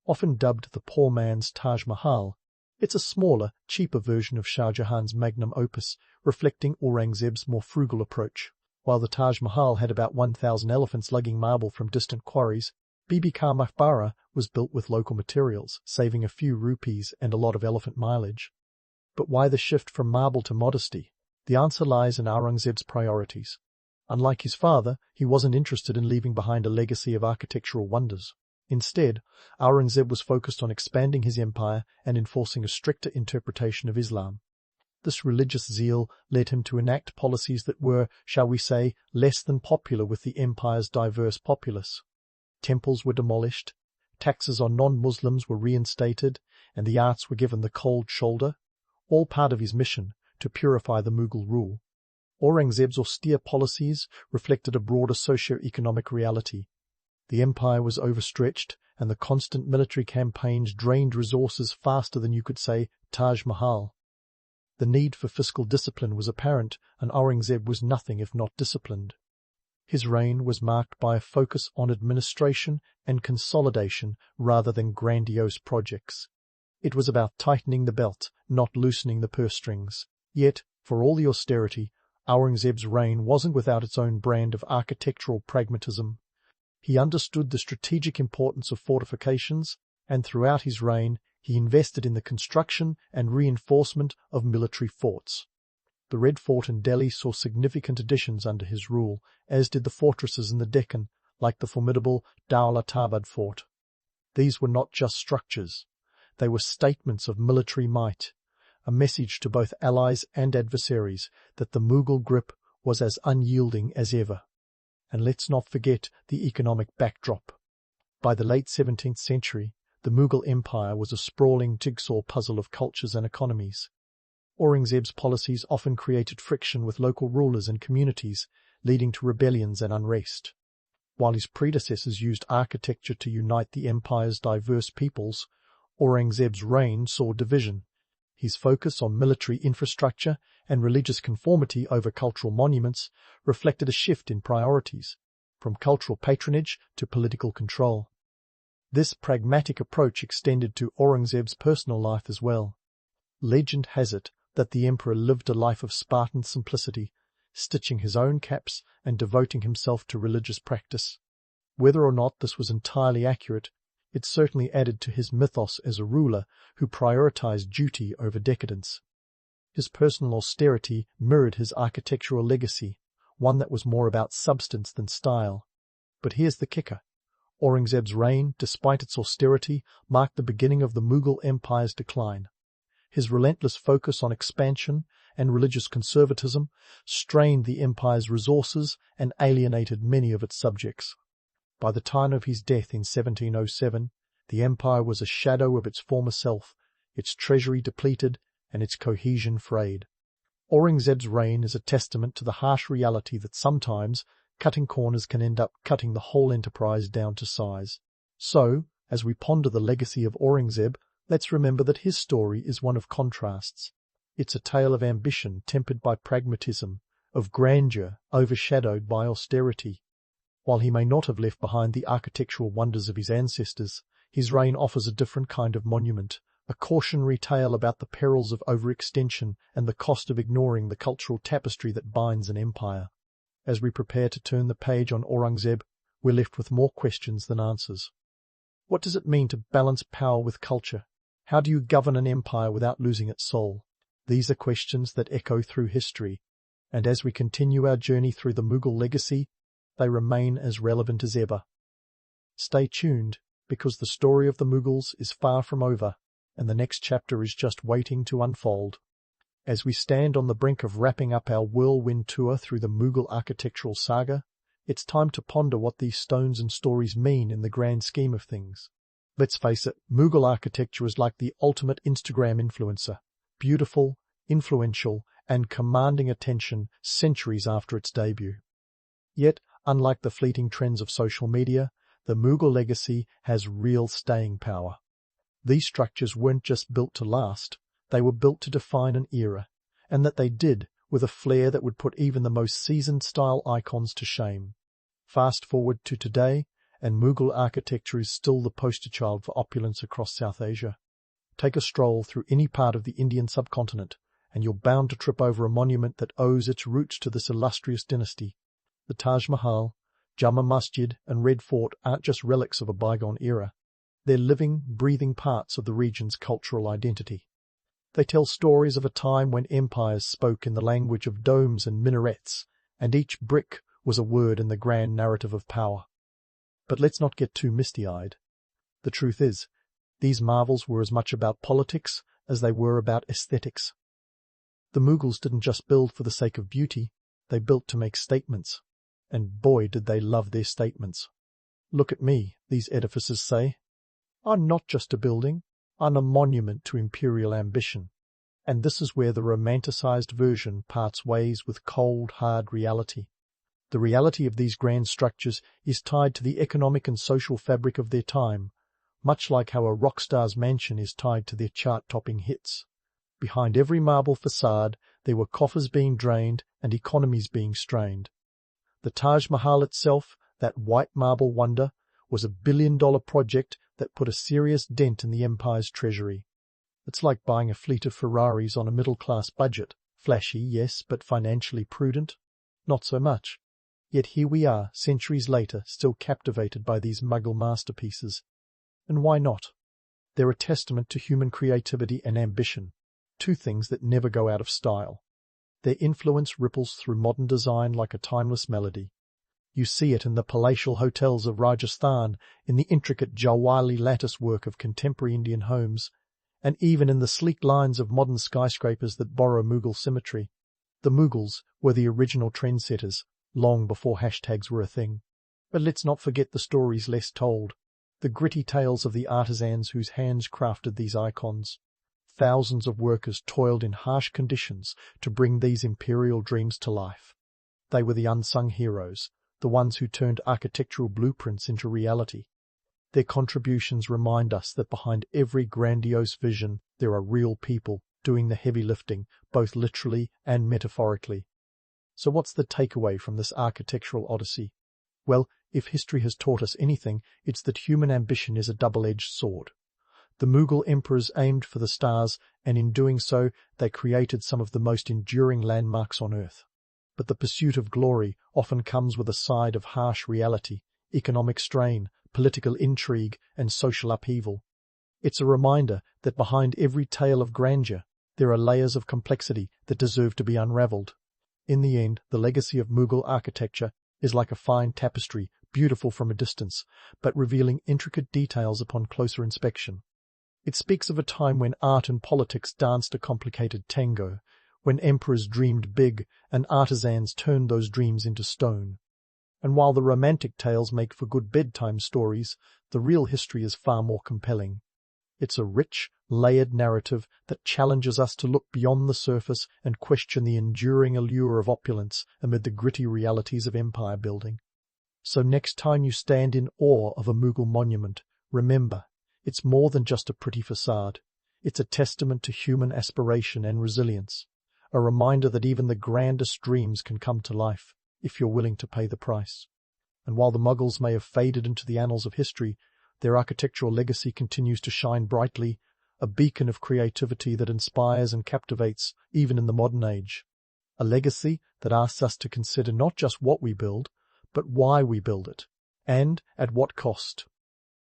Often dubbed the poor man's Taj Mahal, it's a smaller, cheaper version of Shah Jahan's magnum opus, reflecting Aurangzeb's more frugal approach. While the Taj Mahal had about 1,000 elephants lugging marble from distant quarries, Bibi Ka Maqbara was built with local materials, saving a few rupees and a lot of elephant mileage. But why the shift from marble to modesty? The answer lies in Aurangzeb's priorities. Unlike his father, he wasn't interested in leaving behind a legacy of architectural wonders. Instead, Aurangzeb was focused on expanding his empire and enforcing a stricter interpretation of Islam. This religious zeal led him to enact policies that were, shall we say, less than popular with the empire's diverse populace. Temples were demolished, taxes on non-Muslims were reinstated, and the arts were given the cold shoulder, all part of his mission to purify the Mughal rule. Aurangzeb's austere policies reflected a broader socio-economic reality. The empire was overstretched, and the constant military campaigns drained resources faster than you could say Taj Mahal. The need for fiscal discipline was apparent, and Aurangzeb was nothing if not disciplined. His reign was marked by a focus on administration and consolidation rather than grandiose projects. It was about tightening the belt, not loosening the purse strings. Yet, for all the austerity, Aurangzeb's reign wasn't without its own brand of architectural pragmatism. He understood the strategic importance of fortifications, and throughout his reign he invested in the construction and reinforcement of military forts. The Red Fort in Delhi saw significant additions under his rule, as did the fortresses in the Deccan, like the formidable Dowlatabad fort. These were not just structures. They were statements of military might, a message to both allies and adversaries that the Mughal grip was as unyielding as ever. And let's not forget the economic backdrop. By the late 17th century, the Mughal Empire was a sprawling jigsaw puzzle of cultures and economies. Aurangzeb's policies often created friction with local rulers and communities, leading to rebellions and unrest. While his predecessors used architecture to unite the empire's diverse peoples, Aurangzeb's reign saw division. His focus on military infrastructure and religious conformity over cultural monuments reflected a shift in priorities, from cultural patronage to political control. This pragmatic approach extended to Aurangzeb's personal life as well. Legend has it that the emperor lived a life of Spartan simplicity, stitching his own caps and devoting himself to religious practice. Whether or not this was entirely accurate, it certainly added to his mythos as a ruler who prioritized duty over decadence. His personal austerity mirrored his architectural legacy, one that was more about substance than style. But here's the kicker. Aurangzeb's reign, despite its austerity, marked the beginning of the Mughal Empire's decline. His relentless focus on expansion and religious conservatism strained the empire's resources and alienated many of its subjects. By the time of his death in 1707, the empire was a shadow of its former self, its treasury depleted and its cohesion frayed. Aurangzeb's reign is a testament to the harsh reality that sometimes cutting corners can end up cutting the whole enterprise down to size. So, as we ponder the legacy of Aurangzeb, let's remember that his story is one of contrasts. It's a tale of ambition tempered by pragmatism, of grandeur overshadowed by austerity. While he may not have left behind the architectural wonders of his ancestors, his reign offers a different kind of monument, a cautionary tale about the perils of overextension and the cost of ignoring the cultural tapestry that binds an empire. As we prepare to turn the page on Aurangzeb, we're left with more questions than answers. What does it mean to balance power with culture? How do you govern an empire without losing its soul? These are questions that echo through history, and as we continue our journey through the Mughal legacy, they remain as relevant as ever. Stay tuned, because the story of the Mughals is far from over, and the next chapter is just waiting to unfold. As we stand on the brink of wrapping up our whirlwind tour through the Mughal architectural saga, it's time to ponder what these stones and stories mean in the grand scheme of things. Let's face it, Mughal architecture is like the ultimate Instagram influencer, beautiful, influential, and commanding attention centuries after its debut. Yet, unlike the fleeting trends of social media, the Mughal legacy has real staying power. These structures weren't just built to last, they were built to define an era, and that they did with a flair that would put even the most seasoned style icons to shame. Fast forward to today, and Mughal architecture is still the poster child for opulence across South Asia. Take a stroll through any part of the Indian subcontinent, and you're bound to trip over a monument that owes its roots to this illustrious dynasty. The Taj Mahal, Jama Masjid, and Red Fort aren't just relics of a bygone era. They're living, breathing parts of the region's cultural identity. They tell stories of a time when empires spoke in the language of domes and minarets, and each brick was a word in the grand narrative of power. But let's not get too misty-eyed. The truth is, these marvels were as much about politics as they were about aesthetics. The Mughals didn't just build for the sake of beauty, they built to make statements. And boy did they love their statements. Look at me, these edifices say. I'm not just a building, are a monument to imperial ambition. And this is where the romanticized version parts ways with cold, hard reality. The reality of these grand structures is tied to the economic and social fabric of their time, much like how a rock star's mansion is tied to their chart-topping hits. Behind every marble facade, there were coffers being drained and economies being strained. The Taj Mahal itself, that white marble wonder, was a billion-dollar project that put a serious dent in the empire's treasury. It's like buying a fleet of Ferraris on a middle-class budget. Flashy, yes, but financially prudent? Not so much. Yet here we are, centuries later, still captivated by these Mughal masterpieces. And why not? They're a testament to human creativity and ambition, two things that never go out of style. Their influence ripples through modern design like a timeless melody. You see it in the palatial hotels of Rajasthan, in the intricate Jawali lattice work of contemporary Indian homes, and even in the sleek lines of modern skyscrapers that borrow Mughal symmetry. The Mughals were the original trendsetters, long before hashtags were a thing. But let's not forget the stories less told, the gritty tales of the artisans whose hands crafted these icons. Thousands of workers toiled in harsh conditions to bring these imperial dreams to life. They were the unsung heroes, the ones who turned architectural blueprints into reality. Their contributions remind us that behind every grandiose vision there are real people doing the heavy lifting, both literally and metaphorically. So what's the takeaway from this architectural odyssey? Well, if history has taught us anything, it's that human ambition is a double-edged sword. The Mughal emperors aimed for the stars, and in doing so they created some of the most enduring landmarks on earth. But the pursuit of glory often comes with a side of harsh reality, economic strain, political intrigue, and social upheaval. It's a reminder that behind every tale of grandeur there are layers of complexity that deserve to be unraveled. In the end, the legacy of Mughal architecture is like a fine tapestry, beautiful from a distance, but revealing intricate details upon closer inspection. It speaks of a time when art and politics danced a complicated tango, when emperors dreamed big and artisans turned those dreams into stone. And while the romantic tales make for good bedtime stories, the real history is far more compelling. It's a rich, layered narrative that challenges us to look beyond the surface and question the enduring allure of opulence amid the gritty realities of empire building. So next time you stand in awe of a Mughal monument, remember, it's more than just a pretty facade. It's a testament to human aspiration and resilience, a reminder that even the grandest dreams can come to life if you're willing to pay the price. And while the Mughals may have faded into the annals of history, their architectural legacy continues to shine brightly, a beacon of creativity that inspires and captivates even in the modern age. A legacy that asks us to consider not just what we build, but why we build it, and at what cost.